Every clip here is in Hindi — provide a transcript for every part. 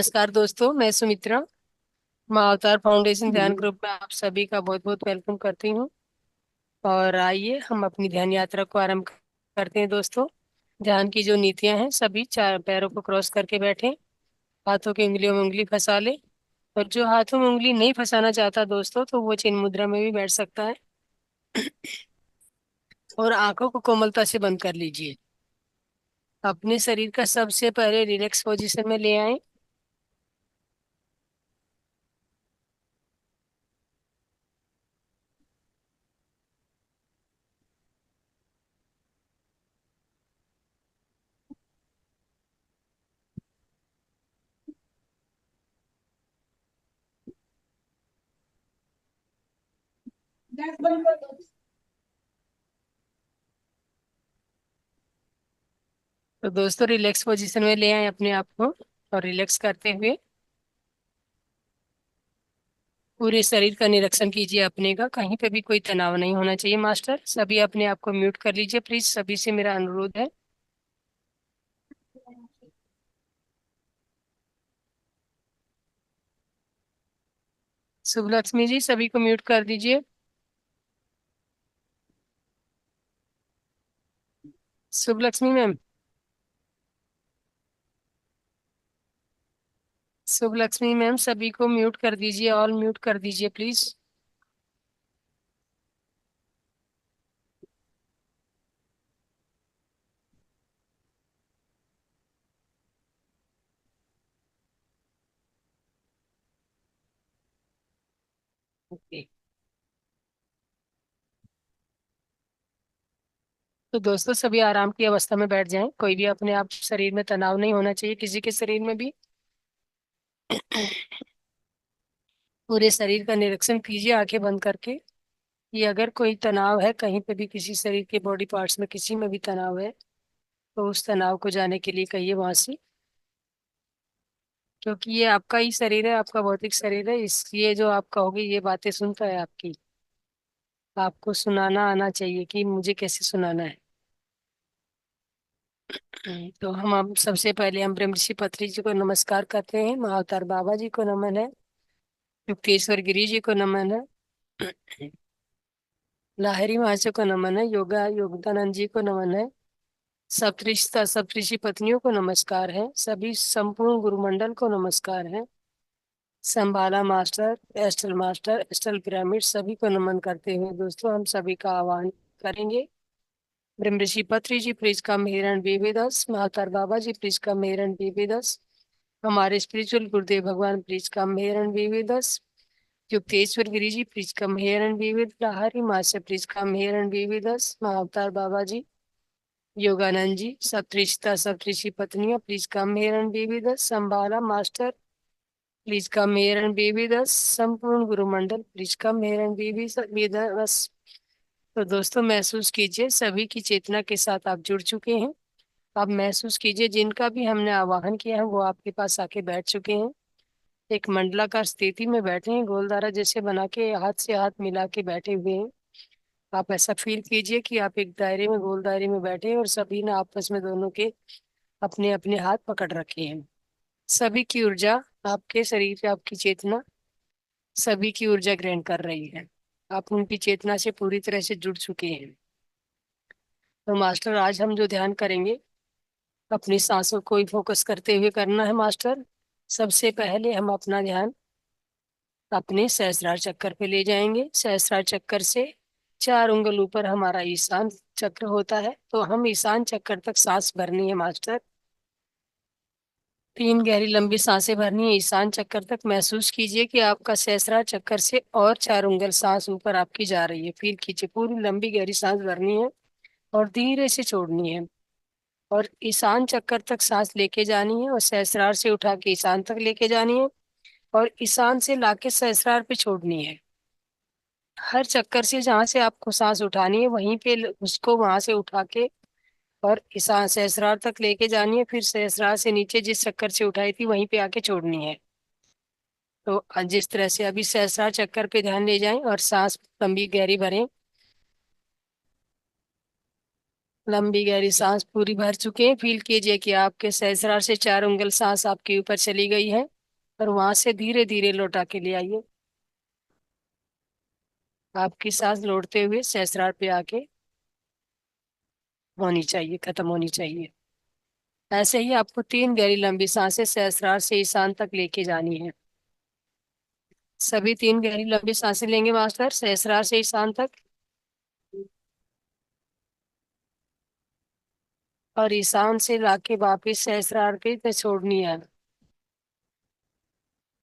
नमस्कार दोस्तों, मैं सुमित्रा माँ अवतार फाउंडेशन ध्यान हम्म। ग्रुप में आप सभी का बहुत बहुत वेलकम करती हूँ। और आइए हम अपनी ध्यान यात्रा को आरंभ करते हैं दोस्तों। ध्यान की जो नीतियां हैं, सभी चार पैरों को क्रॉस करके बैठें। हाथों की उंगलियों में उंगली फंसा ले। और जो हाथों में उंगली नहीं फंसाना चाहता दोस्तों, तो वो चिन्ह मुद्रा में भी बैठ सकता है। और आंखों को कोमलता से बंद कर लीजिए। अपने शरीर का सबसे पहले रिलैक्स पोजीशन में ले आए। गैस बंद कर दो। तो दोस्तों, रिलैक्स पोजीशन में ले आए अपने आप को। और रिलैक्स करते हुए पूरे शरीर का निरीक्षण कीजिए अपने का। कहीं पे भी कोई तनाव नहीं होना चाहिए मास्टर। सभी अपने आप को म्यूट कर लीजिए प्लीज, सभी से मेरा अनुरोध है। शुभ लक्ष्मी जी, सभी को म्यूट कर दीजिए। शुभ लक्ष्मी मैम। शुभ लक्ष्मी मैम, सभी को म्यूट कर दीजिए, ऑल म्यूट कर दीजिए प्लीज। ओके। तो दोस्तों, सभी आराम की अवस्था में बैठ जाएं। कोई भी अपने आप शरीर में तनाव नहीं होना चाहिए, किसी के शरीर में भी। पूरे शरीर का निरीक्षण कीजिए आंखें बंद करके। ये अगर कोई तनाव है कहीं पे भी, किसी शरीर के बॉडी पार्ट्स में किसी में भी तनाव है, तो उस तनाव को जाने के लिए कहिए वहां से। क्योंकि ये आपका ही शरीर है, आपका भौतिक शरीर है, इसलिए जो आप कहोगे ये बातें सुनता है आपकी। आपको सुनाना आना चाहिए कि मुझे कैसे सुनाना है। तो हम सबसे पहले हम ब्रह्म ऋषि पत्री जी को नमस्कार करते हैं। महाअवतार बाबा जी को नमन है। युक्तेश्वर गिरी जी को नमन है। लाहिरी महाशय को नमन है। योगा योगदानंद जी को नमन है। सप्तऋषि पत्नियों को नमस्कार है। सभी संपूर्ण गुरुमंडल को नमस्कार है। संभाला मास्टर, एस्टल पिरामिड, सभी को नमन करते हुए दोस्तों हम सभी का आह्वान करेंगे। Brahma Rishi Patri ji please come here and be with us. Mahavatar Baba ji please come here and be with us. हमारे स्पिरिचुअल गुरुदेव भगवान please come here and be with us. Yukteswar Giri ji please come here and be with Lahiri master please come here and be with us. Mahavatar Baba ji, Yogananda ji, सप्तऋषि पत्नियां please come here and be with us. Shambhala master please come here and be with us. संपूर्ण गुरुमंडल please come here and be with us. तो दोस्तों, महसूस कीजिए सभी की चेतना के साथ आप जुड़ चुके हैं। आप महसूस कीजिए जिनका भी हमने आवाहन किया है वो आपके पास आके बैठ चुके हैं। एक मंडलाकार स्थिति में बैठे हैं, गोलधारा जैसे बना के हाथ से हाथ मिला के बैठे हुए हैं। आप ऐसा फील कीजिए कि आप एक दायरे में, गोल दायरे में बैठे हैं और सभी ने आपस में दोनों के अपने अपने हाथ पकड़ रखे हैं। सभी की ऊर्जा, आपके शरीर पे आपकी चेतना सभी की ऊर्जा ग्रहण कर रही है। आप उनकी चेतना से पूरी तरह से जुड़ चुके हैं। तो मास्टर, आज हम जो ध्यान करेंगे अपनी सांसों को ही फोकस करते हुए करना है मास्टर। सबसे पहले हम अपना ध्यान अपने सहस्त्रार चक्कर पे ले जाएंगे। सहस्त्रार चक्कर से 4 उंगल ऊपर हमारा ईशान चक्र होता है, तो हम ईशान चक्कर तक सांस भरनी है मास्टर। 3 गहरी लंबी सांसें भरनी है ईशान चक्कर तक। महसूस कीजिए कि आपका सहस्त्रार चक्कर से और 4 उंगल सांस ऊपर आपकी जा रही है। फील कीजिए, पूरी लंबी गहरी सांस भरनी है और धीरे से छोड़नी है। और ईशान चक्कर तक सांस लेके जानी है और सहस्त्रार से उठा के ईशान तक लेके जानी है। और ईशान से लाके सहस्त्रार पे छोड़नी है। हर चक्कर से जहां से आपको सांस उठानी है वहीं पे उसको वहां से उठा के और ईशान सहस्त्रार तक लेके जानी है। फिर सहस्त्रार से नीचे जिस चक्कर से उठाई थी वहीं पे आके छोड़नी है। तो जिस तरह से अभी सहस्त्रार चक्कर पे ध्यान ले जाएं और सांस लंबी गहरी भरें। लंबी गहरी सांस पूरी भर चुके हैं। फील कीजिए कि आपके सहस्रार से 4 उंगल सांस आपके ऊपर चली गई है और वहां से धीरे धीरे लौटा के ले आइए। आपकी सांस लौटते हुए सहस्रार पे आके होनी चाहिए, खत्म होनी चाहिए। ऐसे ही आपको 3 गहरी लंबी सांसें सहस्रार से ईशान तक लेके जानी है। सभी 3 गहरी लंबी सांसें लेंगे मास्टर, सहस्रार से ईशान तक। और ईशान से लाके वापिस सहस्रार पे छोड़नी है।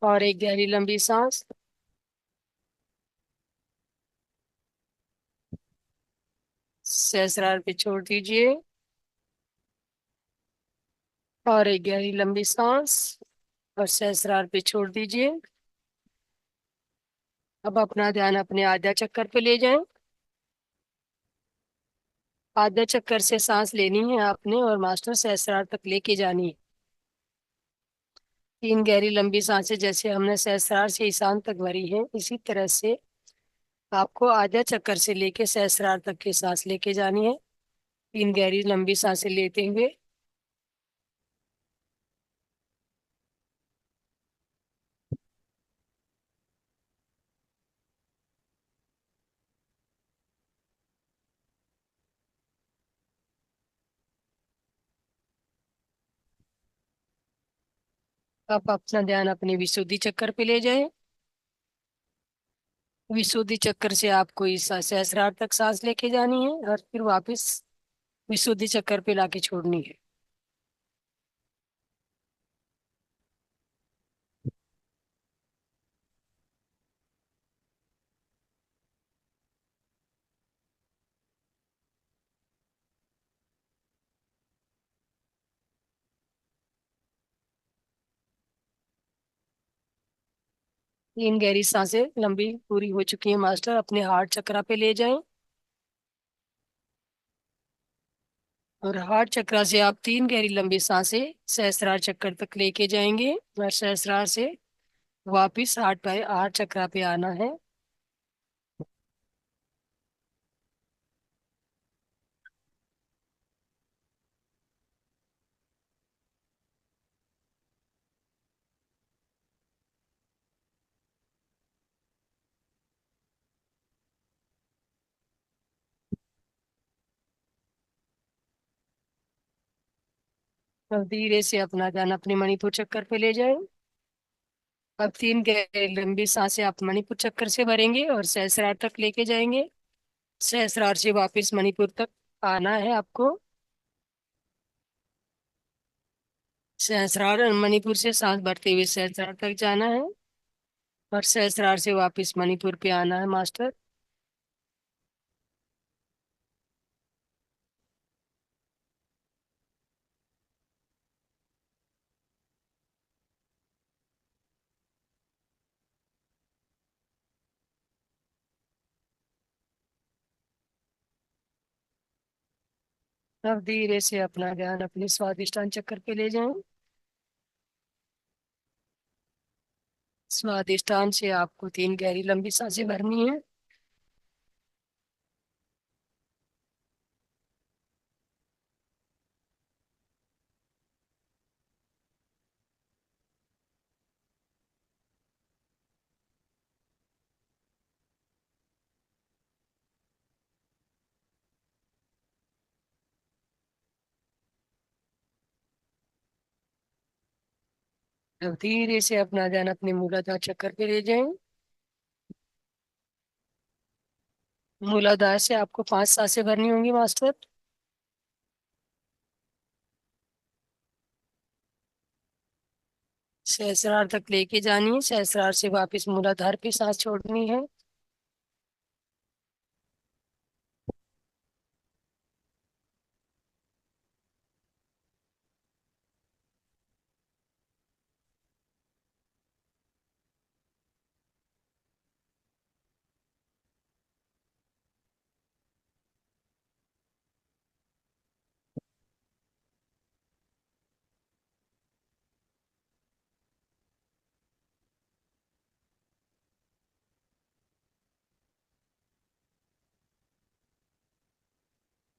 और एक गहरी लंबी सांस। सहस्रार पे छोड़ दीजिए। और एक गहरी लंबी सांस। और सहस्रार पे छोड़ दीजिए। अब अपना ध्यान अपने आद्या चक्कर पे ले जाएं। आद्या चक्कर से सांस लेनी है आपने और मास्टर सहस्रार तक लेके जानी है। 3 गहरी लंबी सांसें जैसे हमने सहस्रार से ईशान तक भरी है, इसी तरह से आपको आद्या चक्कर से लेके सहस्रार तक की सांस लेके जानी है। 3 गहरी लंबी सांसें लेते हुए। अब अपना ध्यान अपने विशुद्धि चक्कर पे ले जाएं। विशुद्धि चक्कर से आपको इस सहस्रार तक सांस लेके जानी है और फिर वापस विशुद्धि चक्कर पे लाके छोड़नी है। तीन गहरी सांसें लंबी पूरी हो चुकी है मास्टर, अपने हार्ट चक्रा पे ले जाएं। और हार्ट चक्रा से आप 3 गहरी लंबी सांसें सहस्रार चक्कर तक लेके जाएंगे और सहस्रार से वापिस हार्ट चक्रा पे आना है। अब धीरे से अपना ध्यान अपने मणिपुर चक्कर पे ले जाएं। अब 3 गहरी लंबी सांसें आप मणिपुर चक्कर से भरेंगे और सहस्रार तक लेके जाएंगे। सहस्रार से वापस मणिपुर तक आना है आपको। सहस्रार और मणिपुर से सांस भरते हुए सहस्रार तक जाना है और सहस्रार से वापस मणिपुर पे आना है मास्टर। अब धीरे से अपना ध्यान अपने स्वादिष्टान चक्कर पे ले जाएं। स्वादिष्टान से आपको 3 गहरी लंबी सांसें भरनी है। अब धीरे से अपना ध्यान अपने मूलाधार चक्कर पे ले जाएं। मूलाधार से आपको 5 सांसें भरनी होंगी मास्टर। सहस्रार तक लेके जानी है, सहस्रार से वापस मूलाधार पे सांस छोड़नी है।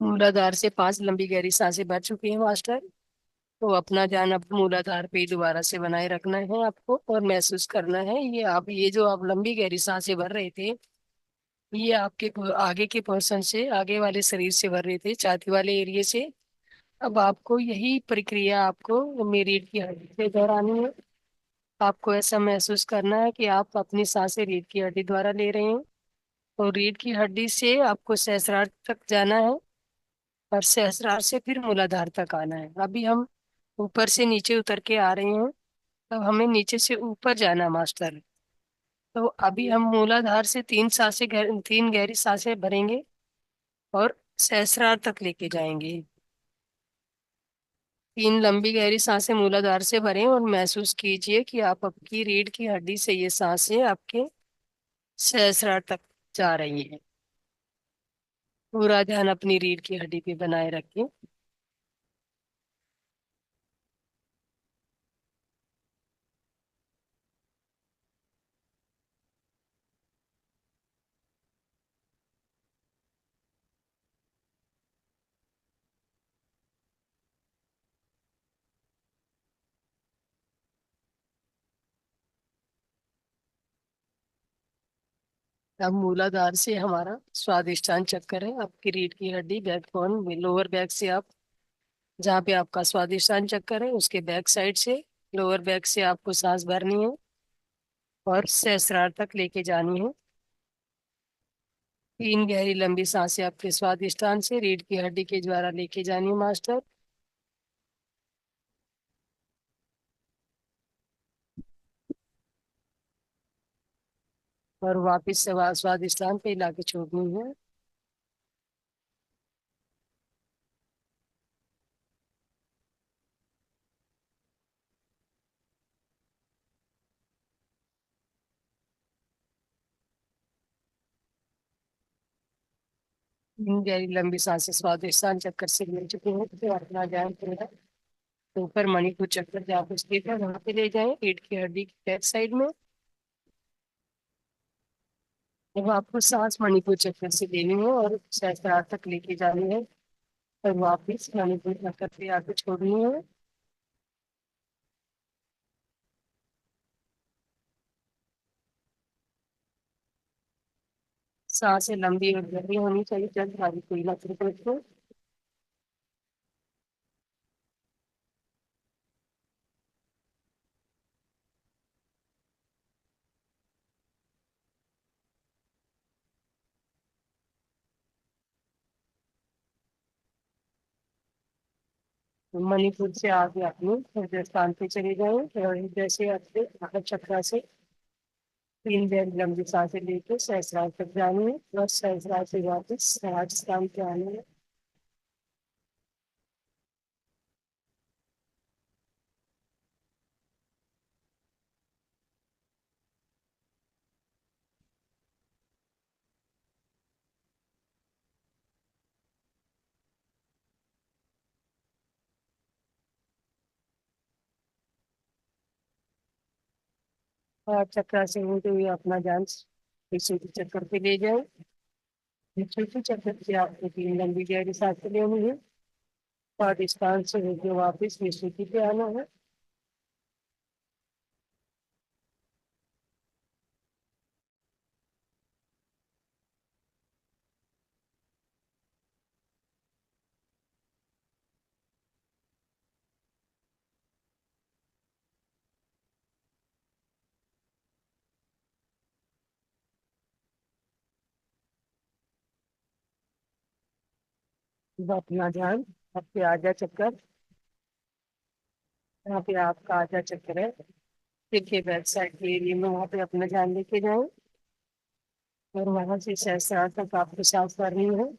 मूलाधार से 5 लंबी गहरी सांसें भर चुकी हैं मास्टर। तो अपना ध्यान अब मूलाधार पे ही दोबारा से बनाए रखना है आपको, और महसूस करना है ये जो आप लंबी गहरी सांसें भर रहे थे, ये आपके आगे के पोर्शन से, आगे वाले शरीर से भर रहे थे, छाती वाले एरिया से। अब आपको यही प्रक्रिया आपको मेरी रीढ़ की हड्डी से दोहरानी है। आपको ऐसा महसूस करना है कि आप अपनी सांसें रीढ़ की हड्डी द्वारा ले रहे हैं, और रीढ़ की हड्डी से आपको सहस्रार तक जाना है, और सहस्रार से फिर मूलाधार तक आना है। अभी हम ऊपर से नीचे उतर के आ रहे हैं, अब हमें नीचे से ऊपर जाना है मास्टर। तो अभी हम मूलाधार से 3 गहरी सांसें भरेंगे और सहस्रार तक लेके जाएंगे। 3 लंबी गहरी सांसें मूलाधार से भरें और महसूस कीजिए कि आप आपकी रीढ़ की हड्डी से ये सांसें आपके सहस्रार तक जा रही हैं। पूरा ध्यान अपनी रीढ़ की हड्डी पे बनाए रखें। अब मूलाधार से हमारा स्वादिष्टान चक्कर है, आपकी रीढ़ की हड्डी बैकबोन लोअर बैक से आप, जहाँ पे आपका स्वादिष्टान चक्कर है उसके बैक साइड से, लोअर बैक से आपको सांस भरनी है और सहस्रार तक लेके जानी है। 3 गहरी लंबी सांसें आपके स्वादिष्टान से रीढ़ की हड्डी के द्वारा लेके जानी है मास्टर। और वापिस से स्वादिष्टान पे लाके छोड़नी है। गहरी लंबी सांसें स्वादिष्टान चक्कर से ले चुके हैं, तो अपना ध्यान पूरा ऊपर मणिपुर चक्कर जहाँ पे स्थित है वहां पे ले जाएं, रीढ़ की हड्डी की बैक साइड में। अब आपको सांस मणिपुर चक्कर से लेनी है और सहस्त्रार तक लेके जानी है, और वापिस मणिपुर चक्कर पे आके छोड़नी है। सांसें लंबी और गहरी होनी चाहिए, जल्दबाजी कोई ना करो। मणिपुर से आगे अपने हृदय स्थान पे चले जाएं, और हृदय से अपने नाभि चक्र से 3 गहरी लंबी सांसें लेके सहस्रार तक जानी है, और सहस्रार से वापस राजस्थान पे आने है। और चक्र से होते हुए अपना ध्यान विशुद्धि चक्कर पे ले जाए। विशुद्धि चक्कर से आपको 3 लंबी गहरी सांसें लेनी है, और स्थान से होकर वापस विशुद्धि पे आना है। अब अपना ध्यान आपके आजा चक्कर, यहाँ पे आपका आजा चक्कर है, सिर के बैक साइड के एरिया में, वहाँ पे अपना ध्यान लेके जाए, और वहां से सहस्रार तक आपको सांस भरनी है।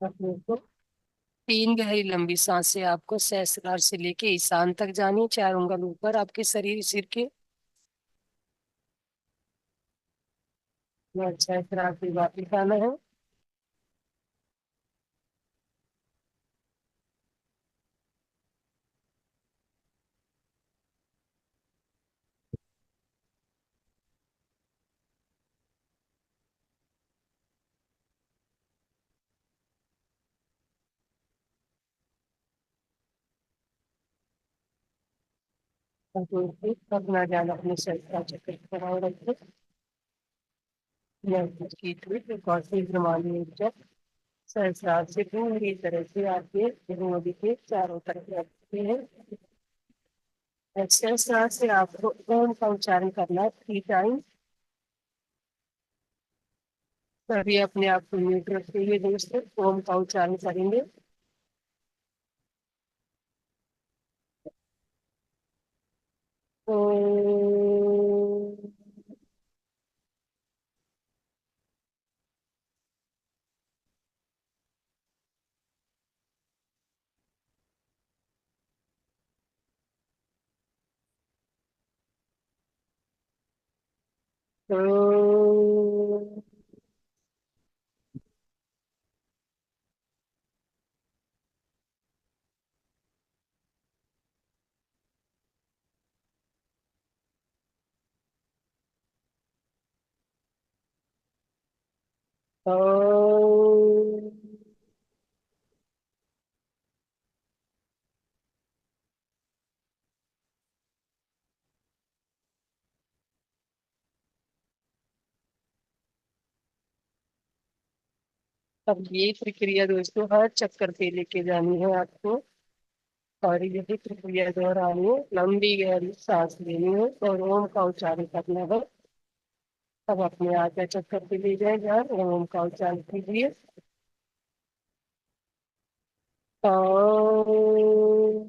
अपने को 3 गहरी लंबी सांसें आपको सहस्रार से लेके ईशान तक जानी है, 4 उंगल ऊपर आपके शरीर सिर के, और सहस्रार से वापिस आना है। तो अपना ध्यान अपने शरीर का चक्कर बनाए रखें। यह की ट्वीट कौशल प्रमाणी ऊर्जा सहस्रार से पूरी तरह से आपके नदी के चारों तरफ रखते हैं। सहस्रार से आपको ओम का उच्चारण करना है 3 टाइम। तभी अपने आप को म्यूट रखेंगे दोस्तों, ओम का उच्चारण करेंगे। ओम। ओम। ओम। अब ये प्रक्रिया दोस्तों हर चक्कर पे लेके जानी है आपको, और यही प्रक्रिया दोहरानी है। लंबी गहरी सांस लेनी है और ओम का उच्चारण करना है। अब अपने आगे चक्कर पे ले जाए ध्यान, ओम का उच्चारण कीजिए। ओम।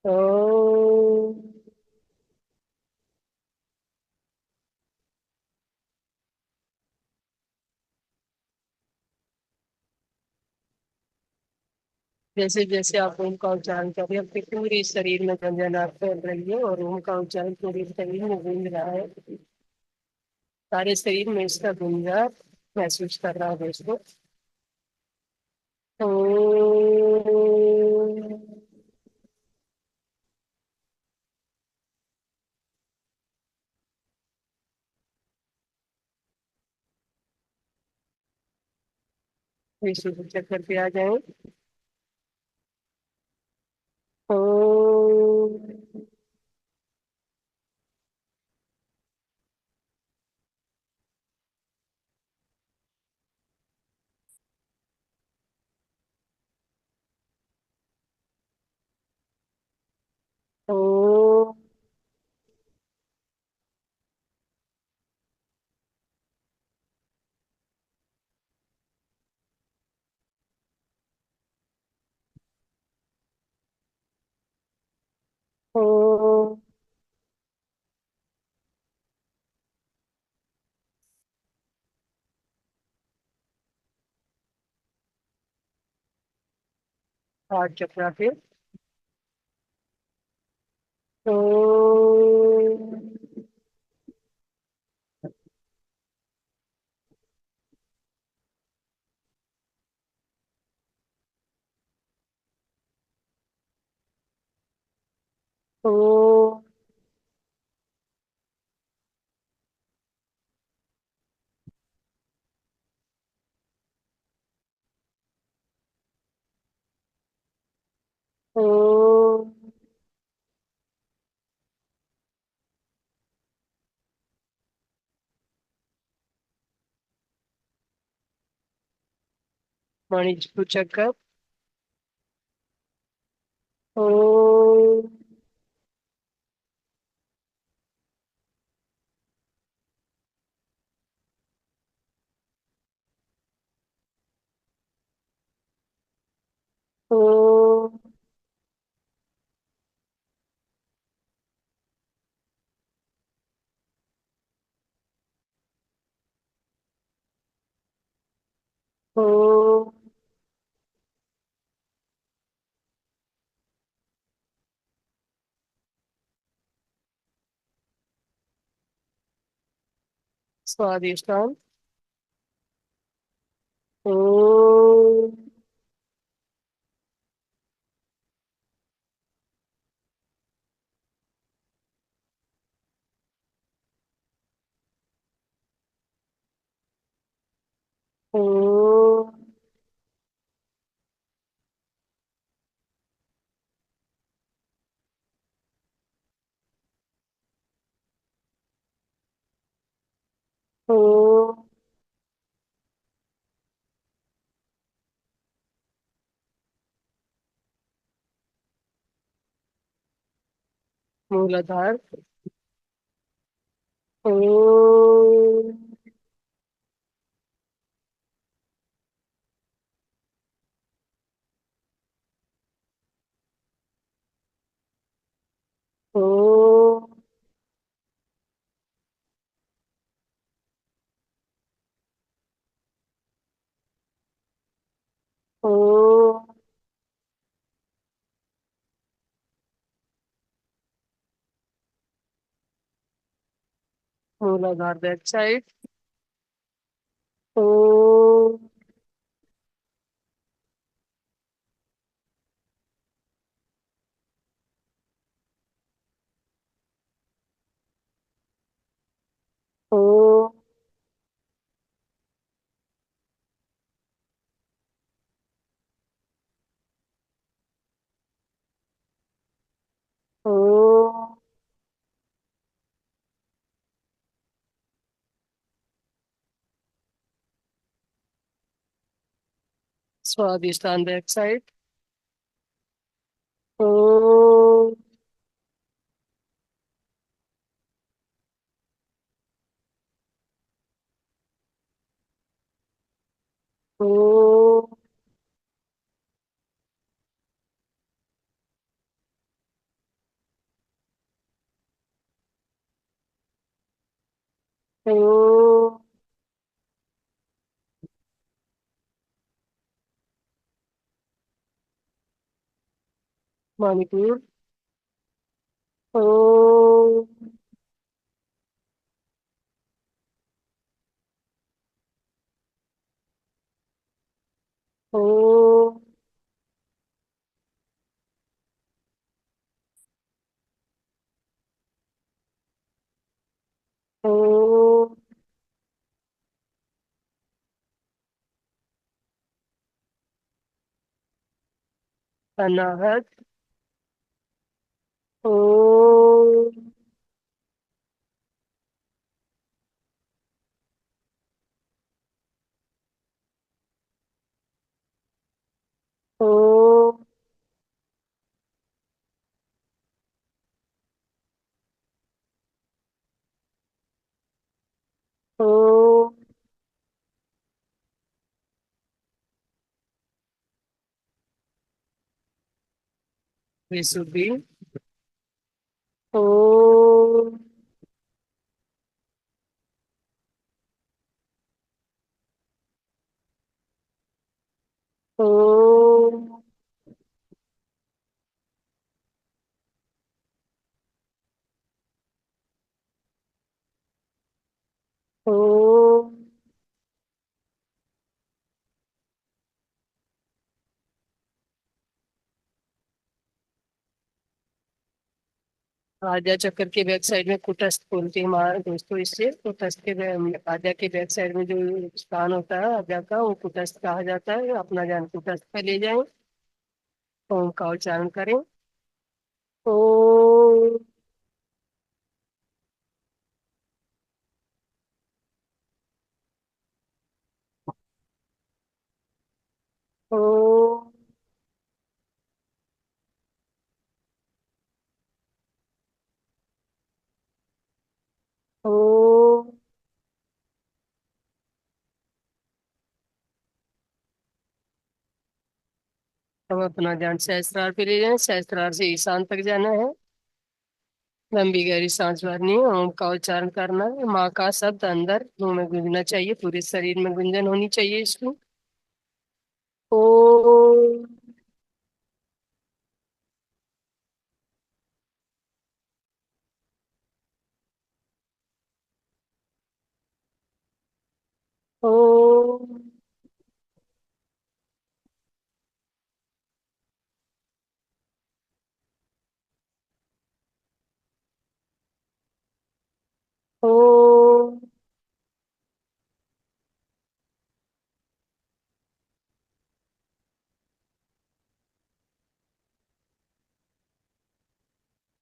ओम। जैसे जैसे आप ओम का उच्चारण कर रहे हैं अपने पूरे शरीर में झंझनाहट फैल रही है और ओम का उच्चारण पूरे शरीर में गूंज रहा है। सारे शरीर में इसका गुंजान महसूस कर रहा है दोस्तों। ओम। विश्व चक्कर पे आ जाए। ओम। ओम। ओम। हार्ट चक्रा पे। ओम। ओम। ओम। मणिपुर चक्र। ओम। ओम। ओम। स्वादिष्टान। ओम। ओम। मूलाधार। ओम। ओम। ओम। मूलाधार बैक साइड। ओम। ओम। ओम। स्वादिष्टान बैक साइड। ओम। ओम। ओम। मणिपुर। ओम। ओम। ओम। अनाहत। ओम। ओम। ओम। विसुद्धि। ओम। ओम। ओम। आज्ञा चक्र के बैक साइड में कुटस्थ बोलते हैं हमारे दोस्तों, इससे कुटस्थ के आज्ञा के बैक साइड में जो स्थान होता है आज्ञा का, वो कुटस्थ कहा जाता है। अपना ध्यान कुटस्थ पे ले जाएं। ओम का उच्चारण करें। ओम। ओम। ओम। अब अपना ध्यान सहस्त्रार पे ले जाएं। सहस्त्रार से ईशान तक जाना है। लंबी गहरी सांस भरनी है। ओम का उच्चारण करना है। माँ का शब्द अंदर मुंह में गूंजना चाहिए, पूरे शरीर में गुंजन होनी चाहिए इसकी। ओम। ओम। ओम।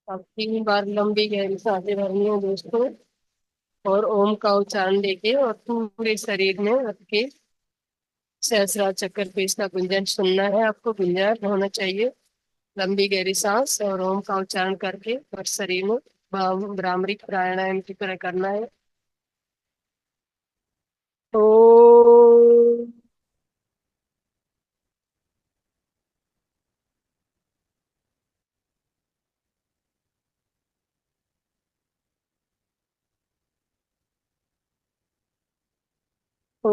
अब 3 बार लंबी गहरी सांसें भरनी है दोस्तों। और ओम का उच्चारण लेके और पूरे शरीर में रख के सहस्रार चक्कर पे इसका गुंजन सुनना है आपको। गुंजन होना चाहिए। लंबी गहरी सांस और ओम का उच्चारण करके और शरीर में भ्रामरी प्राणायाम की तरह करना है। ओ ओ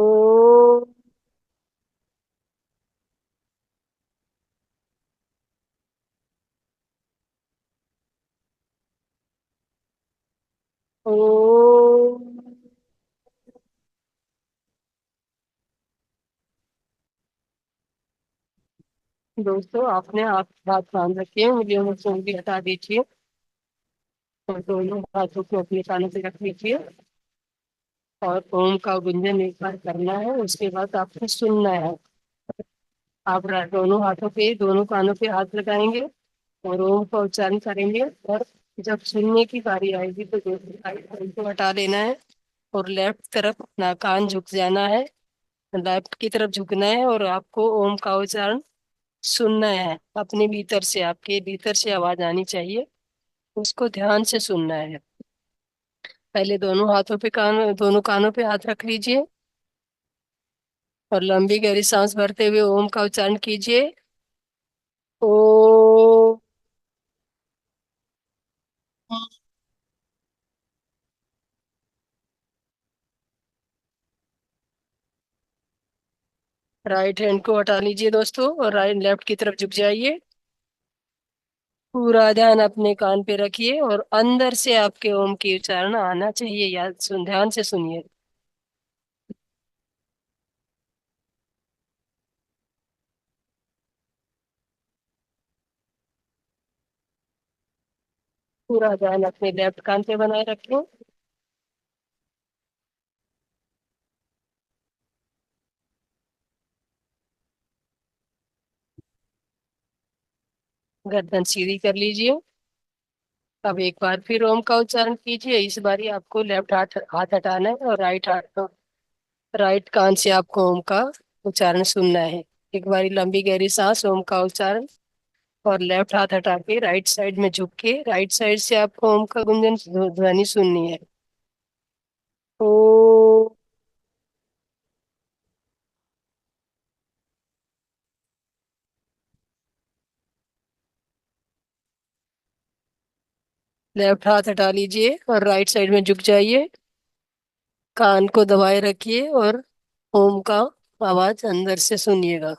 ओ दोस्तों, आपने आप हाथ बांध रखे हैं, उंगलियों में से उंगली हटा दीजिए और दोनों हाथों को अपने कानों पे रख लीजिए और ओम का गुंजन एक बार करना है। उसके बाद आपको सुनना है। आप दोनों हाथों पे, दोनों कानों पे हाथ लगाएंगे और ओम का उच्चारण करेंगे। और जब सुनने की बारी आएगी तो दोनों कान को हटा लेना है और लेफ्ट तरफ अपना कान झुक जाना है। लेफ्ट की तरफ झुकना है और आपको ओम का उच्चारण सुनना है। अपने भीतर से, आपके भीतर से आवाज आनी चाहिए, उसको ध्यान से सुनना है। पहले दोनों कानों पे हाथ रख लीजिए और लंबी गहरी सांस भरते हुए ओम का उच्चारण कीजिए। ओ राइट हैंड को हटा लीजिए दोस्तों और लेफ्ट की तरफ झुक जाइए। पूरा ध्यान अपने कान पे रखिए और अंदर से आपके ओम की उच्चारण आना चाहिए। याद सुन, ध्यान से सुनिए। पूरा ध्यान अपने लेफ्ट कान पे बनाए रखें। गर्दन सीधी कर लीजिए। अब एक बार फिर ओम का उच्चारण कीजिए। इस बारी आपको लेफ्ट हाथ हाथ हटाना है और राइट कान से आपको ओम का उच्चारण सुनना है। एक बारी लंबी गहरी सांस, ओम का उच्चारण और लेफ्ट हाथ हटा के राइट साइड में झुक के राइट साइड से आपको ओम का गुंजन ध्वनि सुननी है। ओ लेफ्ट हाथ हटा लीजिए और राइट साइड में झुक जाइए। कान को दबाए रखिए और ओम का आवाज अंदर से सुनिएगा।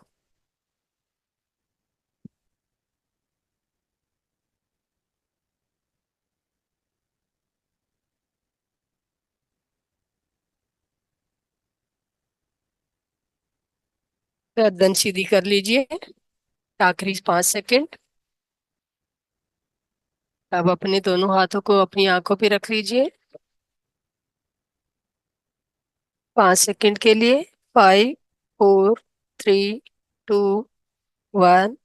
गर्दन सीधी कर लीजिए। आखिरी 5 सेकंड। अब अपने दोनों हाथों को अपनी आंखों पे रख लीजिए 5 सेकंड के लिए। 5, 4, 3, 2, 1,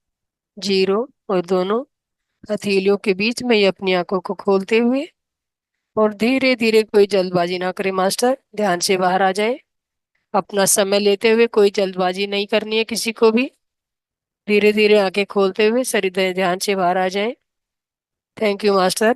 0। और दोनों हथेलियों के बीच में ये अपनी आंखों को खोलते हुए और धीरे धीरे, कोई जल्दबाजी ना करे मास्टर, ध्यान से बाहर आ जाए। अपना समय लेते हुए, कोई जल्दबाजी नहीं करनी है किसी को भी। धीरे धीरे आंखें खोलते हुए शरीर ध्यान से बाहर आ जाए। Thank you master.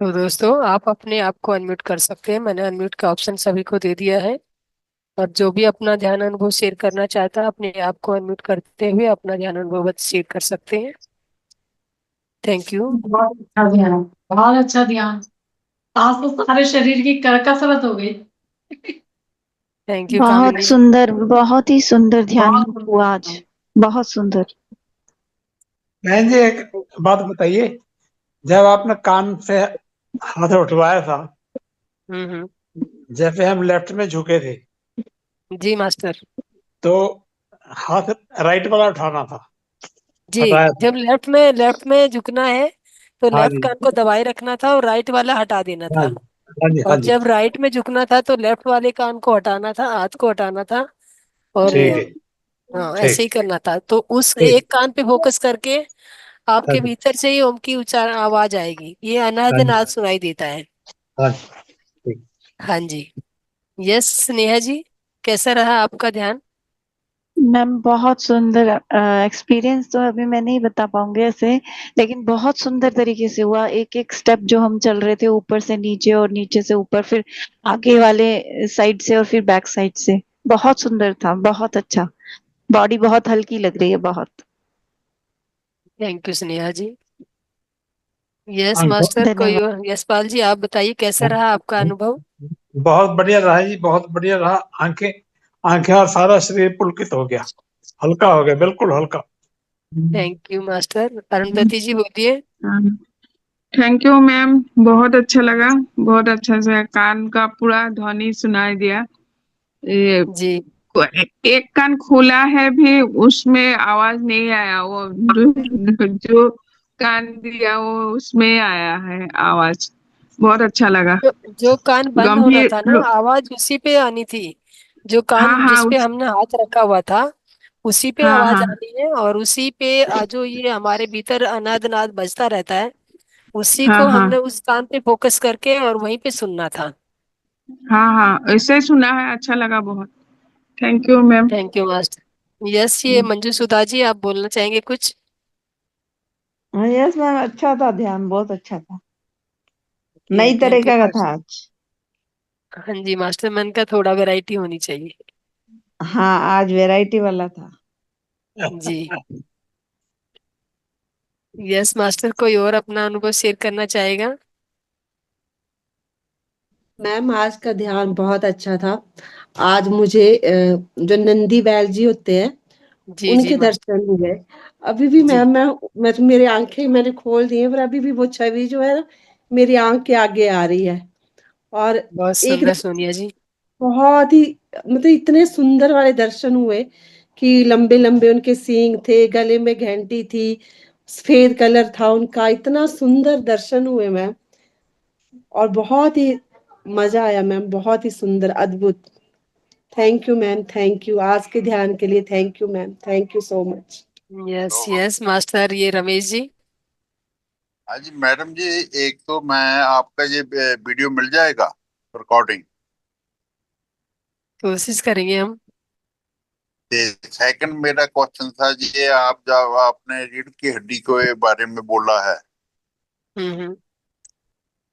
तो दोस्तों, आप अपने आप को अनम्यूट कर सकते हैं। मैंने अनम्यूट का ऑप्शन सभी को दे दिया है। और जो भी अपना ध्यान अनुभव शेयर करना चाहता है, अपने आप को अनम्यूट करते हुए अपना ध्यान अनुभव शेयर कर सकते हैं। Thank you. बहुत अच्छा ध्यान, बहुत अच्छा ध्यान। आज तो सारे शरीर की कसरत हो गई। थैंक यू बहुत कामिनी। सुंदर, बहुत ही सुंदर ध्यान बहुत हुआ आज। सुंदर। बहुत सुंदर। बहन जी, एक बात बताइए। जब आपने कान से हाथ उठवाया था, जैसे हम लेफ्ट में झुके थे, जी मास्टर। तो हाथ राइट वाला उठाना था, जी, हटाया था। जब लेफ्ट में झुकना है तो हाँ लेफ्ट जी, कान को दबाए रखना था और राइट वाला हटा देना हाँ था। जी, हाँ जी, हाँ और जी। जब राइट में झुकना था तो लेफ्ट वाले कान को हटाना था, हाथ को हटाना था। और ठीक है। हाँ, ऐसे ही ठीक। करना था। तो उस ठीक। एक कान पे फोकस करके हाँ आपके जी, भीतर से ही ओम की उच्चारण आवाज आएगी, ये हाँ अनाद जी, नाद सुनाई देता है। हाँ जी। ठीक। हाँ जी। यस स्नेहा जी, कैसा रहा आपका ध्यान? मैम बहुत सुंदर एक्सपीरियंस तो अभी मैं नहीं बता पाऊंगी ऐसे, लेकिन बहुत सुंदर तरीके से हुआ। एक एक स्टेप जो हम चल रहे थे, ऊपर से नीचे और नीचे से ऊपर, फिर आगे वाले साइड से और फिर बैक साइड से, बहुत सुंदर था, बहुत अच्छा। बॉडी बहुत हल्की लग रही है, बहुत। Thank you Sneha ji. Yes आंखों मास्टर, कोई धन्यवाद। और? यशपाल जी, आप बताइए कैसा रहा आपका अनुभव? बहुत बढ़िया रहा जी, बहुत बढ़िया रहा। आंखें आंखें और सारा शरीर पुलकित हो गया, हल्का हो गया, बिल्कुल हल्का। Thank you master. Arundhati ji बोलिए। थैंक यू मैम, बहुत अच्छा लगा। बहुत अच्छा से कान का पूरा ध्वनि सुनाई दिया। ये जी। एक कान खोला है भी उसमें आवाज नहीं आया, वो जो कान दिया वो उसमें आया है आवाज। बहुत अच्छा लगा। जो कान बंद होना गंभीर था ना, आवाज उसी पे आनी थी। जो हाँ कान हाँ जिस पे हमने हाथ रखा हुआ था उसी पे हाँ आवाज हाँ आनी है, और उसी पे जो ये हमारे भीतर अनाद नाद बजता रहता है, उसी हाँ को हाँ हमने उस कान पे फोकस करके और वहीं पे सुनना था। हाँ हाँ, ऐसे सुना है, अच्छा लगा बहुत। Thank you ma'am. Thank you master. Yes, ये मंजू सुधा जी, आप बोलना चाहेंगे कुछ? हाँ, यस मैम, अच्छा था ध्यान, बहुत अच्छा था। ओके, नई थैंक यू तरीका का था मास्टर। आज। हाँ जी मास्टर, मन का थोड़ा वैरायटी होनी चाहिए। हाँ, आज वैरायटी वाला था। जी। यस मास्टर, कोई और अपना अनुभव शेयर करना चाहेगा? मैम आज का ध्यान बहुत अच्छा था। आज मुझे जो नंदी बैल जी होते हैं जी जी उनके मास्टर। दर्शन हुए। अभी भी जी, मैं तो मेरी आंखें मैंने खोल दी हैं, पर अभी भी वो छवि जो है ना मेरी आंख के आगे आ रही है। और बहुत एक सुंदर सोनिया जी। बहुत ही मतलब इतने सुंदर वाले दर्शन हुए कि लंबे लंबे उनके सींग थे, गले में घंटी थी, सफेद कलर था उनका, इतना सुंदर दर्शन हुए मैम। और बहुत ही मजा आया मैम, बहुत ही सुंदर, अद्भुत। Thank you ma'am, thank you आज के ध्यान के लिए। Thank you ma'am, thank you so much. Yes yes master, ये रमेश जी। हाँ जी मैडम जी, एक तो मैं आपका ये वीडियो मिल जाएगा रिकॉर्डिंग। कोशिश करेंगे हम। सेकंड मेरा क्वेश्चन था जी, आप जब आपने रीढ़ की हड्डी के बारे में बोला है हम्म।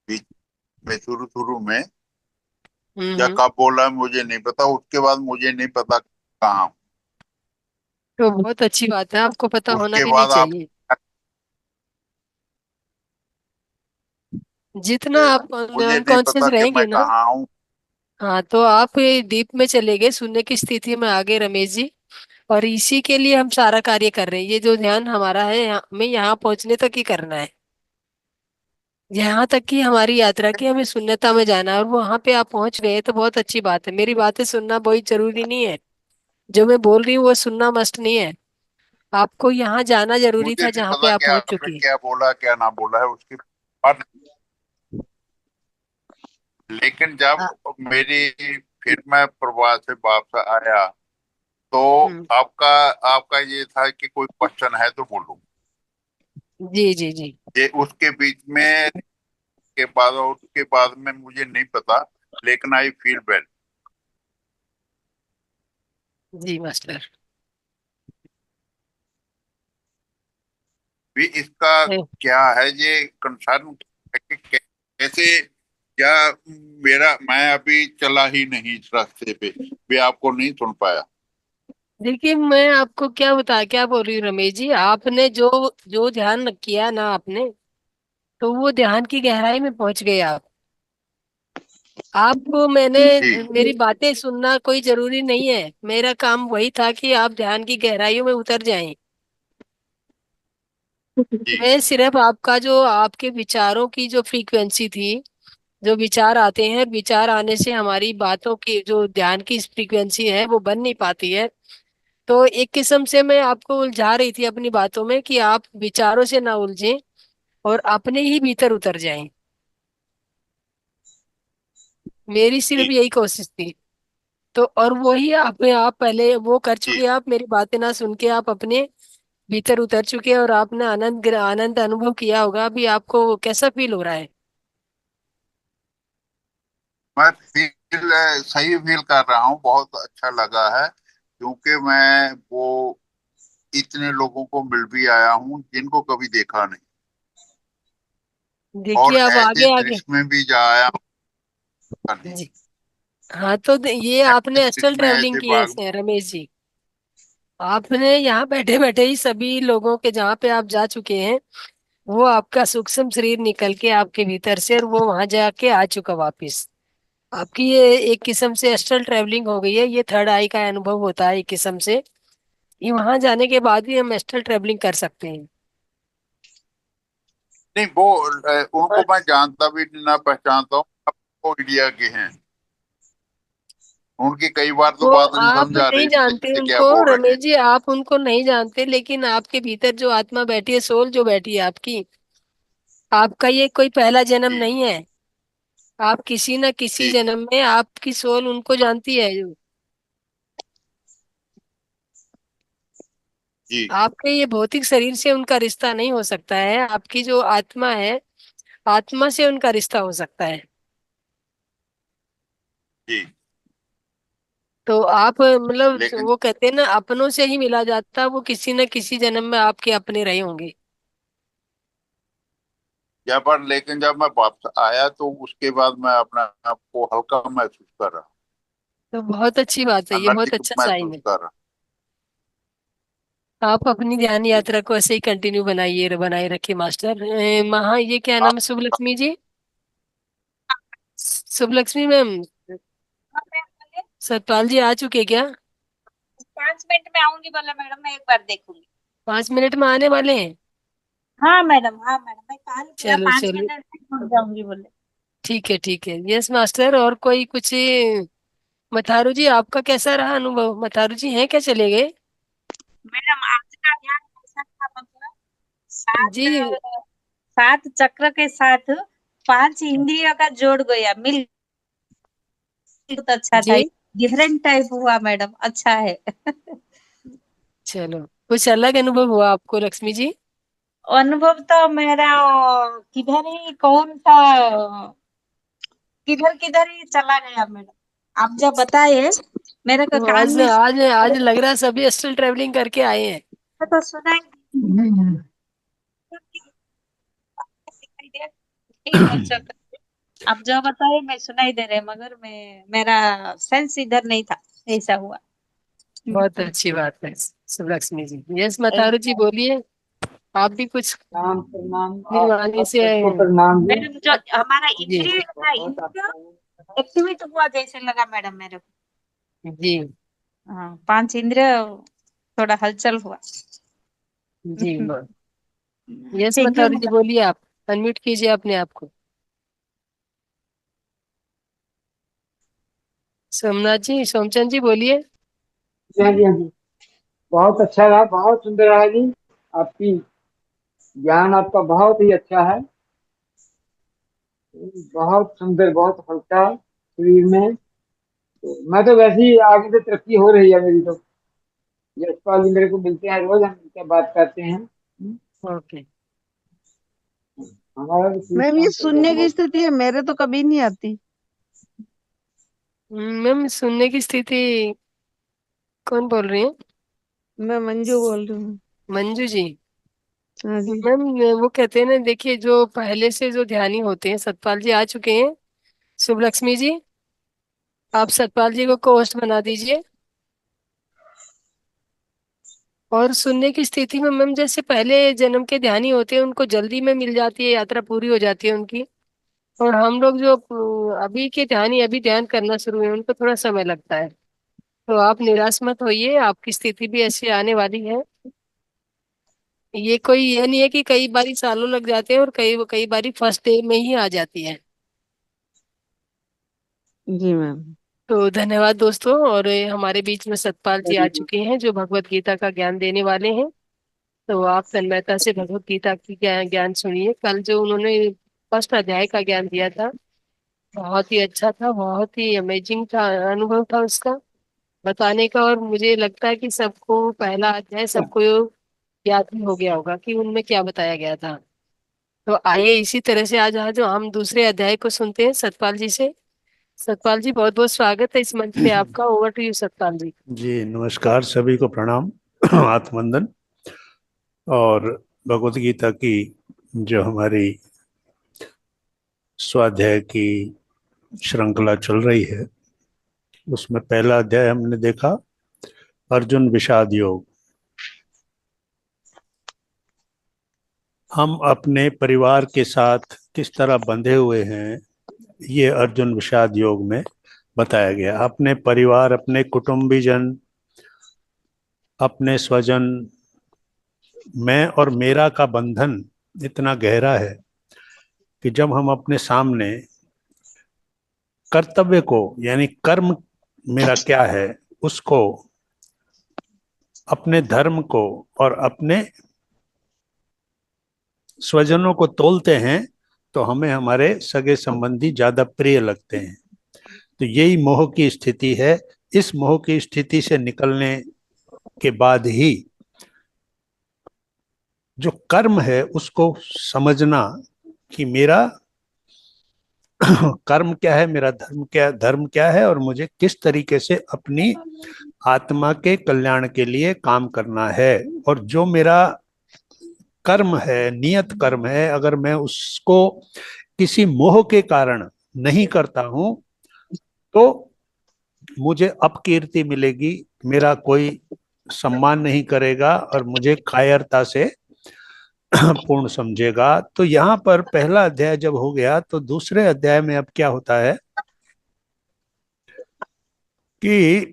बीच में शुरू शुरू में, या हम्म। कब बोला है मुझे नहीं पता, उसके बाद मुझे नहीं पता कहाँ। तो बहुत अच्छी बात है, आपको पता होना उसके भी नहीं बाद आप चाहिए। जितना आप मुझे नहीं अनकॉन्शियस पता कि रहेंगे मैं ना, कहाँ हूँ। हाँ, तो आप डीप में चले गए, सुनने की स्थिति में आ गए रमेश जी। और इसी के लिए हम सारा कार्य कर रहे हैं। ये जो ध्यान हमारा है, हमें यहाँ पहुंचने तक ही करना है। यहाँ तक की हमारी यात्रा की, हमें शून्यता में जाना है, और वहां पे आप पहुंच गए तो बहुत अच्छी बात है। मेरी बातें सुनना बहुत जरूरी नहीं है, जो मैं बोल रही हूँ वो सुनना मस्ट नहीं है। आपको यहाँ जाना जरूरी मुझे था नहीं जहाँ पे पता आप क्या पहुंच आपने चुके हैं। क्या बोला क्या ना बोला है उसके बाद, लेकिन आ, जब मेरी फिर मैं प्रवास से वापस आया तो हम्म। आपका आपका ये था कि कोई क्वेश्चन है तो बोलो। जी जी जी। ये उसके बीच में के बाद और उसके बाद में मुझे नहीं पता, लेकिन आई फील वेल। जी मास्टर। भी इसका ए, क्या है ये कंसर्न, कैसे, क्या मेरा मैं अभी चला ही नहीं इस रास्ते पे, भी आपको नहीं सुन पाया। देखिए, मैं आपको क्या बोल रही हूँ रमेश जी, आपने जो जो ध्यान किया ना आपने, तो वो ध्यान की गहराई में पहुंच गए आप। आपको मैंने जी मेरी बातें सुनना कोई जरूरी नहीं है, मेरा काम वही था कि आप ध्यान की गहराइयों में उतर जाएं। जी मैं सिर्फ आपका जो आपके विचारों की जो फ्रीक्वेंसी थी, जो विचार आते हैं, विचार आने से हमारी बातों की जो ध्यान की फ्रीक्वेंसी है वो बन नहीं पाती है। तो एक किस्म से मैं आपको उलझा रही थी अपनी बातों में कि आप विचारों से ना उलझें और अपने ही भीतर उतर जाएं। मेरी सिर्फ जी यही कोशिश थी। तो और वही आप पहले वो कर जी। चुके, आप मेरी बातें ना सुन के आप अपने भीतर उतर चुके हैं और आपने आनंद अनुभव किया होगा। अभी आपको कैसा फील हो रहा है? मैं फील सही फील कर रहा हूँ, बहुत अच्छा लगा है, क्योंकि मैं वो इतने लोगों को मिल भी आया हूँ जिनको कभी देखा नहीं, देखिए और अब ऐसे आगे आगे। दृश्य में भी जा आया हूँ नहीं। जी। हाँ तो ये आपने ऐसे एस्ट्रल दृश्य में ट्रैवलिंग ऐसे की बाग। है रमेश जी। आपने यहाँ बैठे बैठे ही सभी लोगों के जहाँ पे आप जा चुके हैं, वो आपका सूक्ष्म शरीर निकल के आपके भीतर से और वो वहां जाके आ चुका वापिस। आपकी ये एक किस्म से एस्ट्रल ट्रैवलिंग हो गई है। ये थर्ड आई का अनुभव होता है एक किस्म से। ये वहां जाने के बाद भी हम एस्ट्रल ट्रैवलिंग कर सकते हैं। नहीं, वो उनको मैं जानता भी ना पहचानता हूँ, अब वो इंडिया के हैं। उनकी कई बार तो वो बात नहीं आप समझ आ नहीं रही थी जानते कैसे क्या उनको बोल रहे हैं। रमेश जी, आप उनको नहीं जानते, लेकिन आपके भीतर जो आत्मा बैठी है, सोल जो बैठी है आपकी, आपका ये कोई पहला जन्म जी नहीं है। आप किसी न किसी जी जन्म में आपकी सोल उनको जानती है। जी आपके ये भौतिक शरीर से उनका रिश्ता नहीं हो सकता है। आपकी जो आत्मा है, आत्मा से उनका रिश्ता हो सकता है। जी। तो आप मतलब लेकिन वो कहते हैं ना, अपनों से ही मिला जाता, वो किसी न किसी जन्म में आपके अपने रहे होंगे। जब मैं वापस आया तो उसके बाद मैं अपने आप को हल्का महसूस कर रहा हूँ, तो बहुत अच्छी बात है, ये बहुत एनर्जिक अच्छा साइन महसूस है। कर रहा आप अपनी ध्यान हूँ। यात्रा को ऐसे ही कंटिन्यू बनाए रखिए मास्टर। महा ये क्या नाम है, शुभ लक्ष्मी जी? शुभ लक्ष्मी मैम, सतपाल जी आ चुके क्या? 5 मिनट में आऊंगी बोला मैडम, मैं एक बार देखूंगी। 5 मिनट में आने वाले हैं? हाँ मैडम, हाँ मैडम, मैं कल किया चलो पांच चलो, मिनट में पहुंच जाऊंगी बोले। ठीक है ठीक है। यस मास्टर, और कोई कुछ? मथारू जी आपका कैसा रहा अनुभव? मथारू जी हैं क्या, चले गए? मैडम आज का ध्यान कैसा था, मतलब जी सात सात चक्र के साथ 5 इंद्रियों का जोड़ गया मिल, बहुत अच्छा था। जी। डिफरेंट टाइप हुआ मैडम, अच्छा है। चलो, कुछ अलग अनुभव हुआ आपको लक्ष्मी जी? अनुभव तो मेरा किधर ही कौन सा किधर किधर ही चला गया मैडम, आप जब बताए मेरे को तो कान आज में आज आज लग रहा है सभी अस्ट्रल ट्रेवलिंग करके आए हैं। तो सुनाई दिखाई दिया, ठीक है चलो। आप जो बताए मैं सुनाई दे रहे, मगर मैं मेरा सेंस इधर नहीं था, ऐसा हुआ। बहुत अच्छी बात है शुभ लक्ष्मी जी। यस मथारू जी बोलिए, आप भी कुछ प्रणाम प्रणाम। अपनी वाणी आप से। सबको प्रणाम जी। मैडम जो हमारा जी इंद्रिय था, बहुत इंद्रिय आपका एक्टिवेट हुआ जैसे लगा मैडम मेरे को। जी हाँ, 5 इंद्रिय थोड़ा हलचल हुआ। जी। Yes thank you Matharu ji madam. बोलिए, आप अनम्यूट कीजिए अपने आप को। सोमनाथ जी, सोमचंद जी बोलिए। हाँ जी, हाँ जी। बहुत अच्छा रहा, बहुत सुंदर रहा जी। आपकी ज्ञान आपका बहुत ही अच्छा है। बहुत सुंदर, बहुत हल्का शरीर में। तो मैं तो वैसे ही आगे से तरक्की हो रही है मेरी तो। यशपाल जी मेरे को मिलते हैं रोज, हम मिलकर बात करते हैं। ओके। हमारा भी ठीक मैम, ये काम चल रहा सुनने है की बहुत। स्थिति है, मेरे तो कभी नहीं आती। मैम सुनने की स्थिति कौन बोल रही है? मैं मंजू बोल रही हूँ। मंजू जी? हाँ जी। मैम वो कहते हैं ना, देखिए जो पहले से जो ध्यानी होते हैं, सतपाल जी आ चुके हैं। शुभ लक्ष्मी जी, आप सतपाल जी को होस्ट बना दीजिए। और सुनने की स्थिति में मैम, जैसे पहले जन्म के ध्यानी होते हैं उनको जल्दी में मिल जाती है, यात्रा पूरी हो जाती है उनकी। और हम लोग जो अभी के ध्यानी अभी ध्यान करना शुरू हुए, उनको थोड़ा समय लगता है। तो आप निराश मत होइए, आपकी स्थिति भी ऐसी आने वाली है। ये नहीं है कि कई बारी सालों लग जाते हैं, और कई कई बारी फर्स्ट डे में ही आ जाती है। जी मैम। तो धन्यवाद दोस्तों। और हमारे बीच में सतपाल जी आ चुके हैं जो भगवत गीता का ज्ञान देने वाले हैं। तो आप तन्मयता से भगवत गीता की ज्ञान सुनिए। कल जो उन्होंने फर्स्ट अध्याय का ज्ञान दिया था बहुत ही अच्छा था, बहुत ही अमेजिंग था, अनुभव था उसका बताने का। और मुझे लगता है कि सबको पहला अध्याय सबको याद भी हो गया होगा कि उनमें क्या बताया गया था। तो आइए इसी तरह से आज आज हम दूसरे अध्याय को सुनते हैं सतपाल जी से। सतपाल जी बहुत बहुत स्वागत है इस मंच पे आपका। Over to you Satpal ji. जी नमस्कार, सभी को प्रणाम, आत्मवंदन। और भगवत गीता की जो हमारी स्वाध्याय की श्रृंखला चल रही है उसमें पहला अध्याय हमने देखा अर्जुन विषाद योग। हम अपने परिवार के साथ किस तरह बंधे हुए हैं ये अर्जुन विषाद योग में बताया गया। अपने परिवार, अपने कुटुंबीजन, अपने स्वजन, मैं और मेरा का बंधन इतना गहरा है कि जब हम अपने सामने कर्तव्य को यानी कर्म मेरा क्या है उसको, अपने धर्म को और अपने स्वजनों को तोलते हैं तो हमें हमारे सगे संबंधी ज्यादा प्रिय लगते हैं। तो यही मोह की स्थिति है। इस मोह की स्थिति से निकलने के बाद ही जो कर्म है उसको समझना कि मेरा कर्म क्या है, मेरा धर्म क्या है और मुझे किस तरीके से अपनी आत्मा के कल्याण के लिए काम करना है। और जो मेरा कर्म है, नियत कर्म है, अगर मैं उसको किसी मोह के कारण नहीं करता हूं तो मुझे अपकीर्ति मिलेगी, मेरा कोई सम्मान नहीं करेगा और मुझे कायरता से पूर्ण समझेगा। तो यहाँ पर पहला अध्याय जब हो गया तो दूसरे अध्याय में अब क्या होता है कि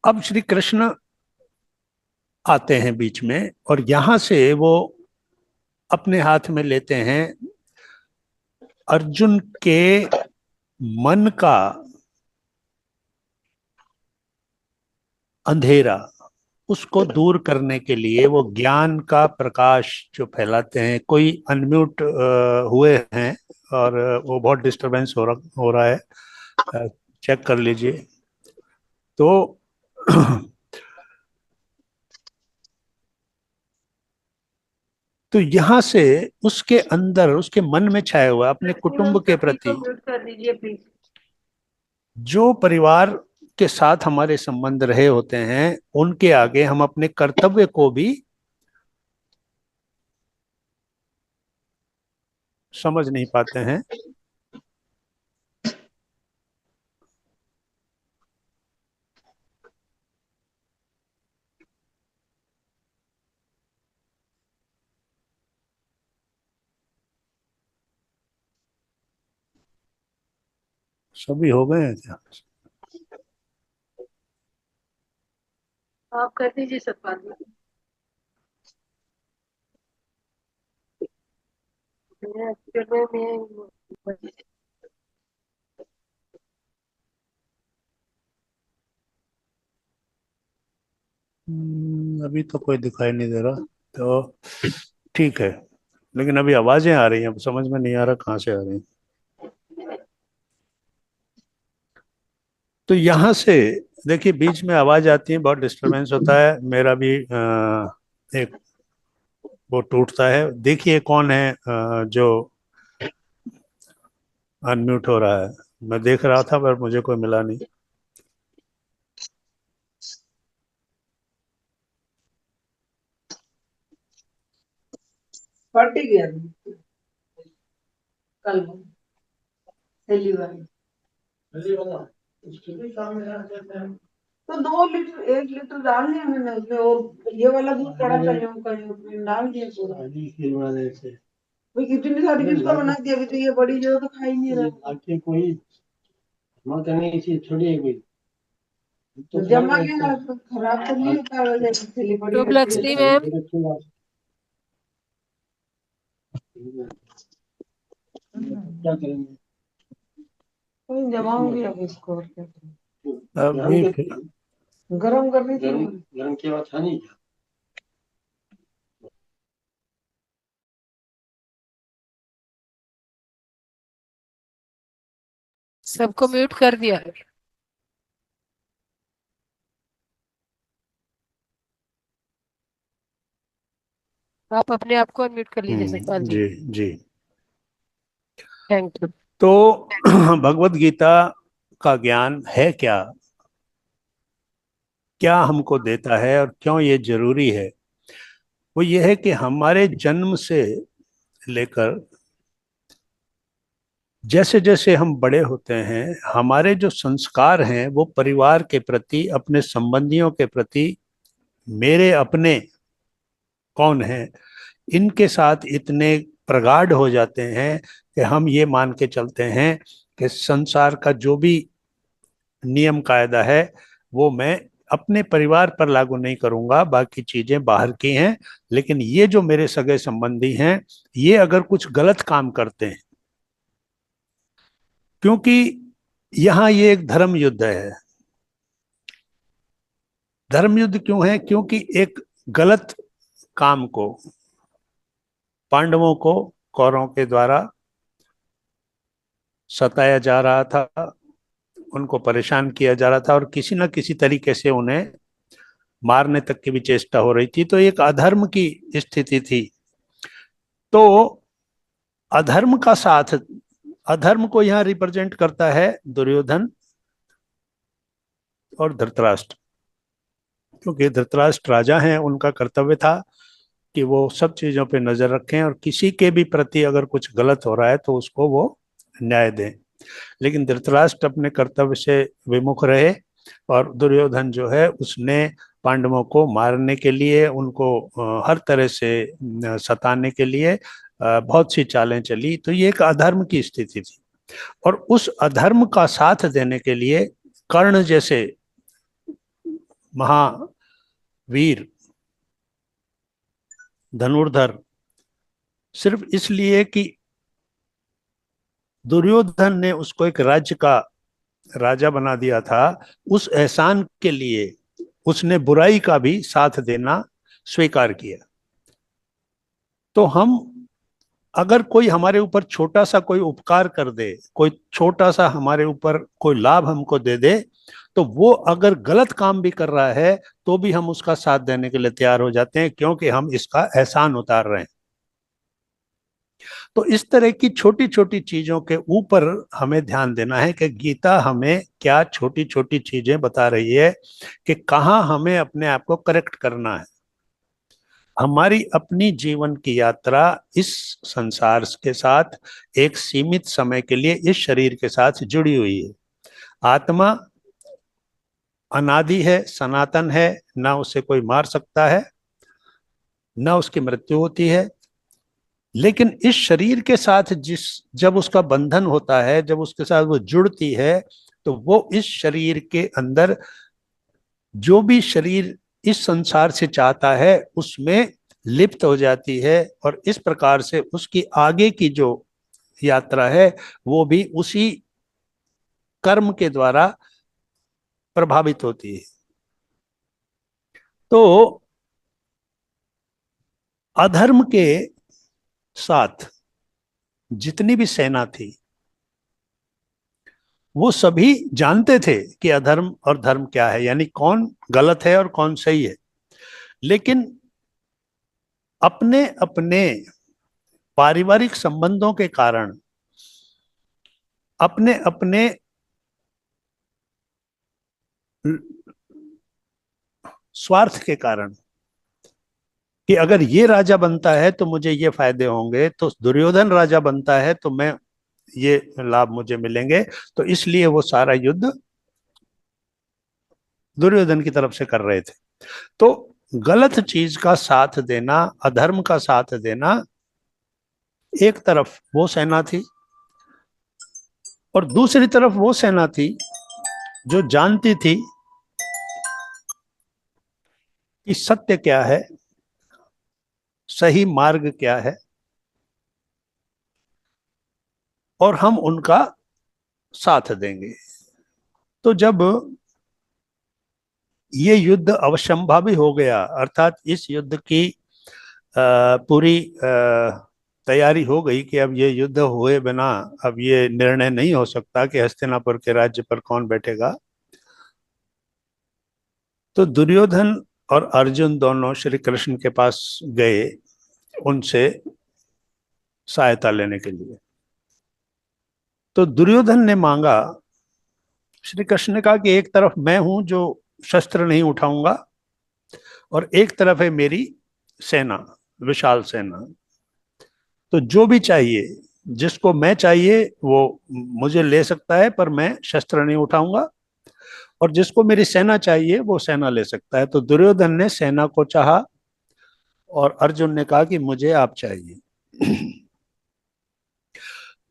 अब श्री कृष्ण आते हैं बीच में और यहां से वो अपने हाथ में लेते हैं अर्जुन के मन का अंधेरा, उसको दूर करने के लिए वो ज्ञान का प्रकाश जो फैलाते हैं। कोई अनम्यूट हुए हैं और वो बहुत डिस्टरबेंस हो रहा है, चेक कर लीजिए। तो तो यहाँ से उसके अंदर, उसके मन में छाया हुआ अपने कुटुंब के प्रति, जो परिवार के साथ हमारे संबंध रहे होते हैं उनके आगे हम अपने कर्तव्य को भी समझ नहीं पाते हैं। सभी हो गए हैं क्या? आप कर दीजिए सतपाल जी। अभी तो कोई दिखाई नहीं दे रहा तो ठीक है, लेकिन अभी आवाजें आ रही हैं, समझ में नहीं आ रहा कहाँ से आ रही हैं। तो यहाँ से देखिए बीच में आवाज आती है, बहुत डिस्टरबेंस होता है, मेरा भी एक वो टूटता है। देखिए कौन है जो अनम्यूट हो रहा है। मैं देख रहा था पर मुझे कोई मिला नहीं। फट गया कल पहली बार। तो 2 लीटर 1 लीटर डाल दिया मैंने उसमें, और ये वाला दूध पड़ा था यूं का यूं डाल दिया पूरा। भाई कितनी सारी किसका बना दिया, अभी तो ये बड़ी जो तो खा ही नहीं रहा। कोई तो जमा के तो खराब तो नहीं होता, वजह से थैली बड़ी शुभ लक्ष्मी मैम। क्या करेंगे? कोई जमाऊंगी अब इसको और क्या करें। अभी गरम करनी थी। गरम की बात है नहीं। सबको म्यूट कर दिया है। आप अपने आप को अनम्यूट कर लीजिए सतपाल जी। जी जी। Thank you. तो भगवत गीता का ज्ञान है क्या, क्या हमको देता है और क्यों ये जरूरी है? वो ये है कि हमारे जन्म से लेकर जैसे जैसे हम बड़े होते हैं, हमारे जो संस्कार हैं वो परिवार के प्रति, अपने संबंधियों के प्रति, मेरे अपने कौन हैं, इनके साथ इतने प्रगाढ़ हो जाते हैं कि हम ये मान के चलते हैं कि संसार का जो भी नियम कायदा है वो मैं अपने परिवार पर लागू नहीं करूंगा, बाकी चीजें बाहर की हैं। लेकिन ये जो मेरे सगे संबंधी हैं, ये अगर कुछ गलत काम करते हैं, क्योंकि यहाँ ये एक धर्म युद्ध है। धर्म युद्ध क्यों है? क्योंकि एक गलत काम को पांडवों को कौरवों के द्वारा सताया जा रहा था, उनको परेशान किया जा रहा था और किसी न किसी तरीके से उन्हें मारने तक की भी चेष्टा हो रही थी। तो एक अधर्म की स्थिति थी। तो अधर्म का साथ, अधर्म को यहाँ रिप्रेजेंट करता है दुर्योधन और धृतराष्ट्र, क्योंकि धृतराष्ट्र राजा हैं, उनका कर्तव्य था कि वो सब चीजों पे नजर रखें और किसी के भी प्रति अगर कुछ गलत हो रहा है तो उसको वो न्याय दें। लेकिन धृतराष्ट्र अपने कर्तव्य से विमुख रहे और दुर्योधन जो है उसने पांडवों को मारने के लिए, उनको हर तरह से सताने के लिए बहुत सी चालें चली। तो ये एक अधर्म की स्थिति थी और उस अधर्म का साथ देने के लिए कर्ण जैसे महावीर धनुर्धर, सिर्फ इसलिए कि दुर्योधन ने उसको एक राज्य का राजा बना दिया था, उस एहसान के लिए उसने बुराई का भी साथ देना स्वीकार किया। तो हम, अगर कोई हमारे ऊपर छोटा सा कोई उपकार कर दे, कोई छोटा सा हमारे ऊपर कोई लाभ हमको दे दे, तो वो अगर गलत काम भी कर रहा है तो भी हम उसका साथ देने के लिए तैयार हो जाते हैं, क्योंकि हम इसका एहसान उतार रहे हैं। तो इस तरह की छोटी छोटी चीजों के ऊपर हमें ध्यान देना है कि गीता हमें क्या छोटी छोटी चीजें बता रही है कि कहाँ हमें अपने आप को करेक्ट करना है। हमारी अपनी जीवन की यात्रा इस संसार के साथ एक सीमित समय के लिए इस शरीर के साथ जुड़ी हुई है। आत्मा अनादि है, सनातन है, ना उसे कोई मार सकता है, ना उसकी मृत्यु होती है। लेकिन इस शरीर के साथ जब उसका बंधन होता है, जब उसके साथ वो जुड़ती है, तो वो इस शरीर के अंदर जो भी शरीर इस संसार से चाहता है उसमें लिप्त हो जाती है और इस प्रकार से उसकी आगे की जो यात्रा है वो भी उसी कर्म के द्वारा प्रभावित होती है। तो अधर्म के साथ जितनी भी सेना थी वो सभी जानते थे कि अधर्म और धर्म क्या है, यानी कौन गलत है और कौन सही है। लेकिन अपने अपने पारिवारिक संबंधों के कारण, अपने अपने स्वार्थ के कारण कि अगर ये राजा बनता है तो मुझे ये फायदे होंगे, तो दुर्योधन राजा बनता है तो मैं ये लाभ मुझे मिलेंगे, तो इसलिए वो सारा युद्ध दुर्योधन की तरफ से कर रहे थे। तो गलत चीज का साथ देना, अधर्म का साथ देना, एक तरफ वो सेना थी और दूसरी तरफ वो सेना थी जो जानती थी कि सत्य क्या है, सही मार्ग क्या है, और हम उनका साथ देंगे। तो जब ये युद्ध अवश्यंभावी हो गया, अर्थात इस युद्ध की पूरी तैयारी हो गई कि अब ये युद्ध हुए बिना अब ये निर्णय नहीं हो सकता कि हस्तिनापुर के राज्य पर कौन बैठेगा, तो दुर्योधन और अर्जुन दोनों श्री कृष्ण के पास गए उनसे सहायता लेने के लिए। तो दुर्योधन ने मांगा, श्री कृष्ण ने कहा कि एक तरफ मैं हूं जो शस्त्र नहीं उठाऊंगा और एक तरफ है मेरी सेना, विशाल सेना। तो जो भी चाहिए, जिसको मैं चाहिए वो मुझे ले सकता है, पर मैं शस्त्र नहीं उठाऊंगा, और जिसको मेरी सेना चाहिए वो सेना ले सकता है। तो दुर्योधन ने सेना को चाहा और अर्जुन ने कहा कि मुझे आप चाहिए।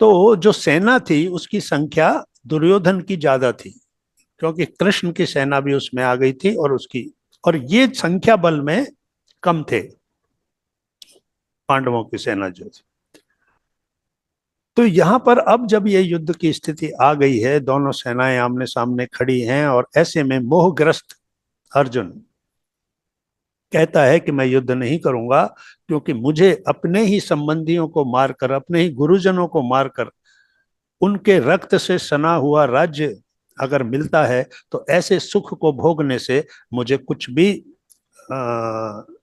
तो जो सेना थी उसकी संख्या दुर्योधन की ज्यादा थी, क्योंकि कृष्ण की सेना भी उसमें आ गई थी और ये संख्या बल में कम थे पांडवों की सेना जो थी। तो यहां पर अब जब ये युद्ध की स्थिति आ गई है, दोनों सेनाएं आमने सामने खड़ी हैं, और ऐसे में मोहग्रस्त अर्जुन कहता है कि मैं युद्ध नहीं करूंगा, क्योंकि मुझे अपने ही संबंधियों को मारकर, अपने ही गुरुजनों को मारकर उनके रक्त से सना हुआ राज्य अगर मिलता है तो ऐसे सुख को भोगने से मुझे कुछ भी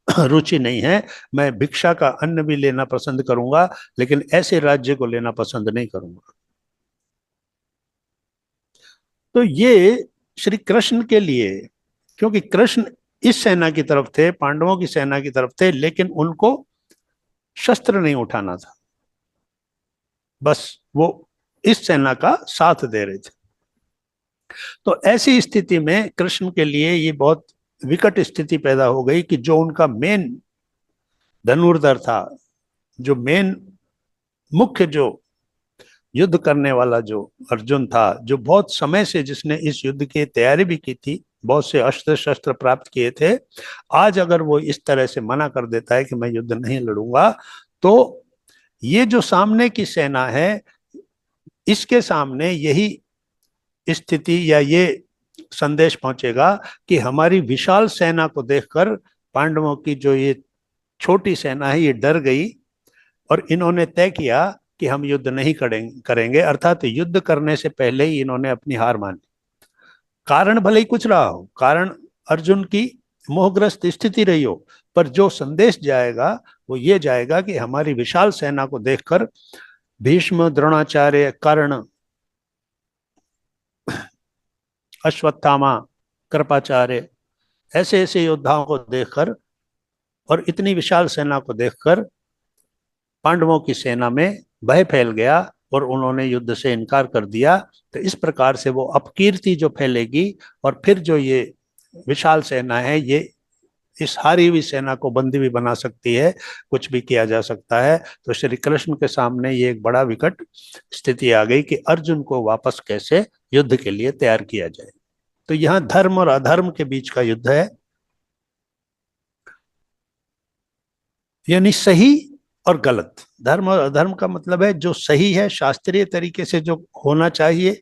रुचि नहीं है। मैं भिक्षा का अन्न भी लेना पसंद करूंगा, लेकिन ऐसे राज्य को लेना पसंद नहीं करूंगा। तो ये श्री कृष्ण के लिए, क्योंकि कृष्ण इस सेना की तरफ थे, पांडवों की सेना की तरफ थे, लेकिन उनको शस्त्र नहीं उठाना था, बस वो इस सेना का साथ दे रहे थे। तो ऐसी स्थिति में कृष्ण के लिए ये बहुत विकट स्थिति पैदा हो गई कि जो उनका मेन धनुर्धर था, जो मेन मुख्य जो युद्ध करने वाला जो अर्जुन था, जो बहुत समय से जिसने इस युद्ध की तैयारी भी की थी, बहुत से अस्त्र शस्त्र प्राप्त किए थे, आज अगर वो इस तरह से मना कर देता है कि मैं युद्ध नहीं लड़ूंगा, तो ये जो सामने की सेना है इसके सामने यही स्थिति या ये संदेश पहुंचेगा कि हमारी विशाल सेना को देखकर पांडवों की जो ये छोटी सेना है ये डर गई और इन्होंने तय किया कि हम युद्ध नहीं करेंगे। अर्थात युद्ध करने से पहले ही इन्होंने अपनी हार मानी। कारण भले ही कुछ रहा हो, कारण अर्जुन की मोहग्रस्त स्थिति रही हो, पर जो संदेश जाएगा वो ये जाएगा कि हमारी विशाल सेना को देखकर भीष्म, द्रोणाचार्य, कर्ण, अश्वत्थामा, कृपाचार्य, ऐसे ऐसे योद्धाओं को देखकर और इतनी विशाल सेना को देखकर पांडवों की सेना में भय फैल गया और उन्होंने युद्ध से इनकार कर दिया। तो इस प्रकार से वो अपकीर्ति जो फैलेगी और फिर जो ये विशाल सेना है ये इस हारी हुई सेना को बंदी भी बना सकती है, कुछ भी किया जा सकता है। तो श्री कृष्ण के सामने ये एक बड़ा विकट स्थिति आ गई कि अर्जुन को वापस कैसे युद्ध के लिए तैयार किया जाए। तो यहाँ धर्म और अधर्म के बीच का युद्ध है, यानी सही और गलत। धर्म और अधर्म का मतलब है जो सही है, शास्त्रीय तरीके से जो होना चाहिए,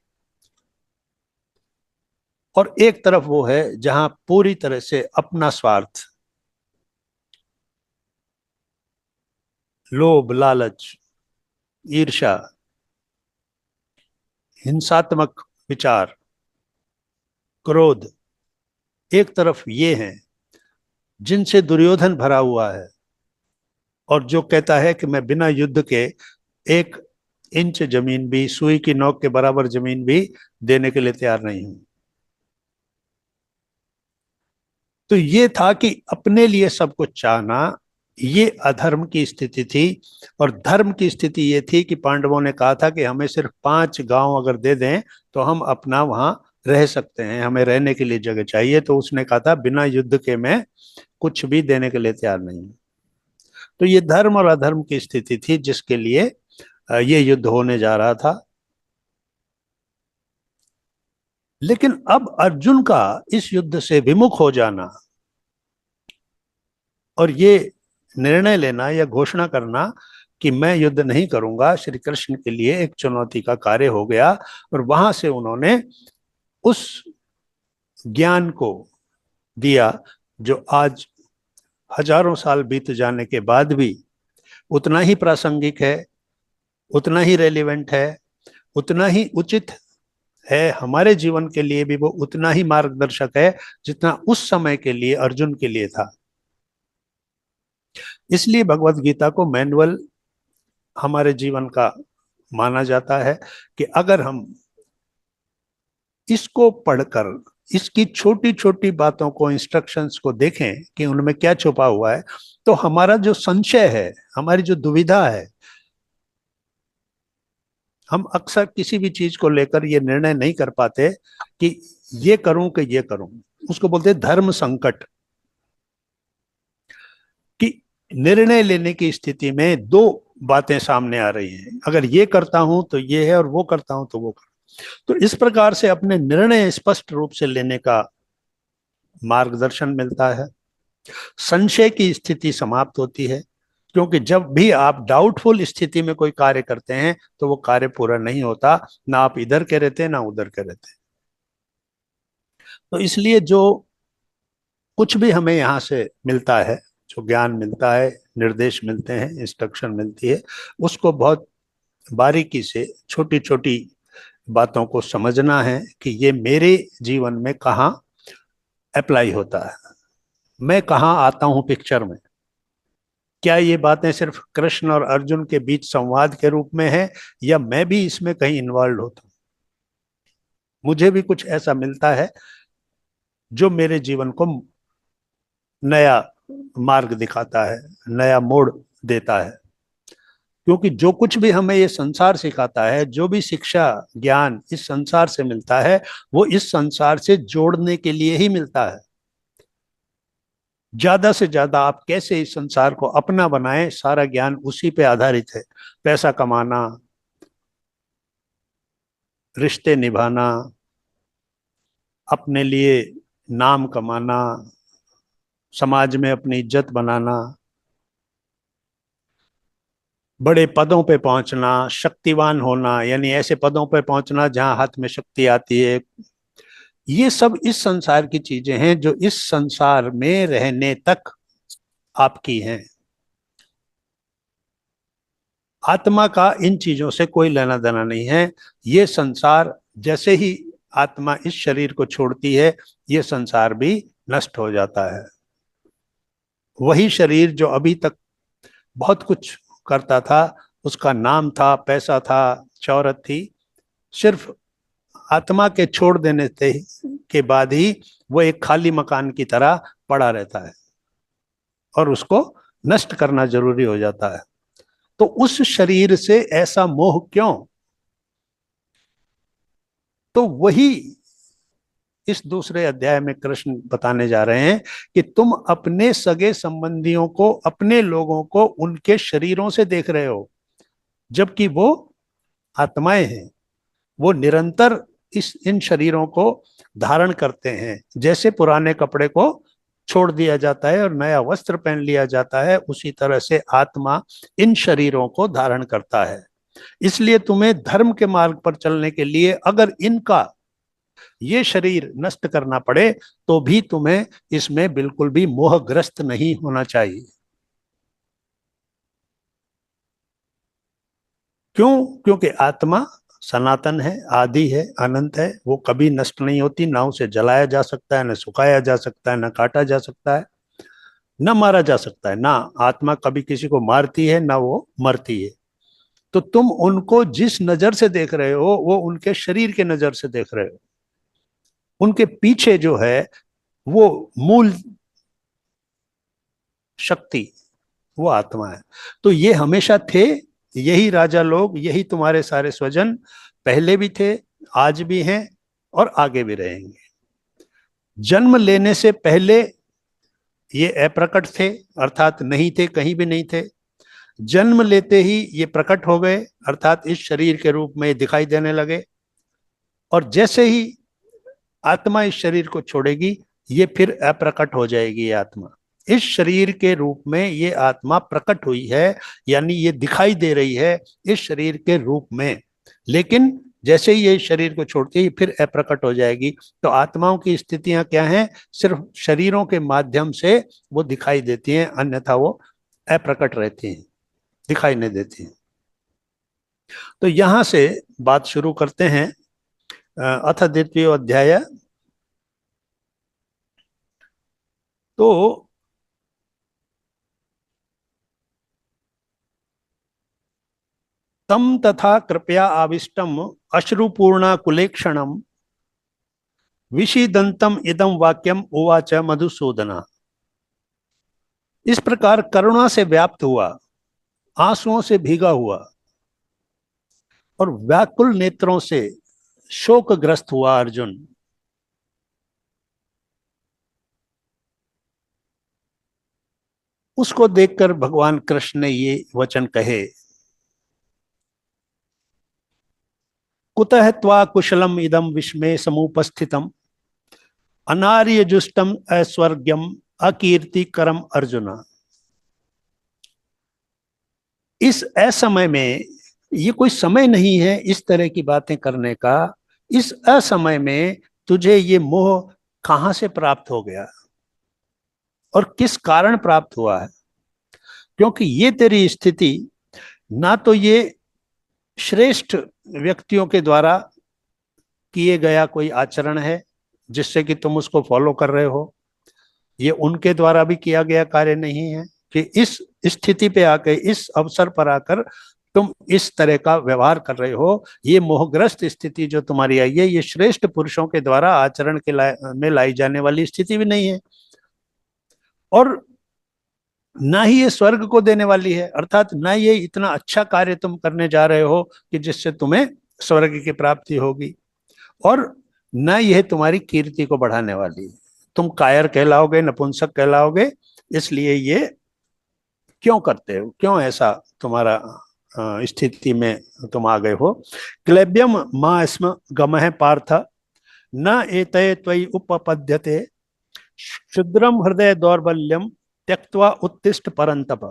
और एक तरफ वो है जहां पूरी तरह से अपना स्वार्थ, लोभ, लालच, ईर्ष्या, हिंसात्मक विचार, क्रोध, एक तरफ ये हैं जिनसे दुर्योधन भरा हुआ है और जो कहता है कि मैं बिना युद्ध के 1 इंच जमीन भी, सुई की नोक के बराबर जमीन भी देने के लिए तैयार नहीं हूं। तो ये था कि अपने लिए सब कुछ चाहना, ये अधर्म की स्थिति थी। और धर्म की स्थिति ये थी कि पांडवों ने कहा था कि हमें सिर्फ 5 गांव अगर दे दें तो हम अपना वहां रह सकते हैं, हमें रहने के लिए जगह चाहिए। तो उसने कहा था बिना युद्ध के मैं कुछ भी देने के लिए तैयार नहीं। तो ये धर्म और अधर्म की स्थिति थी जिसके लिए ये युद्ध होने जा रहा था। लेकिन अब अर्जुन का इस युद्ध से विमुख हो जाना और ये निर्णय लेना या घोषणा करना कि मैं युद्ध नहीं करूंगा, श्री कृष्ण के लिए एक चुनौती का कार्य हो गया। और वहां से उन्होंने उस ज्ञान को दिया जो आज हजारों साल बीत जाने के बाद भी उतना ही प्रासंगिक है, उतना ही रेलिवेंट है, उतना ही उचित है हमारे जीवन के लिए भी। वो उतना ही मार्गदर्शक है जितना उस समय के लिए अर्जुन के लिए था। इसलिए भगवत गीता को मैनुअल हमारे जीवन का माना जाता है कि अगर हम इसको पढ़कर इसकी छोटी छोटी बातों को, इंस्ट्रक्शंस को देखें कि उनमें क्या छुपा हुआ है, तो हमारा जो संशय है, हमारी जो दुविधा है, हम अक्सर किसी भी चीज को लेकर ये निर्णय नहीं कर पाते कि ये करूं कि ये करूं। उसको बोलते हैं धर्म संकट, कि निर्णय लेने की स्थिति में दो बातें सामने आ रही हैं, अगर ये करता हूं तो ये है और वो करता हूं तो वो कर। तो इस प्रकार से अपने निर्णय स्पष्ट रूप से लेने का मार्गदर्शन मिलता है। संशय की स्थिति समाप्त होती है, क्योंकि जब भी आप डाउटफुल स्थिति में कोई कार्य करते हैं तो वो कार्य पूरा नहीं होता, ना आप इधर के रहते ना उधर के रहते। तो इसलिए जो कुछ भी हमें यहाँ से मिलता है, जो ज्ञान मिलता है, निर्देश मिलते हैं, इंस्ट्रक्शन मिलती है, उसको बहुत बारीकी से छोटी छोटी बातों को समझना है कि ये मेरे जीवन में कहाँ अप्लाई होता है, मैं कहाँ आता हूँ पिक्चर में। क्या ये बातें सिर्फ कृष्ण और अर्जुन के बीच संवाद के रूप में है, या मैं भी इसमें कहीं इन्वॉल्व होता हूँ? मुझे भी कुछ ऐसा मिलता है जो मेरे जीवन को नया मार्ग दिखाता है, नया मोड़ देता है। क्योंकि जो कुछ भी हमें ये संसार सिखाता है, जो भी शिक्षा ज्ञान इस संसार से मिलता है, वो इस संसार से जोड़ने के लिए ही मिलता है। ज्यादा से ज्यादा आप कैसे इस संसार को अपना बनाएं, सारा ज्ञान उसी पे आधारित है। पैसा कमाना, रिश्ते निभाना, अपने लिए नाम कमाना, समाज में अपनी इज्जत बनाना, बड़े पदों पे पहुंचना, शक्तिवान होना, यानी ऐसे पदों पे पहुंचना जहां हाथ में शक्ति आती है, ये सब इस संसार की चीजें हैं जो इस संसार में रहने तक आपकी हैं। आत्मा का इन चीजों से कोई लेना देना नहीं है। ये संसार जैसे ही आत्मा इस शरीर को छोड़ती है, ये संसार भी नष्ट हो जाता है। वही शरीर जो अभी तक बहुत कुछ करता था, उसका नाम था, पैसा था, शौहरत थी, सिर्फ आत्मा के छोड़ देने के बाद ही वो एक खाली मकान की तरह पड़ा रहता है और उसको नष्ट करना जरूरी हो जाता है। तो उस शरीर से ऐसा मोह क्यों? तो वही इस दूसरे अध्याय में कृष्ण बताने जा रहे हैं कि तुम अपने सगे संबंधियों को, अपने लोगों को उनके शरीरों से देख रहे हो, जबकि वो आत्माएं हैं। वो निरंतर इन शरीरों को धारण करते हैं। जैसे पुराने कपड़े को छोड़ दिया जाता है और नया वस्त्र पहन लिया जाता है, उसी तरह से आत्मा इन शरीरों को धारण करता है। इसलिए तुम्हें धर्म के मार्ग पर चलने के लिए अगर इनका ये शरीर नष्ट करना पड़े तो भी तुम्हें इसमें बिल्कुल भी मोहग्रस्त नहीं होना चाहिए। क्यों? क्योंकि आत्मा सनातन है, आदि है, अनंत है, वो कभी नष्ट नहीं होती। ना उसे जलाया जा सकता है, न सुखाया जा सकता है, न काटा जा सकता है, न मारा जा सकता है। ना आत्मा कभी किसी को मारती है, ना वो मरती है। तो तुम उनको जिस नजर से देख रहे हो, वो उनके शरीर के नजर से देख रहे हो। उनके पीछे जो है वो मूल शक्ति, वो आत्मा है। तो ये हमेशा थे, यही राजा लोग, यही तुम्हारे सारे स्वजन पहले भी थे, आज भी हैं और आगे भी रहेंगे। जन्म लेने से पहले ये अप्रकट थे, अर्थात नहीं थे, कहीं भी नहीं थे। जन्म लेते ही ये प्रकट हो गए, अर्थात इस शरीर के रूप में दिखाई देने लगे। और जैसे ही आत्मा इस शरीर को छोड़ेगी, ये फिर अप्रकट हो जाएगी। ये आत्मा इस शरीर के रूप में ये आत्मा प्रकट हुई है, यानी ये दिखाई दे रही है इस शरीर के रूप में, लेकिन जैसे ही ये शरीर को छोड़ती है फिर अप्रकट हो जाएगी। तो आत्माओं की स्थितियां क्या हैं? सिर्फ शरीरों के माध्यम से वो दिखाई देती हैं, अन्यथा वो अप्रकट रहती हैं, दिखाई नहीं देती हैं। तो यहां से बात शुरू करते हैं। अथ द्वितीय अध्याय। तो तम तथा कृपया आविष्टम अश्रुपूर्णा कुलेक्षणम विषीदंतम इदम वाक्यम उवाच मधुसूदना। इस प्रकार करुणा से व्याप्त हुआ, आंसुओं से भीगा हुआ और व्याकुल नेत्रों से शोकग्रस्त हुआ अर्जुन उसको देखकर भगवान कृष्ण ने ये वचन कहे, कुतः त्वा कुशलम इदम विस्मय समुपस्थितम अनार्य जुष्टम ऐश्वर्यम अकीर्तिकरम अर्जुना। इस असमय में, ये कोई समय नहीं है इस तरह की बातें करने का, इस असमय में तुझे ये मोह कहां से प्राप्त हो गया और किस कारण प्राप्त हुआ है? क्योंकि ये तेरी स्थिति ना तो ये श्रेष्ठ व्यक्तियों के द्वारा किए गया कोई आचरण है जिससे कि तुम उसको फॉलो कर रहे हो, ये उनके द्वारा भी किया गया कार्य नहीं है कि इस स्थिति पे आकर, इस अवसर पर आकर तुम इस तरह का व्यवहार कर रहे हो। ये मोहग्रस्त स्थिति जो तुम्हारी आई है, ये श्रेष्ठ पुरुषों के द्वारा आचरण के में लाई जाने वाली स्थिति भी नहीं है, और ना ही ये स्वर्ग को देने वाली है, अर्थात ना ये इतना अच्छा कार्य तुम करने जा रहे हो कि जिससे तुम्हें स्वर्ग की प्राप्ति होगी, और ना यह तुम्हारी कीर्ति को बढ़ाने वाली है। तुम कायर कहलाओगे, नपुंसक कहलाओगे, इसलिए ये क्यों करते हो, क्यों ऐसा तुम्हारा स्थिति में तुम आ गए हो। क्लैब्यम मां स्म गमः पार्थ न एतये त्वयि उपपद्यते क्षुद्रम हृदय दौर्बल्यम त्यक्त्वा उत्तिष्ठ परंतप।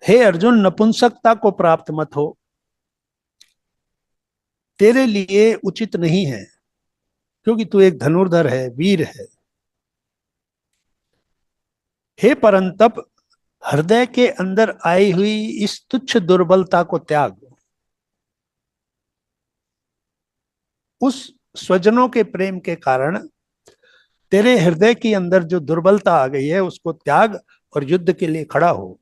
हे अर्जुन, नपुंसकता को प्राप्त मत हो, तेरे लिए उचित नहीं है, क्योंकि तू एक धनुर्धर है, वीर है। हे परंतप, हृदय के अंदर आई हुई इस तुच्छ दुर्बलता को त्याग, उस स्वजनों के प्रेम के कारण तेरे हृदय के अंदर जो दुर्बलता आ गई है उसको त्याग और युद्ध के लिए खड़ा हो।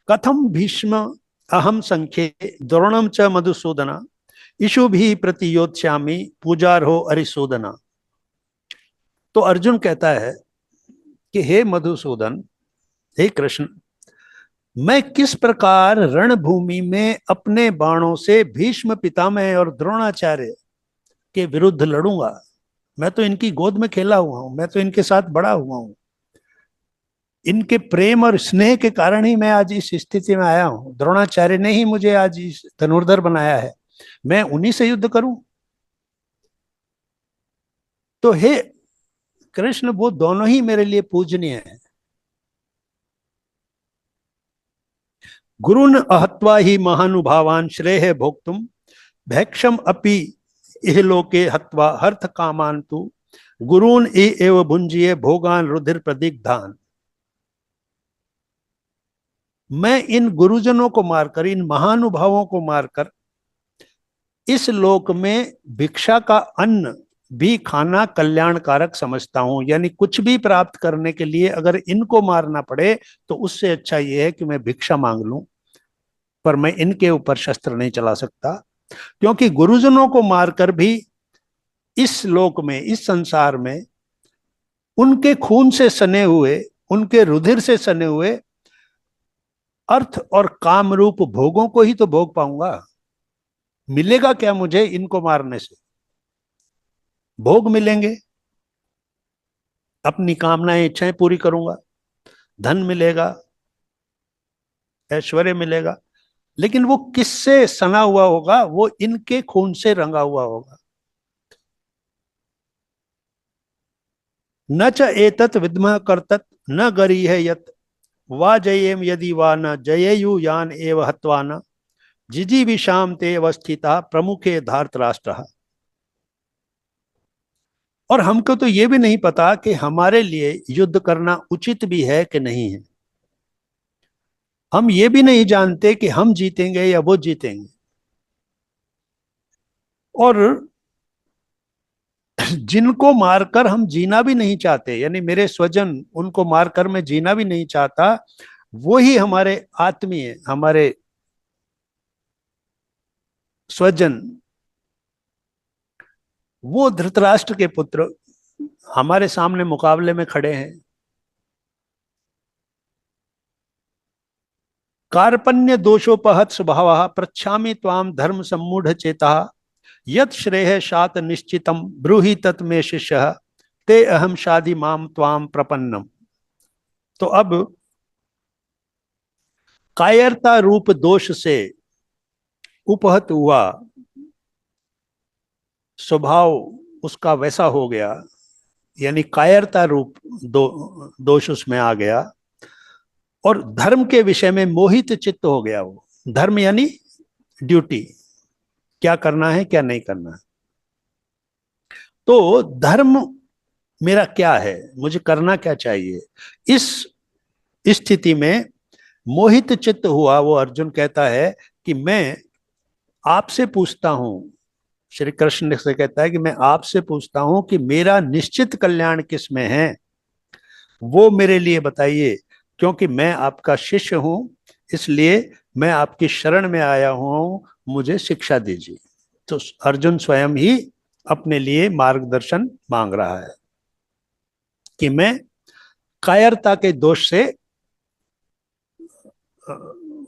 कथम भीष्म अहम संख्ये द्रोणम च मधुसूदना इशु भी प्रतियोत्स्यामि पूजार्हो अरिसूदना। तो अर्जुन कहता है कि हे मधुसूदन, हे कृष्ण, मैं किस प्रकार रणभूमि में अपने बाणों से भीष्म पितामह और द्रोणाचार्य के विरुद्ध लड़ूंगा। मैं तो इनकी गोद में खेला हुआ हूं, मैं तो इनके साथ बड़ा हुआ हूं, इनके प्रेम और स्नेह के कारण ही मैं आज इस स्थिति में आया हूं। द्रोणाचार्य ने ही मुझे आज इस धनुर्धर बनाया है, मैं उन्हीं से युद्ध करूं? तो हे कृष्ण, वो दोनों ही मेरे लिए पूजनीय हैं। गुरुन अहत्वा ही महानुभावान श्रेय भोक्तुम भैक्षम अपि इहलोके हत्वा हर्थ कामान तु गुरून् एव भुंजिये भोगान रुधिर प्रदिग्धान। मैं इन गुरुजनों को मारकर, इन महानुभावों को मारकर इस लोक में भिक्षा का अन्न भी खाना कल्याणकारक समझता हूं। यानी कुछ भी प्राप्त करने के लिए अगर इनको मारना पड़े तो उससे अच्छा यह है कि मैं भिक्षा मांग लूं, पर मैं इनके ऊपर शस्त्र नहीं चला सकता, क्योंकि गुरुजनों को मारकर भी इस लोक में, इस संसार में उनके खून से सने हुए, उनके रुधिर से सने हुए अर्थ और काम रूप भोगों को ही तो भोग पाऊंगा। मिलेगा क्या मुझे इनको मारने से? भोग मिलेंगे, अपनी कामनाएं, इच्छाएं पूरी करूंगा, धन मिलेगा, ऐश्वर्य मिलेगा, लेकिन वो किससे सना हुआ होगा? वो इनके खून से रंगा हुआ होगा। न च एतत् विद्मः कर्तत् न गरीह यत् वा जयेम यदि वा न जयेयु यान एव हत्वा न जिजीविषाम ते अवस्थिता प्रमुखे धार्तराष्ट्र। और हमको तो ये भी नहीं पता कि हमारे लिए युद्ध करना उचित भी है कि नहीं है। हम ये भी नहीं जानते कि हम जीतेंगे या वो जीतेंगे। और जिनको मारकर हम जीना भी नहीं चाहते, यानी मेरे स्वजन, उनको मारकर मैं जीना भी नहीं चाहता, वो ही हमारे आत्मीय, हमारे स्वजन, वो धृतराष्ट्र के पुत्र हमारे सामने मुकाबले में खड़े हैं। कार्पण्य दोषोपहत स्वभाव पृच्छामि त्वाम धर्म सम्मूढ़ चेता यत श्रेय शात निश्चितम ब्रूहि तत् में शिष्य ते अहम शादी माम त्वाम प्रपन्नम। तो अब कायरता रूप दोष से उपहत हुआ स्वभाव उसका वैसा हो गया, यानी कायरता रूप दोष उसमें आ गया, और धर्म के विषय में मोहित चित्त हो गया। वो धर्म यानी ड्यूटी, क्या करना है क्या नहीं करना है। तो धर्म मेरा क्या है, मुझे करना क्या चाहिए, इस स्थिति में मोहित चित्त हुआ वो अर्जुन कहता है कि मैं आपसे पूछता हूं, श्री कृष्ण से कहता है कि मैं आपसे पूछता हूं कि मेरा निश्चित कल्याण किस में है, वो मेरे लिए बताइए, क्योंकि मैं आपका शिष्य हूं, इसलिए मैं आपकी शरण में आया हूं, मुझे शिक्षा दीजिए। तो अर्जुन स्वयं ही अपने लिए मार्गदर्शन मांग रहा है कि मैं कायरता के दोष से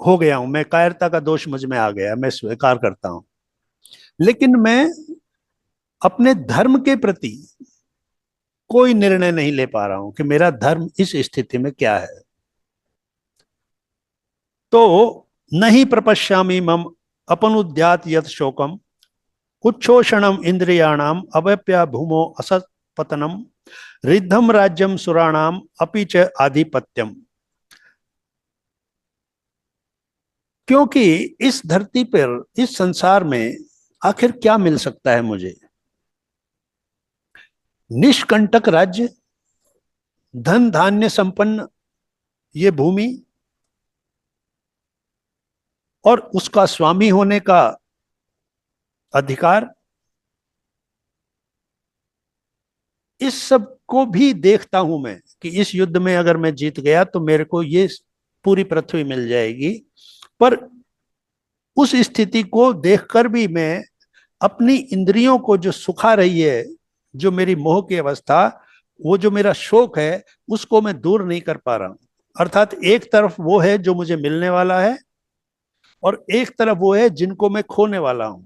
हो गया हूं, मैं कायरता का दोष मुझ में आ गया, मैं स्वीकार करता हूं, लेकिन मैं अपने धर्म के प्रति कोई निर्णय नहीं ले पा रहा हूं कि मेरा धर्म इस स्थिति में क्या है। तो नहीं प्रपश्यामि मम अपनुद्यात यत शोकम उच्छोषणम इंद्रियाणाम अवप्या भूमो असत पतनम रिद्धम राज्यम सुराणाम अपि च आधिपत्यम। क्योंकि इस धरती पर, इस संसार में आखिर क्या मिल सकता है मुझे? निष्कंटक राज्य, धन धान्य संपन्न ये भूमि, और उसका स्वामी होने का अधिकार, इस सब को भी देखता हूं मैं कि इस युद्ध में अगर मैं जीत गया तो मेरे को ये पूरी पृथ्वी मिल जाएगी। पर उस स्थिति को देखकर भी मैं अपनी इंद्रियों को जो सुखा रही है, जो मेरी मोह की अवस्था, वो जो मेरा शोक है, उसको मैं दूर नहीं कर पा रहा हूं। अर्थात एक तरफ वो है जो मुझे मिलने वाला है, और एक तरफ वो है जिनको मैं खोने वाला हूं।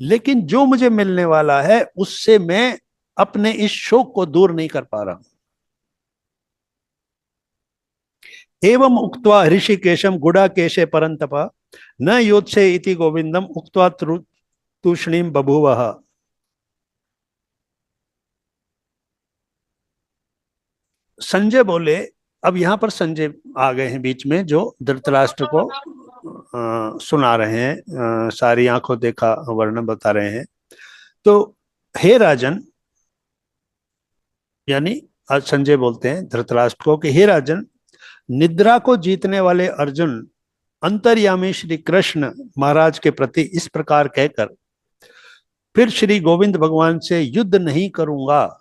लेकिन जो मुझे मिलने वाला है उससे मैं अपने इस शोक को दूर नहीं कर पा रहा हूं। एवं उक्त्वा ऋषिकेशम गुडाकेशे परंतप न योत्से इति गोविंदम उक्त्वा तूष्णीम बभूवः। संजय बोले, अब यहां पर संजय आ गए हैं बीच में, जो धृतराष्ट्र को सुना रहे हैं, सारी आंखों देखा वर्णन बता रहे हैं। तो हे राजन, यानी आज संजय बोलते हैं धृतराष्ट्र को कि हे राजन, निद्रा को जीतने वाले अर्जुन अंतर्यामी श्री कृष्ण महाराज के प्रति इस प्रकार कहकर फिर श्री गोविंद भगवान से युद्ध नहीं करूंगा,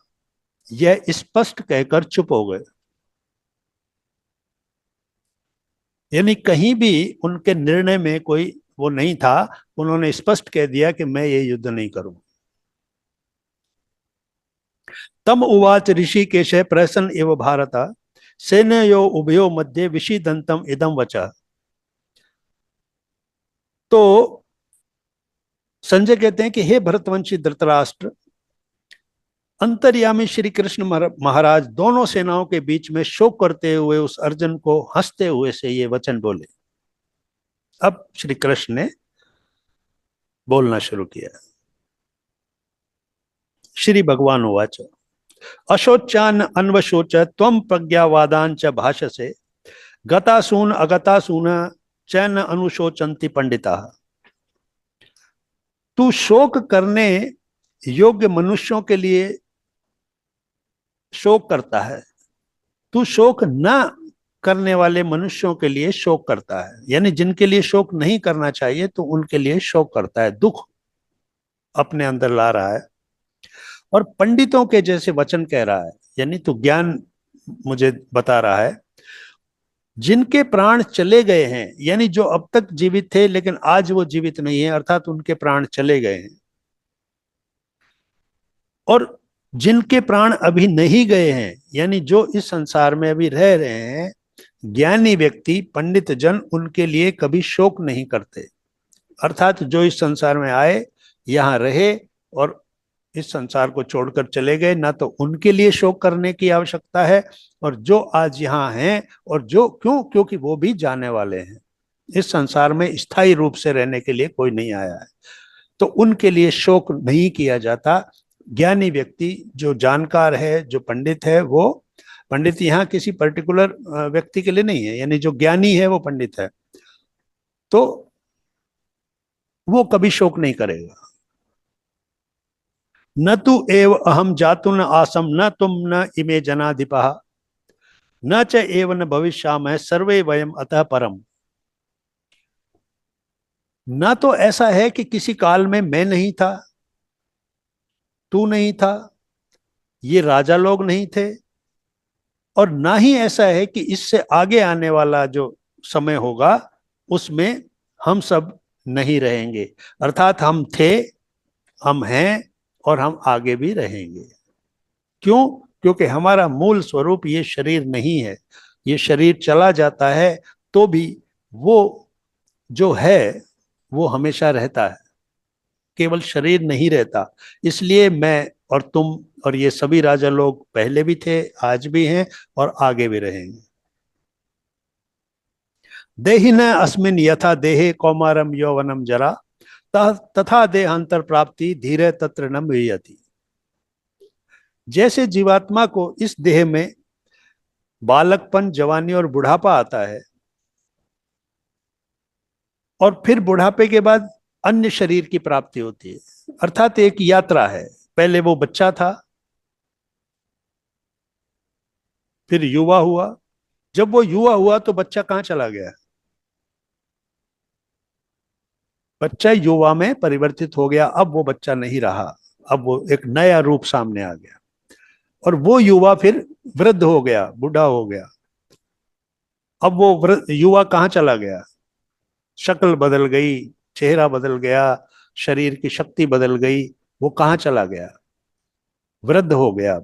यह स्पष्ट कहकर चुप हो गए। यानी कहीं भी उनके निर्णय में कोई वो नहीं था, उन्होंने स्पष्ट कह दिया कि मैं ये युद्ध नहीं करूंगा। तम उवाच ऋषिकेश प्रसन्न एव भारत सेनयो उभयो मध्य विषीदंतम इदम वचा। तो संजय कहते हैं कि हे भरतवंशी धृतराष्ट्र, अंतर्यामी श्री कृष्ण महाराज दोनों सेनाओं के बीच में शोक करते हुए उस अर्जुन को हंसते हुए से ये वचन बोले। अब श्री कृष्ण ने बोलना शुरू किया। श्री भगवान उवाच अशोचान अन्वशोच त्वम प्रज्ञावादान च भाषसे गतासून अगतासून चैन अनुशोचंती पंडिता। तू शोक करने योग्य मनुष्यों के लिए शोक करता है, तू शोक न करने वाले मनुष्यों के लिए शोक करता है, यानी जिनके लिए शोक नहीं करना चाहिए तो उनके लिए शोक करता है, दुख अपने अंदर ला रहा है। और पंडितों के जैसे वचन कह रहा है, यानी तू ज्ञान मुझे बता रहा है, जिनके प्राण चले गए हैं, यानी जो अब तक जीवित थे लेकिन आज वो जीवित नहीं है, अर्थात उनके प्राण चले गए हैं। और जिनके प्राण अभी नहीं गए हैं, यानी जो इस संसार में अभी रह रहे हैं, ज्ञानी व्यक्ति पंडित जन उनके लिए कभी शोक नहीं करते। अर्थात जो इस संसार में आए, यहाँ रहे और इस संसार को छोड़कर चले गए, ना तो उनके लिए शोक करने की आवश्यकता है, और जो आज यहाँ हैं और जो क्योंकि वो भी जाने वाले हैं, इस संसार में स्थायी रूप से रहने के लिए कोई नहीं आया है, तो उनके लिए शोक नहीं किया जाता। ज्ञानी व्यक्ति जो जानकार है, जो पंडित है, वो पंडित यहाँ किसी पर्टिकुलर व्यक्ति के लिए नहीं है, यानी जो ज्ञानी है वो पंडित है, तो वो कभी शोक नहीं करेगा। न तु एव अहम जातु न आसम न तुम न इमे जनाधिपः न च एव न भविष्यामः सर्वे वयम अतः परम। न तो ऐसा है कि किसी काल में मैं नहीं था, तू नहीं था, ये राजा लोग नहीं थे, और ना ही ऐसा है कि इससे आगे आने वाला जो समय होगा उसमें हम सब नहीं रहेंगे। अर्थात हम थे, हम हैं और हम आगे भी रहेंगे। क्यों? क्योंकि हमारा मूल स्वरूप ये शरीर नहीं है। ये शरीर चला जाता है तो भी वो जो है वो हमेशा रहता है, केवल शरीर नहीं रहता। इसलिए मैं और तुम और ये सभी राजा लोग पहले भी थे, आज भी हैं और आगे भी रहेंगे। देहिन अस्मिन यथा देहे कौमारम यौवनम जरा तथा देहांतर प्राप्ति धीरे तत्र न मियति। जैसे जीवात्मा को इस देह में बालकपन, जवानी और बुढ़ापा आता है, और फिर बुढ़ापे के बाद अन्य शरीर की प्राप्ति होती है, अर्थात एक यात्रा है। पहले वो बच्चा था, फिर युवा हुआ। जब वो युवा हुआ तो बच्चा कहाँ चला गया? बच्चा युवा में परिवर्तित हो गया, अब वो बच्चा नहीं रहा, अब वो एक नया रूप सामने आ गया। और वो युवा फिर वृद्ध हो गया, बूढ़ा हो गया। अब वो युवा कहाँ चला गया? शक्ल बदल गई, चेहरा बदल गया, शरीर की शक्ति बदल गई, वो कहाँ चला गया? वृद्ध हो गया।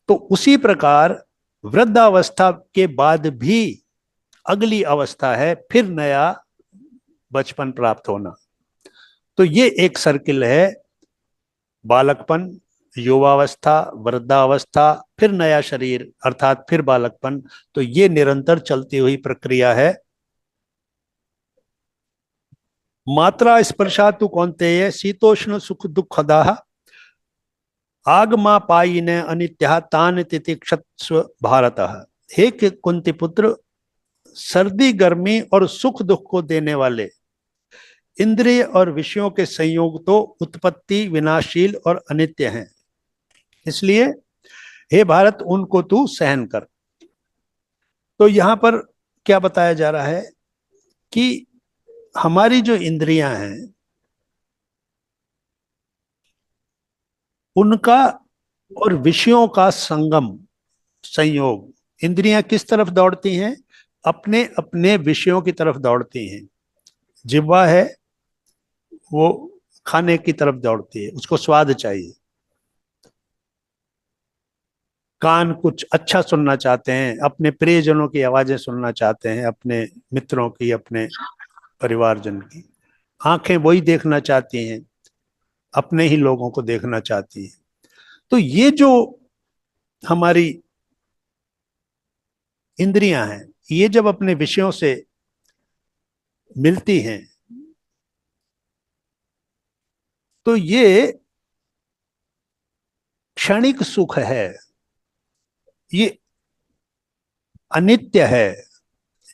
तो उसी प्रकार वृद्धावस्था के बाद भी अगली अवस्था है, फिर नया बचपन प्राप्त होना। तो ये एक सर्किल है, बालकपन, युवावस्था, वृद्धावस्था, फिर नया शरीर अर्थात फिर बालकपन। तो ये निरंतर चलती हुई प्रक्रिया है। मात्रा स्पर्शातु कौन्तेय शीतोष्ण सुख दुखदाः आगमा पायिन अनित्या तान तितिक्षत्स्व भारतः। हे कुंती पुत्र, सर्दी, गर्मी और सुख दुख को देने वाले इंद्रिय और विषयों के संयोग तो उत्पत्ति, विनाशील और अनित्य हैं, इसलिए हे भारत उनको तू सहन कर। तो यहां पर क्या बताया जा रहा है कि हमारी जो इंद्रियां हैं उनका और विषयों का संगम, संयोग। इंद्रियां किस तरफ दौड़ती हैं? अपने अपने विषयों की तरफ दौड़ती हैं। जिह्वा है वो खाने की तरफ दौड़ती है, उसको स्वाद चाहिए। कान कुछ अच्छा सुनना चाहते हैं, अपने प्रियजनों की आवाजें सुनना चाहते हैं, अपने मित्रों की, अपने परिवारजन की। आंखें वही देखना चाहती हैं, अपने ही लोगों को देखना चाहती हैं। तो ये जो हमारी इंद्रियां हैं, ये जब अपने विषयों से मिलती हैं तो ये क्षणिक सुख है, ये अनित्य है,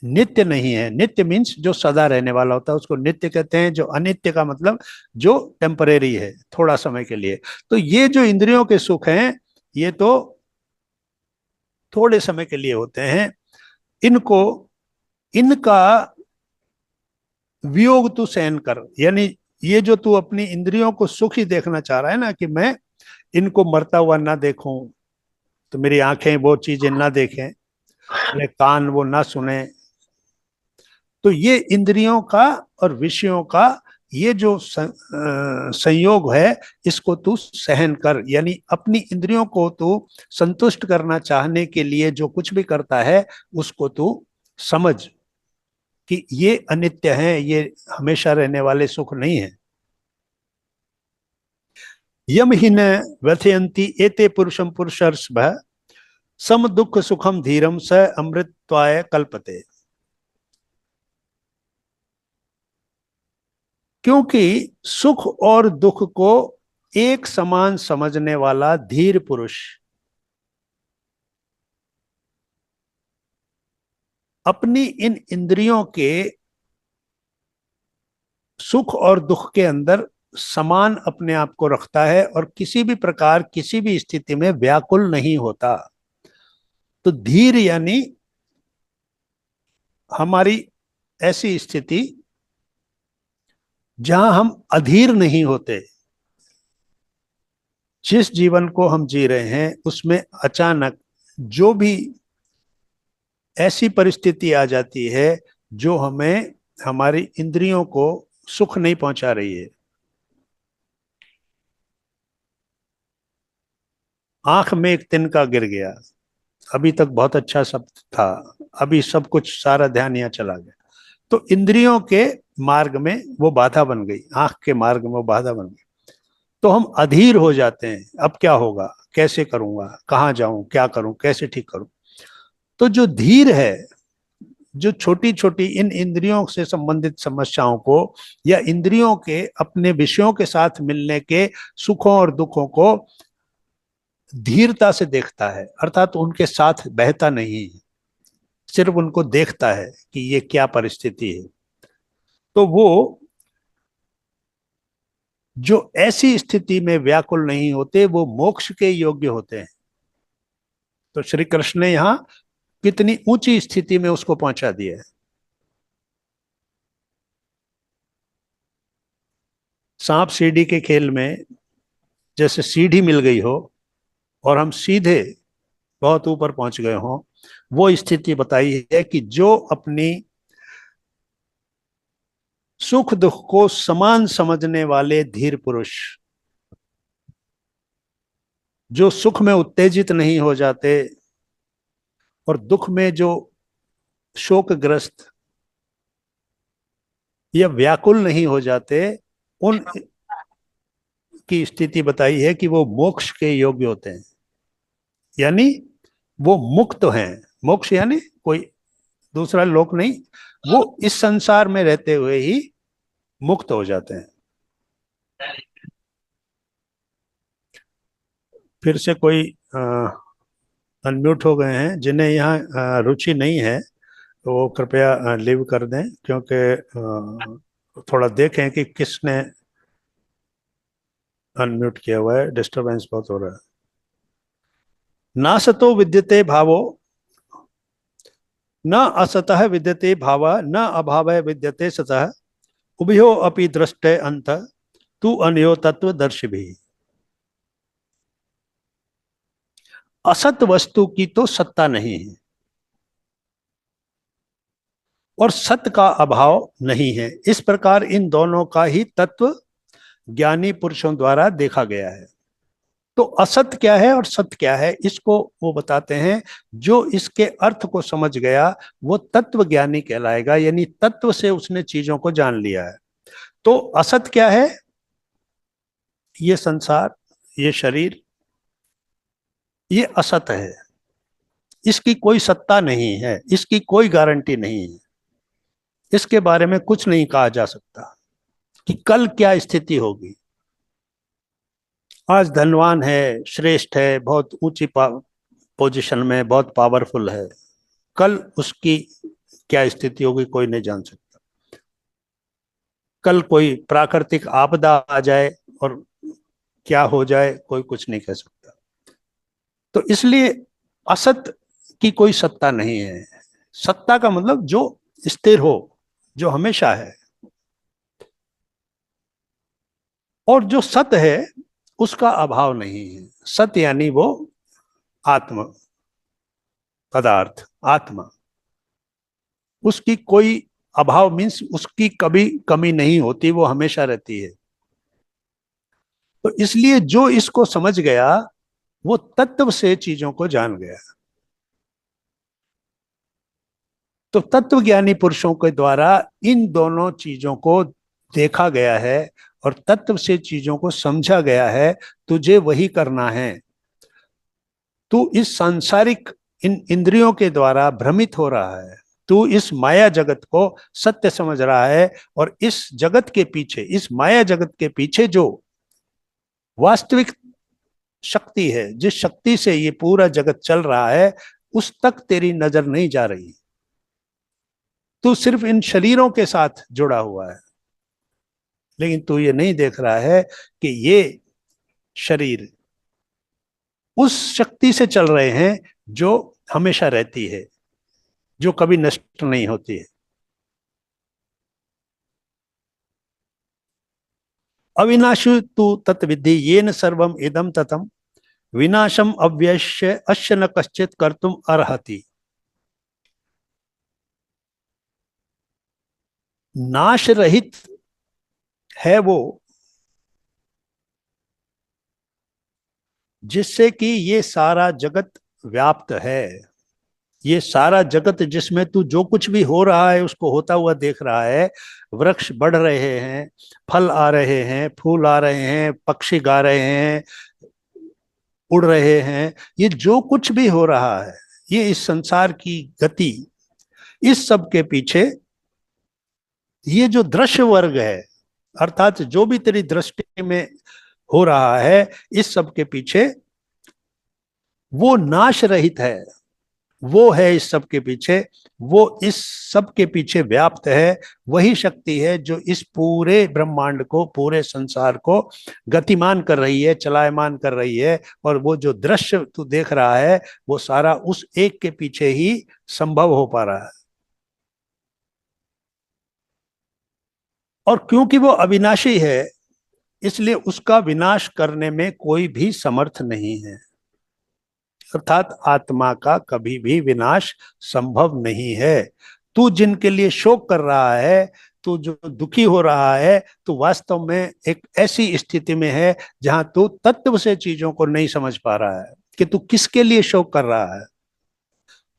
नित्य नहीं है। नित्य मीन्स जो सदा रहने वाला होता है उसको नित्य कहते हैं। जो अनित्य का मतलब जो टेम्परेरी है, थोड़ा समय के लिए। तो ये जो इंद्रियों के सुख हैं ये तो थोड़े समय के लिए होते हैं। इनको, इनका वियोग तू सहन कर, यानी ये जो तू अपनी इंद्रियों को सुखी देखना चाह रहा है ना, कि मैं इनको मरता हुआ ना देखूं, तो मेरी आंखें वो चीजें ना देखें, मेरे कान वो ना सुने, तो ये इंद्रियों का और विषयों का ये जो संयोग है इसको तू सहन कर। यानी अपनी इंद्रियों को तू संतुष्ट करना चाहने के लिए जो कुछ भी करता है उसको तू समझ कि ये अनित्य है, ये हमेशा रहने वाले सुख नहीं है। यम ही न व्यथयंती एते पुरुषम पुरुषर्षभ सम दुख सुखम धीरम स अमृतत्वाय कल्पते। क्योंकि सुख और दुख को एक समान समझने वाला धीर पुरुष अपनी इन इंद्रियों के सुख और दुख के अंदर समान अपने आप को रखता है और किसी भी प्रकार किसी भी स्थिति में व्याकुल नहीं होता। तो धीर यानी हमारी ऐसी स्थिति जहां हम अधीर नहीं होते। जिस जीवन को हम जी रहे हैं उसमें अचानक जो भी ऐसी परिस्थिति आ जाती है जो हमें, हमारी इंद्रियों को सुख नहीं पहुंचा रही है। आंख में एक तिनका गिर गया, अभी तक बहुत अच्छा सब था, अभी सब कुछ सारा ध्यान यहाँ चला गया, तो इंद्रियों के मार्ग में वो बाधा बन गई, आंख के मार्ग में वो बाधा बन गई, तो हम अधीर हो जाते हैं। अब क्या होगा, कैसे करूंगा, कहाँ जाऊं, क्या करूं, कैसे ठीक करूं। तो जो धीर है, जो छोटी छोटी इन इंद्रियों से संबंधित समस्याओं को या इंद्रियों के अपने विषयों के साथ मिलने के सुखों और दुखों को धीरता से देखता है, अर्थात उनके साथ बहता नहीं, सिर्फ उनको देखता है कि ये क्या परिस्थिति है, तो वो जो ऐसी स्थिति में व्याकुल नहीं होते वो मोक्ष के योग्य होते हैं। तो श्री कृष्ण ने यहां कितनी ऊंची स्थिति में उसको पहुंचा दिया है। सांप सीढ़ी के खेल में जैसे सीढ़ी मिल गई हो और हम सीधे बहुत ऊपर पहुंच गए हों, वो स्थिति बताई है कि जो अपनी सुख दुख को समान समझने वाले धीर पुरुष, जो सुख में उत्तेजित नहीं हो जाते और दुख में जो शोकग्रस्त या व्याकुल नहीं हो जाते, उन की स्थिति बताई है कि वो मोक्ष के योग्य होते हैं, यानी वो मुक्त हैं। मोक्ष यानी कोई दूसरा लोक नहीं, वो इस संसार में रहते हुए ही मुक्त हो जाते हैं। फिर से कोई अनम्यूट हो गए हैं, जिन्हें यहाँ रुचि नहीं है तो वो कृपया लीव कर दें, क्योंकि थोड़ा देखें कि किसने अनम्यूट किया हुआ है, डिस्टरबेंस बहुत हो रहा है। ना सतो विद्यते भावो न असतः विद्यते भाव न अभाव विद्यते सतः उभयो अपि दृष्टे अंत तू अनयो तत्व दर्शि भी। असत वस्तु की तो सत्ता नहीं है और सत्य का अभाव नहीं है। इस प्रकार इन दोनों का ही तत्व ज्ञानी पुरुषों द्वारा देखा गया है। तो असत क्या है और सत्य क्या है, इसको वो बताते हैं। जो इसके अर्थ को समझ गया वो तत्व ज्ञानी कहलाएगा, यानी तत्व से उसने चीजों को जान लिया है। तो असत क्या है, ये संसार, ये शरीर, ये असत है, इसकी कोई सत्ता नहीं है, इसकी कोई गारंटी नहीं है, इसके बारे में कुछ नहीं कहा जा सकता कि कल क्या स्थिति होगी। आज धनवान है, श्रेष्ठ है, बहुत ऊंची पोजीशन में, बहुत पावरफुल है, कल उसकी क्या स्थिति होगी कोई नहीं जान सकता। कल कोई प्राकृतिक आपदा आ जाए और क्या हो जाए कोई कुछ नहीं कह सकता। तो इसलिए असत की कोई सत्ता नहीं है। सत्ता का मतलब जो स्थिर हो, जो हमेशा है, और जो सत है उसका अभाव नहीं है। सत यानी वो आत्म पदार्थ, आत्मा, उसकी कोई अभाव मीन्स उसकी कभी कमी नहीं होती, वो हमेशा रहती है। तो इसलिए जो इसको समझ गया वो तत्व से चीजों को जान गया। तो तत्वज्ञानी पुरुषों के द्वारा इन दोनों चीजों को देखा गया है और तत्व से चीजों को समझा गया है। तुझे वही करना है। तू इस सांसारिक इन इंद्रियों के द्वारा भ्रमित हो रहा है, तू इस माया जगत को सत्य समझ रहा है, और इस जगत के पीछे, इस माया जगत के पीछे जो वास्तविक शक्ति है, जिस शक्ति से ये पूरा जगत चल रहा है, उस तक तेरी नजर नहीं जा रही। तू सिर्फ इन शरीरों के साथ जुड़ा हुआ है, लेकिन तू ये नहीं देख रहा है कि ये शरीर उस शक्ति से चल रहे हैं जो हमेशा रहती है, जो कभी नष्ट नहीं होती है। अविनाशी तू तत्विद्धि येन सर्वम इदम ततम विनाशम अव्यश्य अश्य न कश्चित कर्तुम अर्हति। नाश रहित है वो जिससे कि ये सारा जगत व्याप्त है। ये सारा जगत जिसमें तू जो कुछ भी हो रहा है उसको होता हुआ देख रहा है। वृक्ष बढ़ रहे हैं, फल आ रहे हैं, फूल आ रहे हैं, पक्षी गा रहे हैं, उड़ रहे हैं, ये जो कुछ भी हो रहा है, ये इस संसार की गति, इस सब के पीछे ये जो दृश्य वर्ग है, अर्थात जो भी तेरी दृष्टि में हो रहा है, इस सब के पीछे वो नाश रहित है, वो है इस सब के पीछे, वो इस सब के पीछे व्याप्त है। वही शक्ति है जो इस पूरे ब्रह्मांड को, पूरे संसार को गतिमान कर रही है, चलायमान कर रही है। और वो जो दृश्य तू देख रहा है वो सारा उस एक के पीछे ही संभव हो पा रहा है। और क्योंकि वो अविनाशी है, इसलिए उसका विनाश करने में कोई भी समर्थ नहीं है। अर्थात आत्मा का कभी भी विनाश संभव नहीं है। तू जिनके लिए शोक कर रहा है, तू जो दुखी हो रहा है, तो वास्तव में एक ऐसी स्थिति में है जहां तू तत्व से चीजों को नहीं समझ पा रहा है कि तू किसके लिए शोक कर रहा है।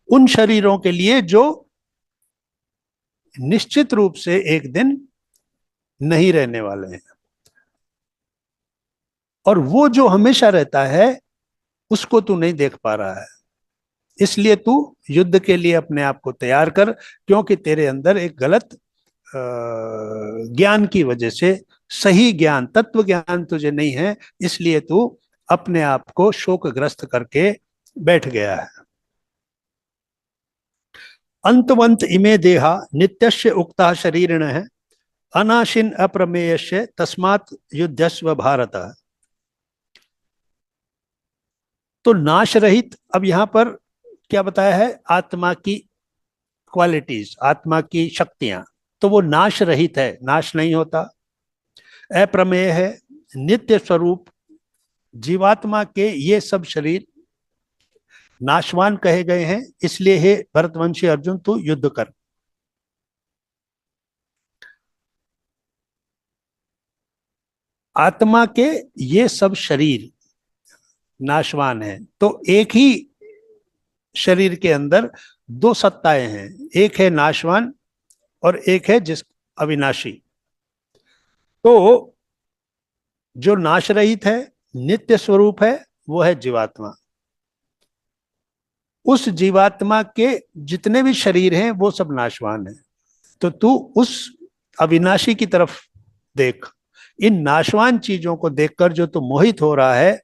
उन शरीरों के लिए जो निश्चित रूप से एक दिन नहीं रहने वाले हैं, और वो जो हमेशा रहता है उसको तू नहीं देख पा रहा है। इसलिए तू युद्ध के लिए अपने आप को तैयार कर, क्योंकि तेरे अंदर एक गलत ज्ञान की वजह से, सही ज्ञान, तत्व ज्ञान तुझे नहीं है, इसलिए तू अपने आप को शोकग्रस्त करके बैठ गया है। अंतवंत इमे देहा नित्यस्य उक्ता शरीरिण है अनाशिन अप्रमेयस्य तस्मात् युद्धस्व भारत। तो नाश रहित, अब यहां पर क्या बताया है, आत्मा की क्वालिटीज, आत्मा की शक्तियां, तो वो नाश रहित है, नाश नहीं होता, अप्रमेय है, नित्य स्वरूप। जीवात्मा के ये सब शरीर नाशवान कहे गए हैं, इसलिए हे भरतवंशी अर्जुन तू युद्ध कर। आत्मा के ये सब शरीर नाशवान है, तो एक ही शरीर के अंदर दो सत्ताएं हैं, एक है नाशवान और एक है जिस अविनाशी। तो जो नाश रहित है, नित्य स्वरूप है, वो है जीवात्मा। उस जीवात्मा के जितने भी शरीर हैं वो सब नाशवान है। तो तू उस अविनाशी की तरफ देख। इन नाशवान चीजों को देखकर जो तू मोहित हो रहा है,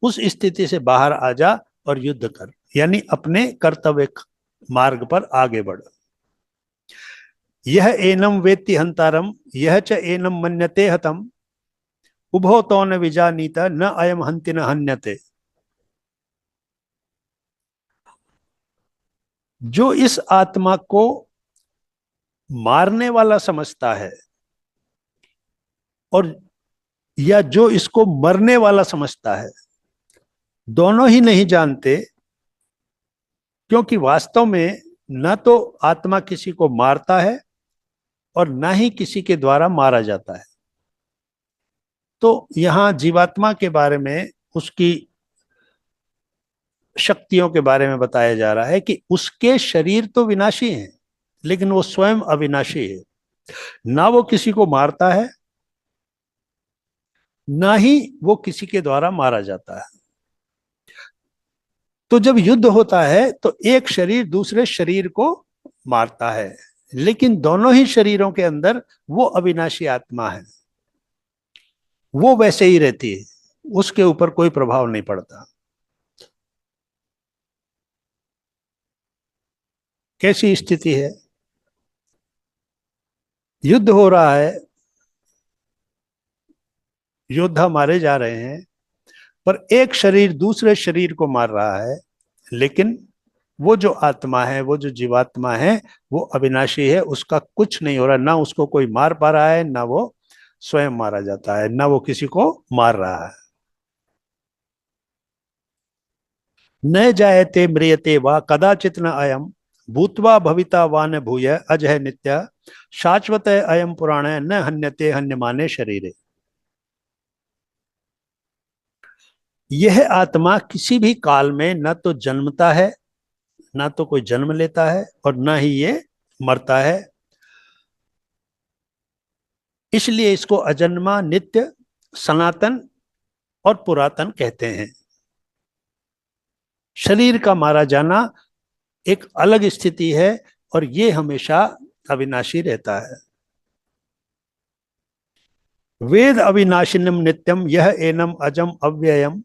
उस स्थिति से बाहर आ जा और युद्ध कर, यानी अपने कर्तव्य मार्ग पर आगे बढ़। यह एनम वेत्ति हंतारम यह च एनम मन्यते हतम उभो तो न विजानीत न अयम हंति न हन्यते। जो इस आत्मा को मारने वाला समझता है और या जो इसको मरने वाला समझता है, दोनों ही नहीं जानते, क्योंकि वास्तव में न तो आत्मा किसी को मारता है और न ही किसी के द्वारा मारा जाता है। तो यहां जीवात्मा के बारे में, उसकी शक्तियों के बारे में बताया जा रहा है कि उसके शरीर तो विनाशी हैं, लेकिन वो स्वयं अविनाशी है। ना वो किसी को मारता है, ना ही वो किसी के द्वारा मारा जाता है। तो जब युद्ध होता है तो एक शरीर दूसरे शरीर को मारता है, लेकिन दोनों ही शरीरों के अंदर वो अविनाशी आत्मा है, वो वैसे ही रहती है, उसके ऊपर कोई प्रभाव नहीं पड़ता। कैसी स्थिति है? युद्ध हो रहा है, योद्धा मारे जा रहे हैं, पर एक शरीर दूसरे शरीर को मार रहा है, लेकिन वो जो आत्मा है, वो जो जीवात्मा है, वो अविनाशी है, उसका कुछ नहीं हो रहा। ना उसको कोई मार पा रहा है, ना वो स्वयं मारा जाता है, ना वो किसी को मार रहा है। न जायते म्रियते वा कदाचित न अयम भूत्वा भविता वा न भूय अजह नित्य शाश्वत अयम पुराण न हन्यते हन्यमाने शरीरे। यह आत्मा किसी भी काल में न तो जन्मता है, ना तो कोई जन्म लेता है, और ना ही ये मरता है। इसलिए इसको अजन्मा, नित्य, सनातन और पुरातन कहते हैं। शरीर का मारा जाना एक अलग स्थिति है, और ये हमेशा अविनाशी रहता है। वेद अविनाशिनम नित्यम यह एनम अजम अव्ययम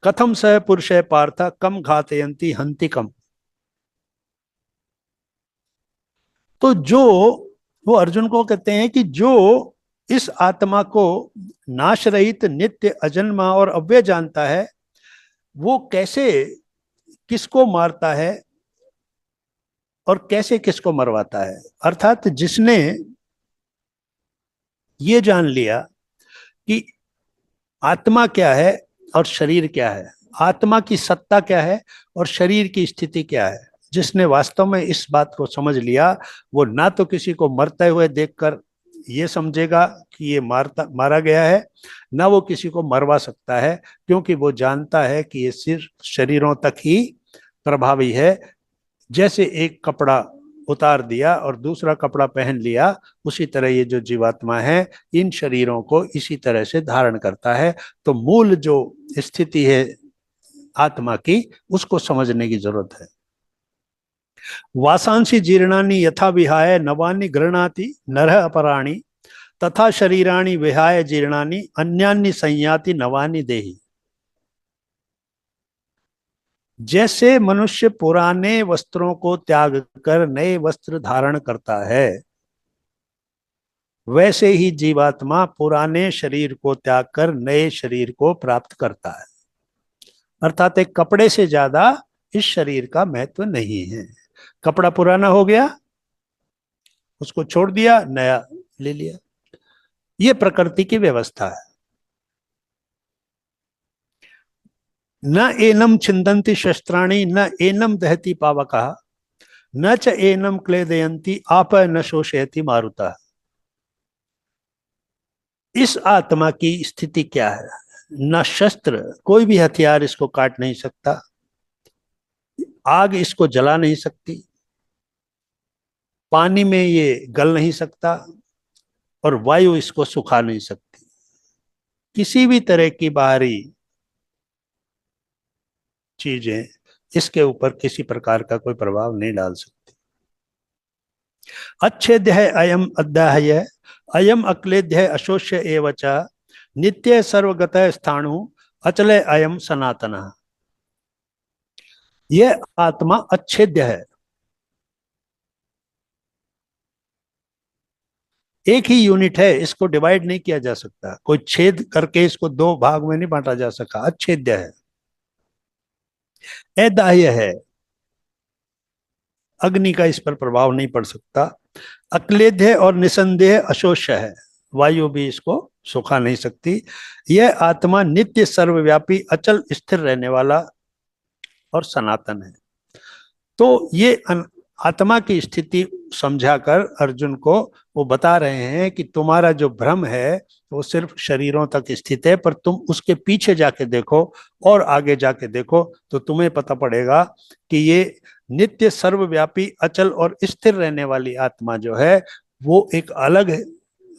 कथम स पुरुष पार्थ कम घातयंती हंति कम। तो जो वो अर्जुन को कहते हैं कि जो इस आत्मा को नाश रहित, नित्य, अजन्मा और अव्यय जानता है, वो कैसे किसको मारता है और कैसे किसको मरवाता है। अर्थात जिसने ये जान लिया कि आत्मा क्या है और शरीर क्या है, आत्मा की सत्ता क्या है और शरीर की स्थिति क्या है, जिसने वास्तव में इस बात को समझ लिया, वो ना तो किसी को मरते हुए देखकर ये समझेगा कि ये मारा गया है, ना वो किसी को मरवा सकता है, क्योंकि वो जानता है कि ये सिर्फ शरीरों तक ही प्रभावी है। जैसे एक कपड़ा उतार दिया और दूसरा कपड़ा पहन लिया, उसी तरह ये जो जीवात्मा है इन शरीरों को इसी तरह से धारण करता है। तो मूल जो स्थिति है आत्मा की, उसको समझने की जरूरत है। वासांसी जीर्णानि यथा विहाय नवानि गृह्णाति नरः अपराणि तथा शरीराणि विहाय जीर्णानि अन्यानि संयाति नवानि देहि। जैसे मनुष्य पुराने वस्त्रों को त्याग कर नए वस्त्र धारण करता है, वैसे ही जीवात्मा पुराने शरीर को त्याग कर नए शरीर को प्राप्त करता है। अर्थात एक कपड़े से ज्यादा इस शरीर का महत्व नहीं है। कपड़ा पुराना हो गया, उसको छोड़ दिया, नया ले लिया। ये प्रकृति की व्यवस्था है। न एनम छिंदन्ति शस्त्राणि न एनम दहति पावकः न च एनम क्लेदयन्ति आप न शोषयति मारुतः। इस आत्मा की स्थिति क्या है? न शस्त्र, कोई भी हथियार इसको काट नहीं सकता, आग इसको जला नहीं सकती, पानी में ये गल नहीं सकता, और वायु इसको सुखा नहीं सकती। किसी भी तरह की बाहरी चीजें इसके ऊपर किसी प्रकार का कोई प्रभाव नहीं डाल सकती। अच्छेद्य है अयम अद्याह्य अयम अक्लेद्य अशोष्य एवच नित्य सर्वगत स्थाणु अचल अयम सनातन। यह आत्मा अच्छेद्य है, एक ही यूनिट है, इसको डिवाइड नहीं किया जा सकता, कोई छेद करके इसको दो भाग में नहीं बांटा जा सका, अच्छेद्य है, अदाह्य है, अग्नि का इस पर प्रभाव नहीं पड़ सकता, अक्लेद्य और निसंदेह अशोष्य है, वायु भी इसको सुखा नहीं सकती। यह आत्मा नित्य सर्वव्यापी अचल स्थिर रहने वाला और सनातन है। तो ये आत्मा की स्थिति समझाकर अर्जुन को वो बता रहे हैं कि तुम्हारा जो भ्रम है वो सिर्फ शरीरों तक स्थित है, पर तुम उसके पीछे जाके देखो और आगे जाके देखो तो तुम्हें पता पड़ेगा कि ये नित्य सर्वव्यापी अचल और स्थिर रहने वाली आत्मा जो है वो एक अलग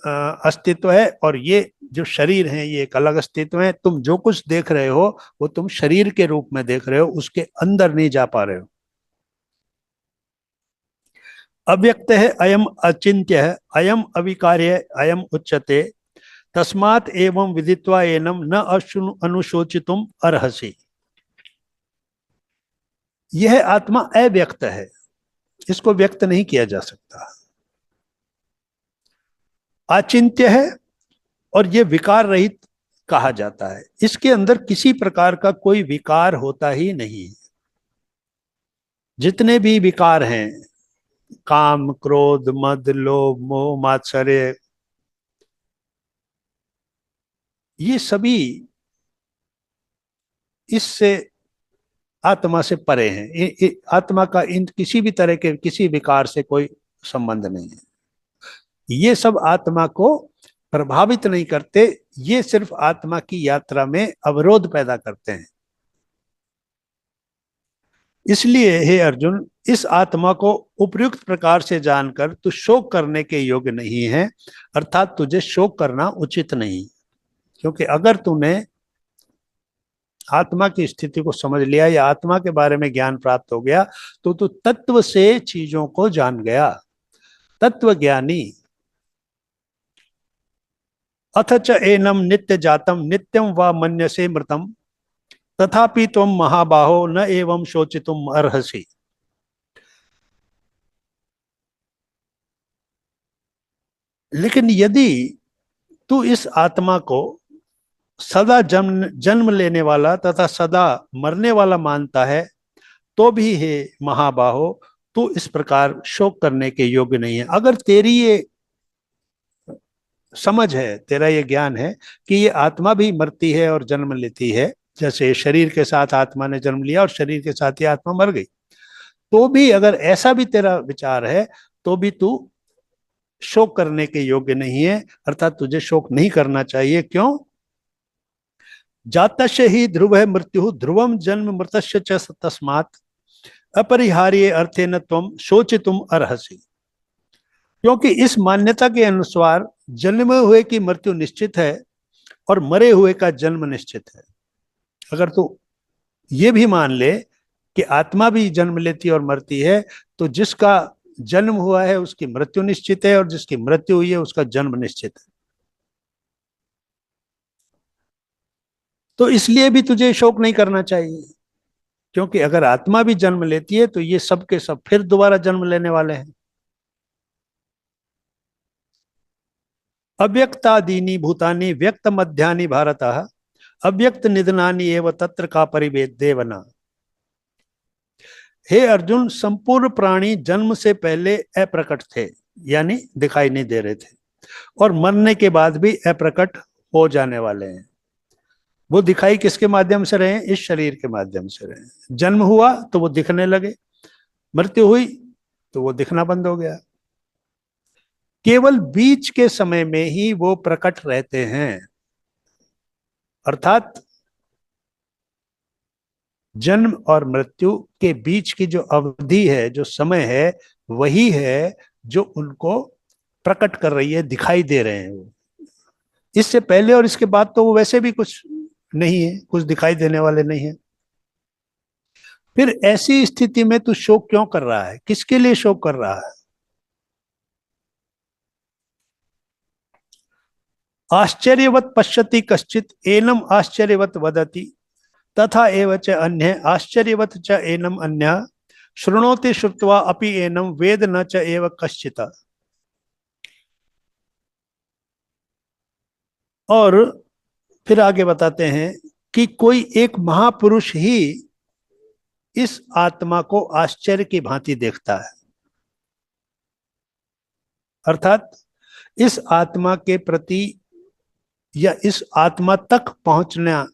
अस्तित्व है, और ये जो शरीर है ये एक अलग अस्तित्व है। तुम जो कुछ देख रहे हो वो तुम शरीर के रूप में देख रहे हो, उसके अंदर नहीं जा पा रहे हो। अव्यक्त है, अयम अचिंत्य है, अयम अविकार्य, अयम उच्यते, तस्मात् एवं विदित्वा एनम न अनुशोचितुम अर्हसि। यह आत्मा अव्यक्त है, इसको व्यक्त नहीं किया जा सकता, अचिंत्य है और यह विकार रहित कहा जाता है। इसके अंदर किसी प्रकार का कोई विकार होता ही नहीं। जितने भी विकार हैं, काम, क्रोध, मद, लोभ, मोह, मात्सर्य, ये सभी इससे आत्मा से परे हैं। आत्मा का इन किसी भी तरह के किसी विकार से कोई संबंध नहीं है। ये सब आत्मा को प्रभावित नहीं करते, ये सिर्फ आत्मा की यात्रा में अवरोध पैदा करते हैं। इसलिए हे अर्जुन, इस आत्मा को उपयुक्त प्रकार से जानकर तू शोक करने के योग्य नहीं है, अर्थात तुझे शोक करना उचित नहीं, क्योंकि अगर तूने आत्मा की स्थिति को समझ लिया या आत्मा के बारे में ज्ञान प्राप्त हो गया तो तू तत्व से चीजों को जान गया, तत्व ज्ञानी। अथ च एनम नित्य जातम नित्यम व मन्यसे मृतम तथापि तुम महाबाहो न एवं शोचितुम अर्हसि। लेकिन यदि तू इस आत्मा को सदा जन्म लेने वाला तथा सदा मरने वाला मानता है तो भी हे महाबाहो तू इस प्रकार शोक करने के योग्य नहीं है। अगर तेरी ये समझ है, तेरा ये ज्ञान है कि ये आत्मा भी मरती है और जन्म लेती है, जैसे शरीर के साथ आत्मा ने जन्म लिया और शरीर के साथ ही आत्मा मर गई, तो भी अगर ऐसा भी तेरा विचार है तो भी तू शोक करने के योग्य नहीं है, अर्थात तुझे शोक नहीं करना चाहिए। क्यों? जातस्य ही ध्रुव है मृत्यु ध्रुवम जन्म मृतस्य च तस्मात् अपरिहार्य अर्थेन त्वं शोचितुम अर्हसि। क्योंकि इस मान्यता के अनुसार जन्मे हुए की मृत्यु निश्चित है और मरे हुए का जन्म निश्चित है। अगर तू ये भी मान ले कि आत्मा भी जन्म लेती है और मरती है, तो जिसका जन्म हुआ है उसकी मृत्यु निश्चित है और जिसकी मृत्यु हुई है उसका जन्म निश्चित है। तो इसलिए भी तुझे शोक नहीं करना चाहिए, क्योंकि अगर आत्मा भी जन्म लेती है तो ये सब के सब फिर दोबारा जन्म लेने वाले हैं। अव्यक्तादीनि भूतानि व्यक्त मध्यानि भारतः अव्यक्त निधनानि एव तत्र का परिवेदेवना। हे अर्जुन, संपूर्ण प्राणी जन्म से पहले अप्रकट थे, यानी दिखाई नहीं दे रहे थे, और मरने के बाद भी अप्रकट हो जाने वाले हैं। वो दिखाई किसके माध्यम से रहे? इस शरीर के माध्यम से रहे। जन्म हुआ तो वो दिखने लगे, मृत्यु हुई तो वो दिखना बंद हो गया। केवल बीच के समय में ही वो प्रकट रहते हैं, अर्थात जन्म और मृत्यु के बीच की जो अवधि है, जो समय है, वही है जो उनको प्रकट कर रही है, दिखाई दे रहे हैं। वो इससे पहले और इसके बाद तो वो वैसे भी कुछ नहीं है, कुछ दिखाई देने वाले नहीं है। फिर ऐसी स्थिति में तू शोक क्यों कर रहा है? किसके लिए शोक कर रहा है? आश्चर्यवत पश्यति कश्चित एनम आश्चर्यवत वदति तथा एव च अन्य आश्चर्यवत च एनम अन्य शृणोति श्रुत्वा अपि एनम वेद न च एव कश्चित्। और फिर आगे बताते हैं कि कोई एक महापुरुष ही इस आत्मा को आश्चर्य की भांति देखता है, अर्थात इस आत्मा के प्रति या इस आत्मा तक पहुंचना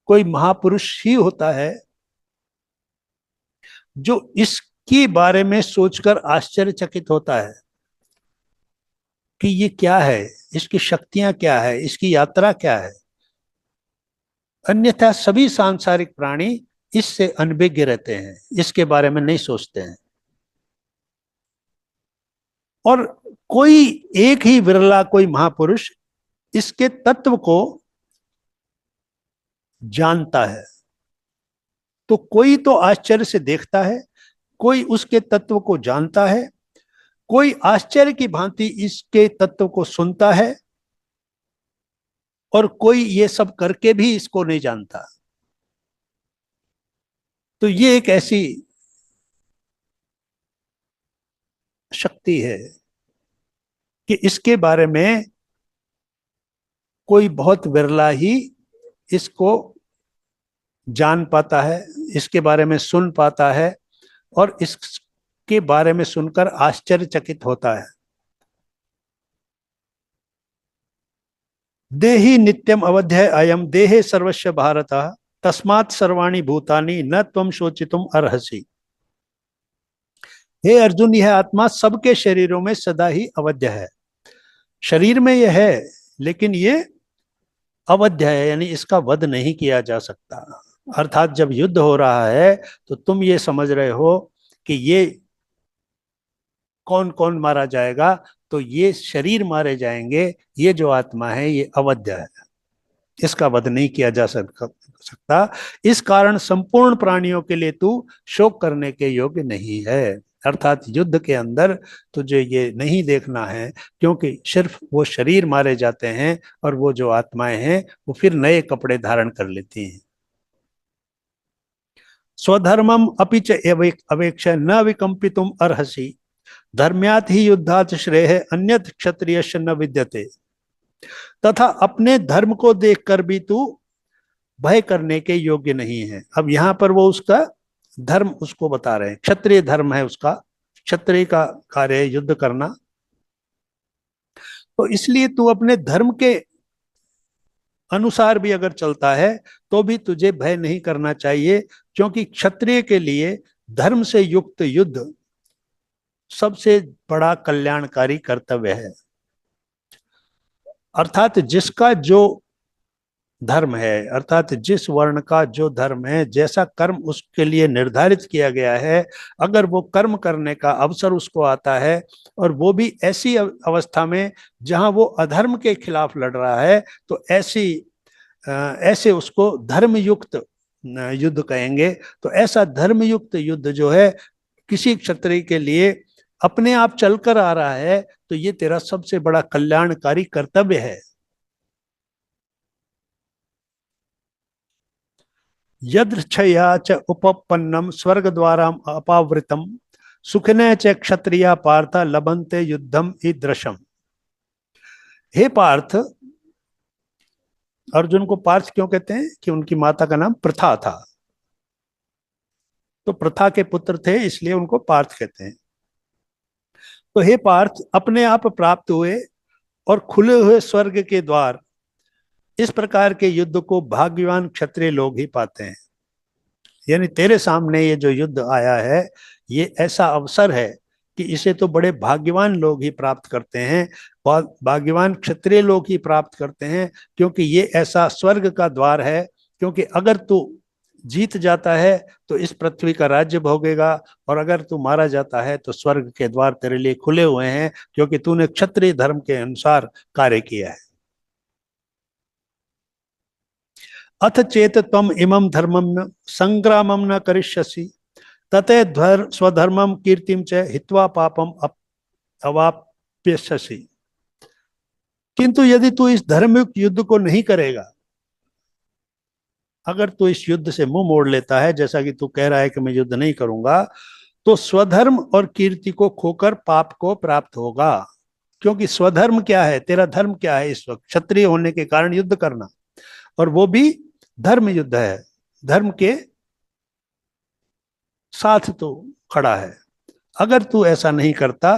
कोई महापुरुष ही होता है जो इसके बारे में सोचकर आश्चर्यचकित होता है कि ये क्या है, इसकी शक्तियां क्या है, इसकी यात्रा क्या है। अन्यथा सभी सांसारिक प्राणी इससे अनभिज्ञ रहते हैं, इसके बारे में नहीं सोचते हैं। और कोई एक ही विरला कोई महापुरुष इसके तत्व को जानता है। तो कोई तो आश्चर्य से देखता है, कोई उसके तत्व को जानता है, कोई आश्चर्य की भांति इसके तत्व को सुनता है, और कोई ये सब करके भी इसको नहीं जानता। तो ये एक ऐसी शक्ति है कि इसके बारे में कोई बहुत विरला ही इसको जान पाता है, इसके बारे में सुन पाता है और इसके बारे में सुनकर आश्चर्यचकित होता है। देहि नित्यम अवध्य अयम देहे सर्वस्व भारत तस्मात् सर्वाणि भूतानि न त्वं शोचितुम अर्हसि। हे अर्जुन, यह आत्मा सबके शरीरों में सदा ही अवध्य है। शरीर में यह है लेकिन ये अवध्य है, यानी इसका वध नहीं किया जा सकता। अर्थात जब युद्ध हो रहा है तो तुम ये समझ रहे हो कि ये कौन कौन मारा जाएगा, तो ये शरीर मारे जाएंगे। ये जो आत्मा है ये अवध्य है, इसका वध नहीं किया जा सकता। इस कारण संपूर्ण प्राणियों के लिए तू शोक करने के योग्य नहीं है। अर्थात युद्ध के अंदर तुझे ये नहीं देखना है, क्योंकि सिर्फ वो शरीर मारे जाते हैं और वो जो आत्माएं हैं वो फिर नए कपड़े धारण कर लेती हैं। स्वधर्मम अपि च अवेक्ष न विकंपितुम अर्हसि धर्म्यात् ही युद्धात् श्रेय अन्यत् क्षत्रियस्य न विद्यते। तथा अपने धर्म को देखकर भी तू भय करने के योग्य नहीं है। अब यहाँ पर वो उसका धर्म उसको बता रहे हैं, क्षत्रिय धर्म है उसका, क्षत्रिय का कार्य है युद्ध करना। तो इसलिए तू अपने धर्म के अनुसार भी अगर चलता है तो भी तुझे भय नहीं करना चाहिए, क्योंकि क्षत्रिय के लिए धर्म से युक्त युद्ध सबसे बड़ा कल्याणकारी कर्तव्य है। अर्थात जिसका जो धर्म है, अर्थात जिस वर्ण का जो धर्म है, जैसा कर्म उसके लिए निर्धारित किया गया है, अगर वो कर्म करने का अवसर उसको आता है और वो भी ऐसी अवस्था में जहां वो अधर्म के खिलाफ लड़ रहा है, तो ऐसे उसको धर्मयुक्त युद्ध कहेंगे। तो ऐसा धर्मयुक्त युद्ध जो है किसी क्षत्रिय के लिए अपने आप चलकर आ रहा है, तो ये तेरा सबसे बड़ा कल्याणकारी कर्तव्य है। यदृच्छया च उपपन्नम स्वर्ग द्वाराम अपावृतम सुखिने च क्षत्रिया पार्थ लभन्ते युद्धम ईदृशम। हे पार्थ, अर्जुन को पार्थ क्यों कहते हैं? कि उनकी माता का नाम प्रथा था, तो प्रथा के पुत्र थे, इसलिए उनको पार्थ कहते हैं। तो हे पार्थ, अपने आप प्राप्त हुए और खुले हुए स्वर्ग के द्वार, इस प्रकार के युद्ध को भाग्यवान क्षत्रिय लोग ही पाते हैं। यानी तेरे सामने ये जो युद्ध आया है, ये ऐसा अवसर है कि इसे तो बड़े भाग्यवान लोग ही प्राप्त करते हैं, भाग्यवान क्षत्रिय लोग ही प्राप्त करते हैं, क्योंकि ये ऐसा स्वर्ग का द्वार है। क्योंकि अगर तू जीत जाता है तो इस पृथ्वी का राज्य भोगेगा, और अगर तू मारा जाता है तो स्वर्ग के द्वार तेरे लिए खुले हुए हैं, क्योंकि तूने क्षत्रिय धर्म के अनुसार कार्य किया है। अथ चेत त्वम इमं धर्मम संग्रामम न करिष्यसि तते स्वधर्मम कीर्तिम च हित्वा पापम अवाप्यसि। किंतु यदि तू इस धर्मयुक्त युद्ध को नहीं करेगा अगर तू इस युद्ध से मुंह मोड़ लेता है, जैसा कि तू कह रहा है कि मैं युद्ध नहीं करूंगा, तो स्वधर्म और कीर्ति को खोकर पाप को प्राप्त होगा। क्योंकि स्वधर्म क्या है, तेरा धर्म क्या है इस वक्त? क्षत्रिय होने के कारण युद्ध करना, और वो भी धर्म युद्ध है, धर्म के साथ तो खड़ा है। अगर तू ऐसा नहीं करता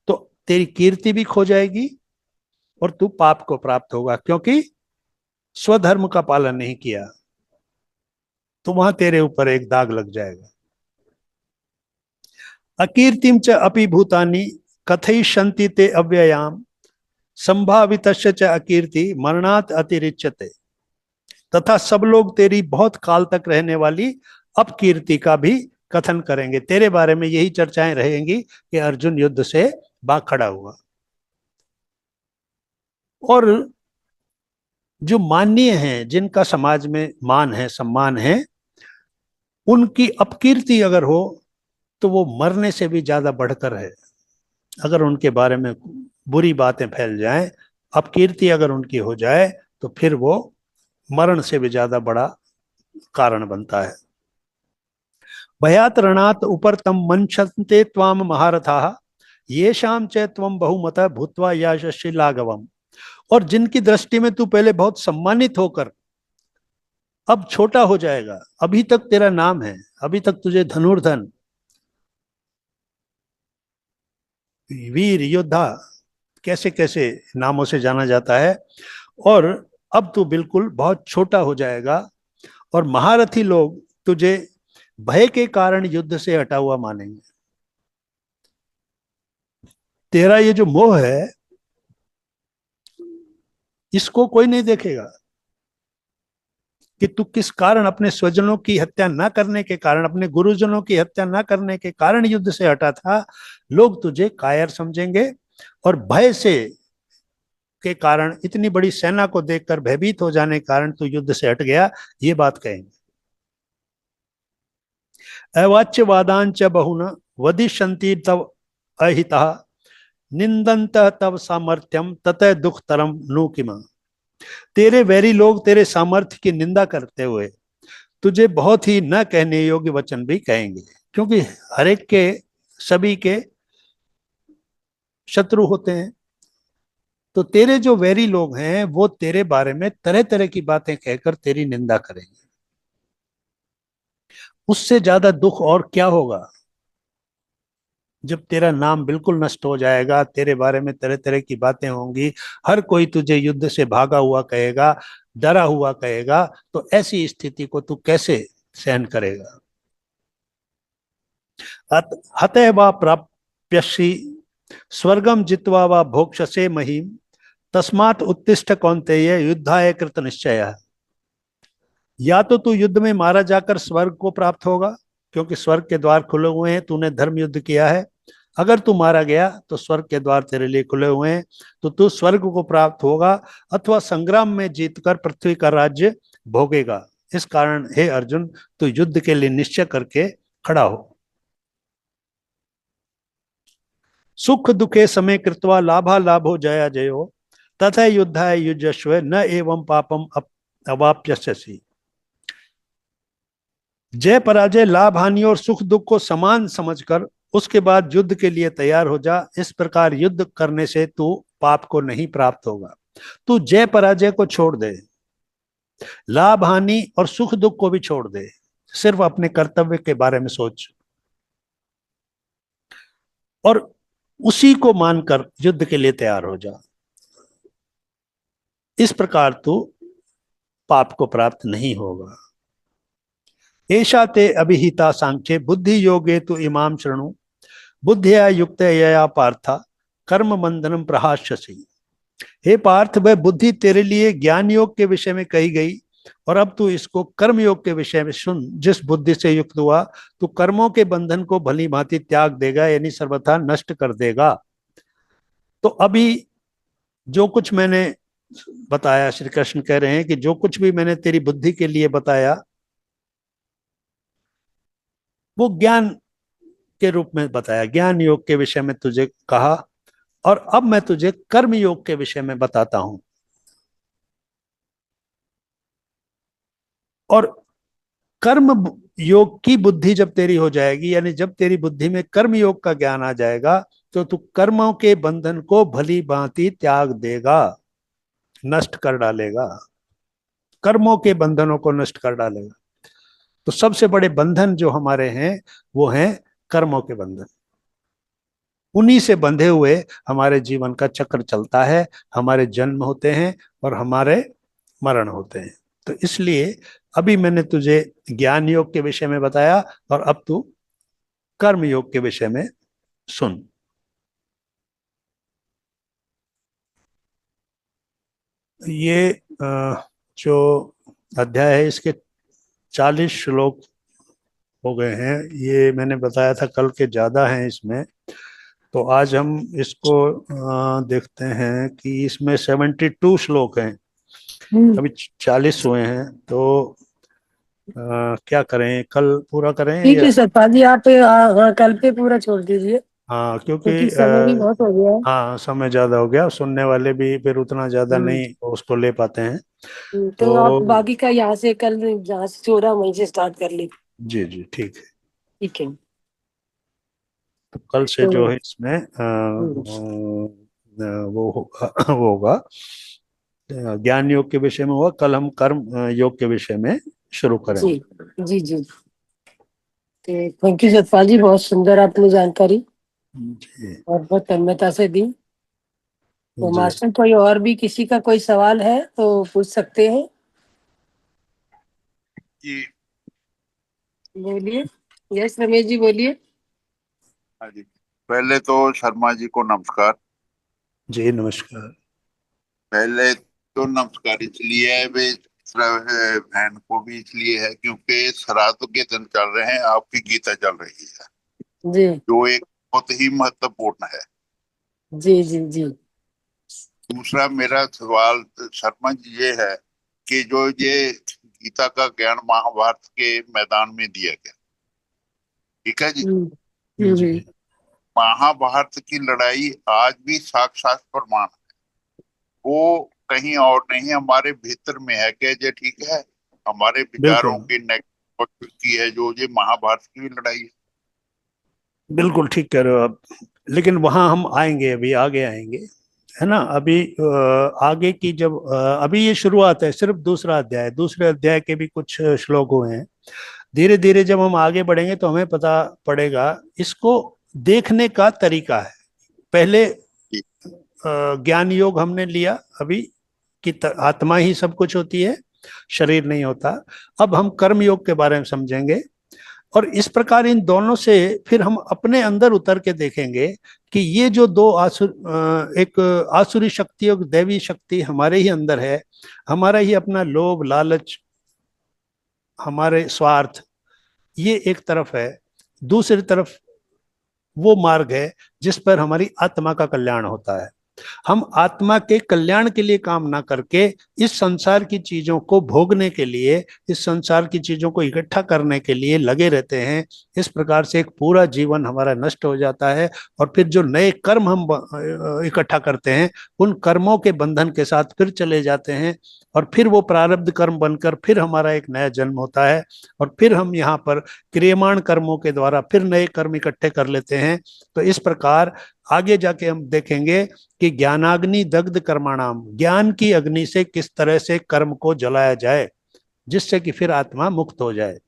तो तेरी कीर्ति भी खो जाएगी और तू पाप को प्राप्त होगा, क्योंकि स्वधर्म का पालन नहीं किया, तो वहां तेरे ऊपर एक दाग लग जाएगा। अकीर्तिम च अपि भूतानि कथयिष्यन्ति ते अव्ययाम संभावितस्य च अकीर्ति मरणात् अतिरिच्यते। तथा सब लोग तेरी बहुत काल तक रहने वाली अपकीर्ति का भी कथन करेंगे। तेरे बारे में यही चर्चाएं रहेंगी कि अर्जुन युद्ध से भाग खड़ा हुआ। और जो माननीय हैं, जिनका समाज में मान है, सम्मान है, उनकी अपकीर्ति अगर हो तो वो मरने से भी ज्यादा बढ़कर है। अगर उनके बारे में बुरी बातें फैल जाएं, अपकीर्ति अगर उनकी हो जाए, तो फिर वो मरण से भी ज्यादा बड़ा कारण बनता है। भयात रणात उपरतम मंचन्ते त्वाम महारथाः येषां च त्वं बहुमतः भूत्वा यशस्वी लाघवम्। और जिनकी दृष्टि में तू पहले बहुत सम्मानित होकर अब छोटा हो जाएगा, अभी तक तेरा नाम है, अभी तक तुझे धनुर्धन, वीर, योद्धा, कैसे कैसे नामों से जाना जाता है, और अब तू बिल्कुल बहुत छोटा हो जाएगा और महारथी लोग तुझे भय के कारण युद्ध से हटा हुआ मानेंगे। तेरा ये जो मोह है, इसको कोई नहीं देखेगा कि तू किस कारण अपने स्वजनों की हत्या न करने के कारण, अपने गुरुजनों की हत्या न करने के कारण युद्ध से हटा था। लोग तुझे कायर समझेंगे और भय से के कारण, इतनी बड़ी सेना को देखकर भयभीत हो जाने के कारण तू युद्ध से हट गया, ये बात कहेंगे। अवाच्य वादांच बहुन वदिष्यन्ति तव अहितः निंदंत तव सामर्थ्यम ततः दुखतरम नु किम। तेरे वैरी लोग तेरे सामर्थ्य की निंदा करते हुए तुझे बहुत ही न कहने योग्य वचन भी कहेंगे, क्योंकि हर एक के, सभी के शत्रु होते हैं। तो तेरे जो वैरी लोग हैं वो तेरे बारे में तरह तरह की बातें कहकर तेरी निंदा करेंगे। उससे ज्यादा दुख और क्या होगा जब तेरा नाम बिल्कुल नष्ट हो जाएगा, तेरे बारे में तरह तरह की बातें होंगी, हर कोई तुझे युद्ध से भागा हुआ कहेगा, डरा हुआ कहेगा, तो ऐसी स्थिति को तू कैसे सहन करेगा। हतः वा प्राप्यसि स्वर्गम जित्वा वा भोक्ष्यसे महीम तस्मात् उत्तिष्ठ कौन्तेय युद्धाय कृत निश्चयः। या तो तू युद्ध में मारा जाकर स्वर्ग को प्राप्त होगा, क्योंकि स्वर्ग के द्वार खुले हुए हैं, तूने धर्म युद्ध किया है। अगर तू मारा गया तो स्वर्ग के द्वार तेरे लिए खुले हुए हैं, तो तू स्वर्ग को प्राप्त होगा, अथवा संग्राम में जीतकर पृथ्वी का राज्य भोगेगा। इस कारण हे अर्जुन, तू युद्ध के लिए निश्चय करके खड़ा हो। सुख दुखे समय कृत्वा लाभा लाभो जया जयो तथा युद्धाय युजस्व न एवं पापम अवाप्यस्यसि। जय पराजय, लाभ हानि और सुख दुख को समान समझकर उसके बाद युद्ध के लिए तैयार हो जा। इस प्रकार युद्ध करने से तू पाप को नहीं प्राप्त होगा। तू जय पराजय को छोड़ दे, लाभ हानि और सुख दुख को भी छोड़ दे, सिर्फ अपने कर्तव्य के बारे में सोच और उसी को मानकर युद्ध के लिए तैयार हो जा। इस प्रकार तू पाप को प्राप्त नहीं होगा। एषा ते अभिहिता सांख्ये बुद्धि योगे तु इमाम शृणु बुद्धिया युक्त यया पार्थ कर्म बंधनम प्रहास्यसि। हे पार्थ, वह बुद्धि तेरे लिए ज्ञान योग के विषय में कही गई, और अब तू इसको कर्म योग के विषय में सुन। जिस बुद्धि से युक्त हुआ तू कर्मों के बंधन को भली भांति त्याग देगा, यानी सर्वथा नष्ट कर देगा। तो अभी जो कुछ मैंने बताया, श्री कृष्ण कह रहे हैं कि जो कुछ भी मैंने तेरी बुद्धि के लिए बताया वो ज्ञान के रूप में बताया, ज्ञान योग के विषय में तुझे कहा, और अब मैं तुझे कर्म योग के विषय में बताता हूं। और योग की बुद्धि जब तेरी हो जाएगी, यानी जब तेरी बुद्धि में कर्म योग का ज्ञान आ जाएगा, तो तू कर्मों के बंधन को भली भांति त्याग देगा, नष्ट कर डालेगा, कर्मों के बंधनों को नष्ट कर डालेगा। तो सबसे बड़े बंधन जो हमारे हैं वो हैं कर्मों के बंधन। उन्हीं से बंधे हुए हमारे जीवन का चक्र चलता है, हमारे जन्म होते हैं और हमारे मरण होते हैं। तो इसलिए अभी मैंने तुझे ज्ञान योग के विषय में बताया, और अब तू कर्म योग के विषय में सुन। ये जो अध्याय है इसके 40 श्लोक हो गए हैं। ये मैंने बताया था कल के ज्यादा हैं इसमें, तो आज हम इसको देखते हैं कि इसमें 72 श्लोक हैं, अभी 40 हुए हैं। तो क्या करें, कल पूरा करें ठीक या? है सतपाल जी, आप हाँ, कल पे पूरा छोड़ दीजिए, हाँ, क्योंकि क्योंकि समय भी बहुत हो गया है। हाँ, समय ज्यादा हो गया, सुनने वाले भी फिर उतना ज्यादा नहीं उसको ले पाते हैं। तो आप तो बाकी का यहाँ से कल जहाँ से छोड़ा वहीं से स्टार्ट कर ली। जी जी ठीक है। ठीक है। तो कल से जो है इसमें वो वो होगा, ज्ञान योग के विषय में होगा। कल हम कर्म योग के विषय में शुरू करेंगे। जी जी जी। तो थैंक यू सतपाल जी, बहुत सुंदर आपने जानकारी जी और बहुत तन्मयता से दी। तो जी मास्टर, कोई और भी किसी का कोई सवाल है तो पूछ सकते हैं, जी बोलिए। यस रमेश जी, बोलिए। हाँ जी, पहले तो शर्मा जी को नमस्कार। जी नमस्कार। पहले तो नमस्कार इसलिए है वे बहन को भी इसलिए है क्योंकि श्राद्ध के दिन चल रहे हैं, आपकी गीता चल रही है, जी जो एक बहुत ही महत्वपूर्ण है। जी जी जी। दूसरा मेरा सवाल शर्मा जी ये है कि जो ये गीता का ज्ञान महाभारत के मैदान में दिया गया, ठीक है जी, जी महाभारत की लड़ाई आज भी साक्षात प्रमाण है, वो कहीं और नहीं, हमारे भीतर में है। क्या ये ठीक है? हमारे विचारों बिल्कुल की नेगेटिव की है जो ये महाभारत की लड़ाई है। बिल्कुल ठीक कह रहे हो आप, लेकिन वहां हम आएंगे, अभी आगे आएंगे, है ना। अभी आगे की जब अभी ये शुरुआत है, सिर्फ दूसरा अध्याय, दूसरे अध्याय के भी कुछ श्लोक हुए हैं। धीरे धीरे जब हम आगे बढ़ेंगे तो हमें पता पड़ेगा इसको देखने का तरीका है। पहले ज्ञान योग हमने लिया अभी कि आत्मा ही सब कुछ होती है, शरीर नहीं होता। अब हम कर्म योग के बारे में समझेंगे, और इस प्रकार इन दोनों से फिर हम अपने अंदर उतर के देखेंगे कि ये जो दो एक आसुरी शक्ति और दैवी शक्ति हमारे ही अंदर है। हमारा ही अपना लोभ लालच, हमारे स्वार्थ, ये एक तरफ है। दूसरी तरफ वो मार्ग है जिस पर हमारी आत्मा का कल्याण होता है। हम आत्मा के कल्याण के लिए काम ना करके इस संसार की चीजों को भोगने के लिए, इस संसार की चीजों को इकट्ठा करने के लिए लगे रहते हैं। इस प्रकार से एक पूरा जीवन हमारा नष्ट हो जाता है, और फिर जो नए कर्म हम इकट्ठा करते हैं उन कर्मों के बंधन के साथ फिर चले जाते हैं, और फिर वो प्रारब्ध कर्म बनकर फिर हमारा एक नया जन्म होता है, और फिर हम यहाँ पर क्रियमाण कर्मों के द्वारा फिर नए कर्म इकट्ठे कर लेते हैं। तो इस प्रकार आगे जाके हम देखेंगे कि ज्ञानाग्नि दग्ध कर्माणाम, ज्ञान की अग्नि से किस तरह से कर्म को जलाया जाए जिससे कि फिर आत्मा मुक्त हो जाए।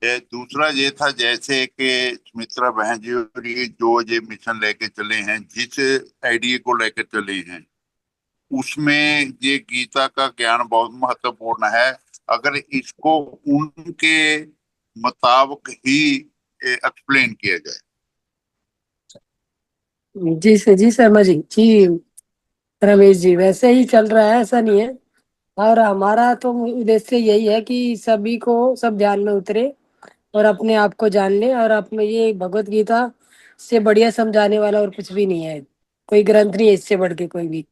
दूसरा ये था जैसे कि सुमित्रा बहन जी और ये जो ये मिशन लेके चले हैं, जिस आइडिया को लेकर चले हैं, उसमें ये गीता का ज्ञान बहुत महत्वपूर्ण है। अगर इसको उनके मुताबिक ही एक्सप्लेन किया जाए। जी सर, जी शर्मा जी रमेश जी, वैसे ही चल रहा है, ऐसा नहीं है। और हमारा तो उद्देश्य यही है कि सभी को सब ध्यान में उतरे और अपने आप को जान ले, और अपने ये भगवत गीता से बढ़िया समझाने वाला और कुछ भी नहीं है, कोई ग्रंथ नहीं है इससे बढ़ के कोई भी।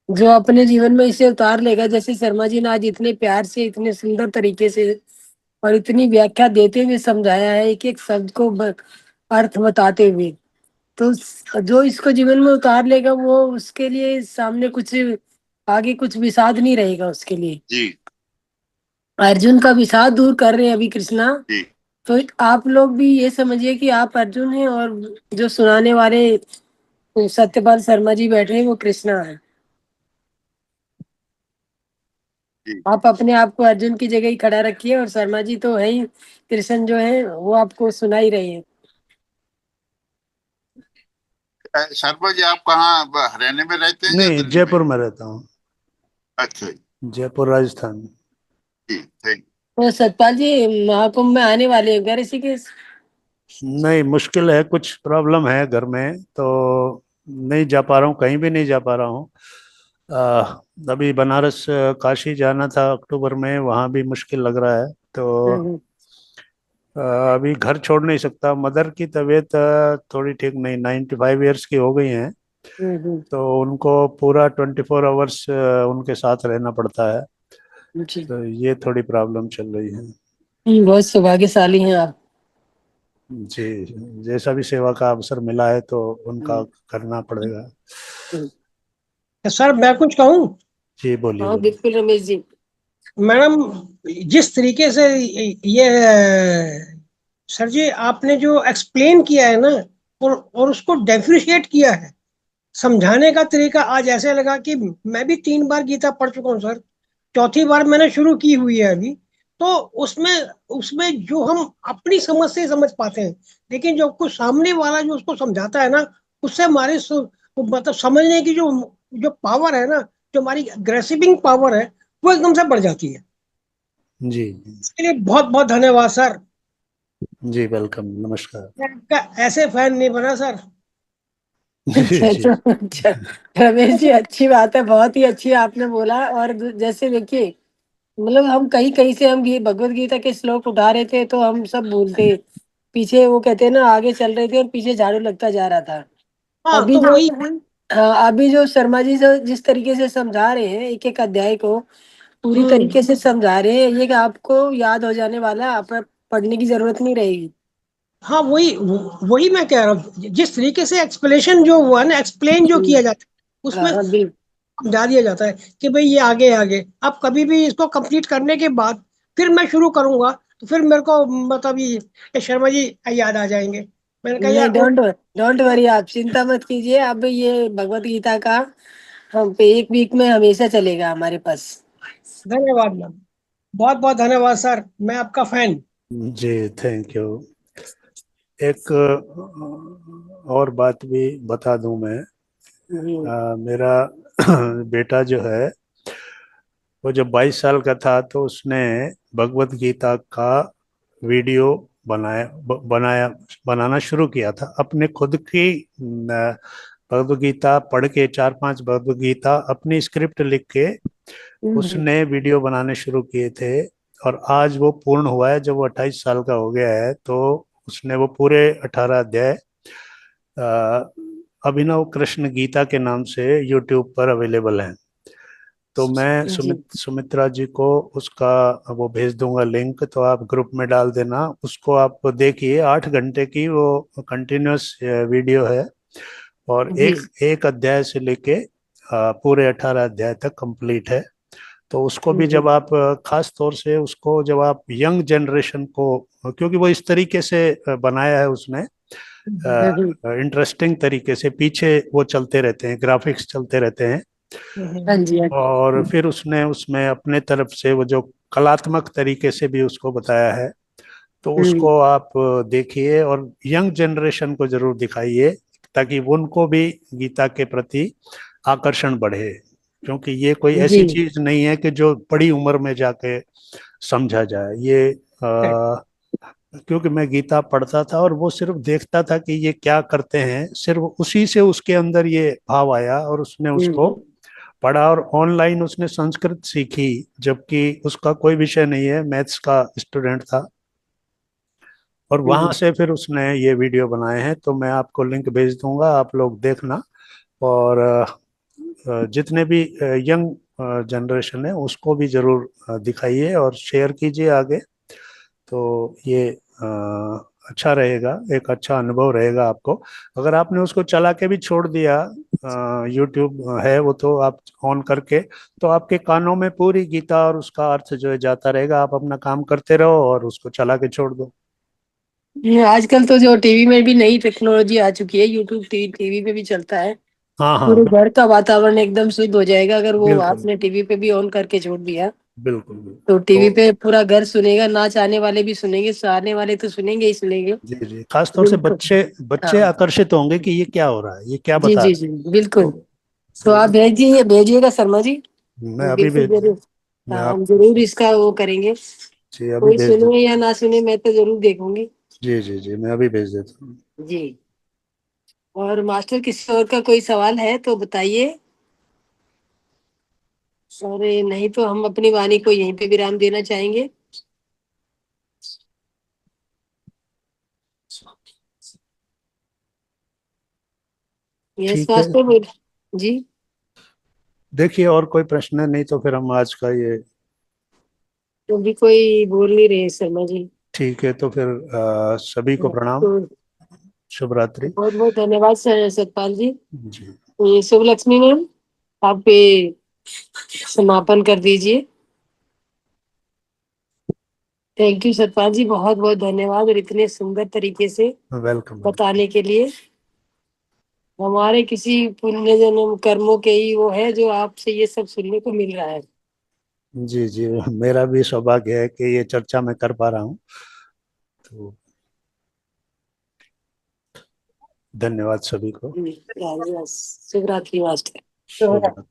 जो अपने जीवन में इसे उतार लेगा, जैसे शर्मा जी ने आज इतने प्यार से, इतने सुंदर तरीके से और इतनी व्याख्या देते हुए समझाया है, एक एक शब्द को अर्थ बताते हुए, तो जो इसको जीवन में उतार लेगा वो उसके लिए सामने कुछ आगे कुछ विषाद नहीं रहेगा उसके लिए। जी अर्जुन का विषाद दूर कर रहे हैं अभी कृष्णा। जी तो आप लोग भी ये समझिए कि आप अर्जुन हैं और जो सुनाने वाले सत्यपाल शर्मा जी बैठे हैं वो कृष्णा है। जी। आप अपने आप को अर्जुन की जगह ही खड़ा रखिए और शर्मा जी तो है ही, कृष्ण जो है वो आपको सुना ही रहे हैं। शर्मा जी, आप कहाँ हरियाणा में रहते हैं या नहीं, दिल्ली में? जयपुर में रहता हूँ। अच्छा जयपुर राजस्थान। जी, थैंक तो सतपाल जी महाकुंभ में आने वाले हैं क्या ऋषिकेश? नहीं, मुश्किल है, कुछ प्रॉब्लम है घर में, तो नहीं जा पा रहा हूँ, कहीं भी नहीं जा पा रहा हूँ। अभी बनारस काशी जाना था अक्टूबर में, वहाँ भी मुश्किल लग रहा है। तो हम्म, अभी घर छोड़ नहीं सकता। मदर की तबीयत थोड़ी ठीक नहीं, 95 ईयर्स की हो गई हैं, हम्म, तो उनको पूरा 24 आवर्स उनके साथ रहना पड़ता है। जी। तो ये थोड़ी प्रॉब्लम चल रही है। बहुत सौभाग्यशाली हैं आप। जी, जैसा भी सेवा का अवसर मिला है तो उनका करना पड़ेगा। सर मैं कुछ कहूँ? जी बोलिए हाँ बोलिए। बिल्कुल रमेश जी। मैडम, जिस तरीके से ये सर जी आपने जो एक्सप्लेन किया है ना, और उसको डेफिशिएट किया है, समझाने का तरीका आज ऐसे लगा कि मैं भी 3 बार गीता पढ़ चुका हूँ सर। चौथी बार मैंने शुरू की हुई है अभी। तो उसमें उसमें जो हम अपनी समझ से समझ पाते हैं, लेकिन जो कुछ सामने वाला जो उसको समझाता है ना, उससे हमारे मतलब समझने की जो जो पावर है ना, जो हमारी ग्रेसिपिंग पावर है, वो एकदम से बढ़ जाती है। जी इसके लिए बहुत बहुत धन्यवाद सर। जी, वेलकम, नमस्कार। मैं आपका ऐसे फैन नहीं बना सर। जी अच्छा जी अच्छा अच्छा। रमेश जी अच्छी बात है, बहुत ही अच्छी आपने बोला। और जैसे देखिए मतलब हम कहीं कहीं से हम भगवत गीता के श्लोक उठा रहे थे तो हम सब भूलते, पीछे वो कहते हैं ना आगे चल रहे थे और पीछे झाड़ू लगता जा रहा था। हाँ अभी तो जो वही। हाँ अभी जो शर्मा जी से जिस तरीके से समझा रहे हैं एक एक अध्याय को पूरी तरीके से समझा रहे हैं, ये कि आपको याद हो जाने वाला, आप पढ़ने की जरूरत नहीं रहेगी। हाँ वही वही मैं कह रहा हूँ, जिस तरीके से एक्सप्लेनेशन जो हुआ ना, एक्सप्लेन जो किया जाता है हाँ उसमें हाँ बिल्कुल। समझा दिया जाता है कि भाई ये आगे आगे आप कभी भी इसको कंप्लीट करने के बाद फिर मैं शुरू करूंगा, तो फिर मेरे को मतलब ये शर्मा जी याद आ जाएंगे। मैंने कहा नहीं, यार डोंट वरी, आप चिंता मत कीजिए। अब ये भगवत गीता का हम पे एक वीक में हमेशा चलेगा हमारे पास। धन्यवाद मैम, बहुत बहुत धन्यवाद सर, मैं आपका फैन। Ji, thank you. एक और बात भी बता दूं मैं। मेरा बेटा जो है, वो जब 22 साल का था तो उसने भगवत गीता का वीडियो बनाया बनाना शुरू किया था। अपने खुद की भगवत गीता पढ़ के, 4-5 भगवत गीता अपनी स्क्रिप्ट लिख के उसने वीडियो बनाने शुरू किए थे। और आज वो पूर्ण हुआ है, जब वो 28 साल का हो गया है, तो उसने वो पूरे 18 अध्याय अभिनव कृष्ण गीता के नाम से यूट्यूब पर अवेलेबल हैं। तो मैं जी सुमित्रा जी को उसका वो भेज दूंगा लिंक, तो आप ग्रुप में डाल देना उसको। आप देखिए, 8 घंटे की वो कंटिन्यूअस वीडियो है, और जी एक एक अध्याय से लेके पूरे 18 अध्याय तक कंप्लीट है। तो उसको भी जब आप खास तौर से उसको जब आप यंग जनरेशन को, क्योंकि वो इस तरीके से बनाया है उसने, इंटरेस्टिंग तरीके से, पीछे वो चलते रहते हैं, ग्राफिक्स चलते रहते हैं, हाँ जी हाँ और फिर उसने उसमें अपने तरफ से वो जो कलात्मक तरीके से भी उसको बताया है। तो जी। उसको आप देखिए और यंग जनरेशन को जरूर दिखाइए, ताकि उनको भी गीता के प्रति आकर्षण बढ़े। क्योंकि ये कोई जी ऐसी चीज नहीं है कि जो बड़ी उम्र में जाके समझा जाए। ये क्योंकि मैं गीता पढ़ता था और वो सिर्फ देखता था कि ये क्या करते हैं, सिर्फ उसी से उसके अंदर ये भाव आया और उसने उसको पढ़ा। और ऑनलाइन उसने संस्कृत सीखी, जबकि उसका कोई विषय नहीं है, मैथ्स का स्टूडेंट था। और वहां से फिर उसने ये वीडियो बनाए हैं, तो मैं आपको लिंक भेज दूंगा, आप लोग देखना। और जितने भी यंग जनरेशन है उसको भी जरूर दिखाइए और शेयर कीजिए आगे। तो ये अच्छा रहेगा, एक अच्छा अनुभव रहेगा आपको। अगर आपने उसको चला के भी छोड़ दिया, यूट्यूब है वो तो आप ऑन करके, तो आपके कानों में पूरी गीता और उसका अर्थ जो है जाता रहेगा। आप अपना काम करते रहो और उसको चला के छोड़ दो। ये आजकल तो जो टीवी में भी नई टेक्नोलॉजी आ चुकी है, यूट्यूब टीवी पे भी चलता है। हाँ हाँ, पूरे घर का वातावरण एकदम शुद्ध हो जाएगा अगर वो बिल्कुल आपने टीवी पे भी ऑन करके छोड़ दिया। बिल्कुल बिल्कुल। तो टीवी तो पे पूरा घर सुनेगा, ना चाहने वाले भी सुनेंगे, चाहने वाले तो सुनेंगे ही सुनेंगे। जी जी, खास तौर से बिल्कुल। बच्चे बच्चे हाँ आकर्षित होंगे कि ये क्या हो रहा है, ये क्या जी बता जी रहा जी, है। बिल्कुल। तो, तो आप तो भेजिएगा शर्मा जी। मैं अभी बिल्कुल भेज जरूर। मैं हाँ, हम आपको जरूर इसका वो करेंगे। जी अभी कोई भेज सुने देता या ना सुने, मैं तो जरूर देखूंगी। जी जी जी, मैं अभी भेज देता हूँ। जी। और मास्टर किसी और का कोई सवाल है तो बताइए। और नहीं तो हम अपनी वाणी को यहीं पे विराम देना चाहेंगे। यस ठीक है, मास्टर बोल। जी। देखिए और कोई प्रश्न है, नहीं तो फिर हम आज का ये तो भी कोई बोल नहीं रहे शर्मा जी। ठीक है। तो फिर सभी को प्रणाम, तो शुभ रात्रि। बहुत बहुत धन्यवाद सतपाल जी। जी ये शुभ लक्ष्मी मैम, आप पे समापन कर दीजिए। थैंक यू सतपाल जी, बहुत बहुत धन्यवाद और इतने सुंदर तरीके से वेलकम। बताने के लिए। हमारे किसी पुण्य जन्म कर्मों के ही वो है जो आपसे ये सब सुनने को मिल रहा है। जी जी, मेरा भी सौभाग्य है कि ये चर्चा मैं कर पा रहा हूँ। तो धन्यवाद सभी को। शुभ रात्रि मास्टर। शुभ रात्रि।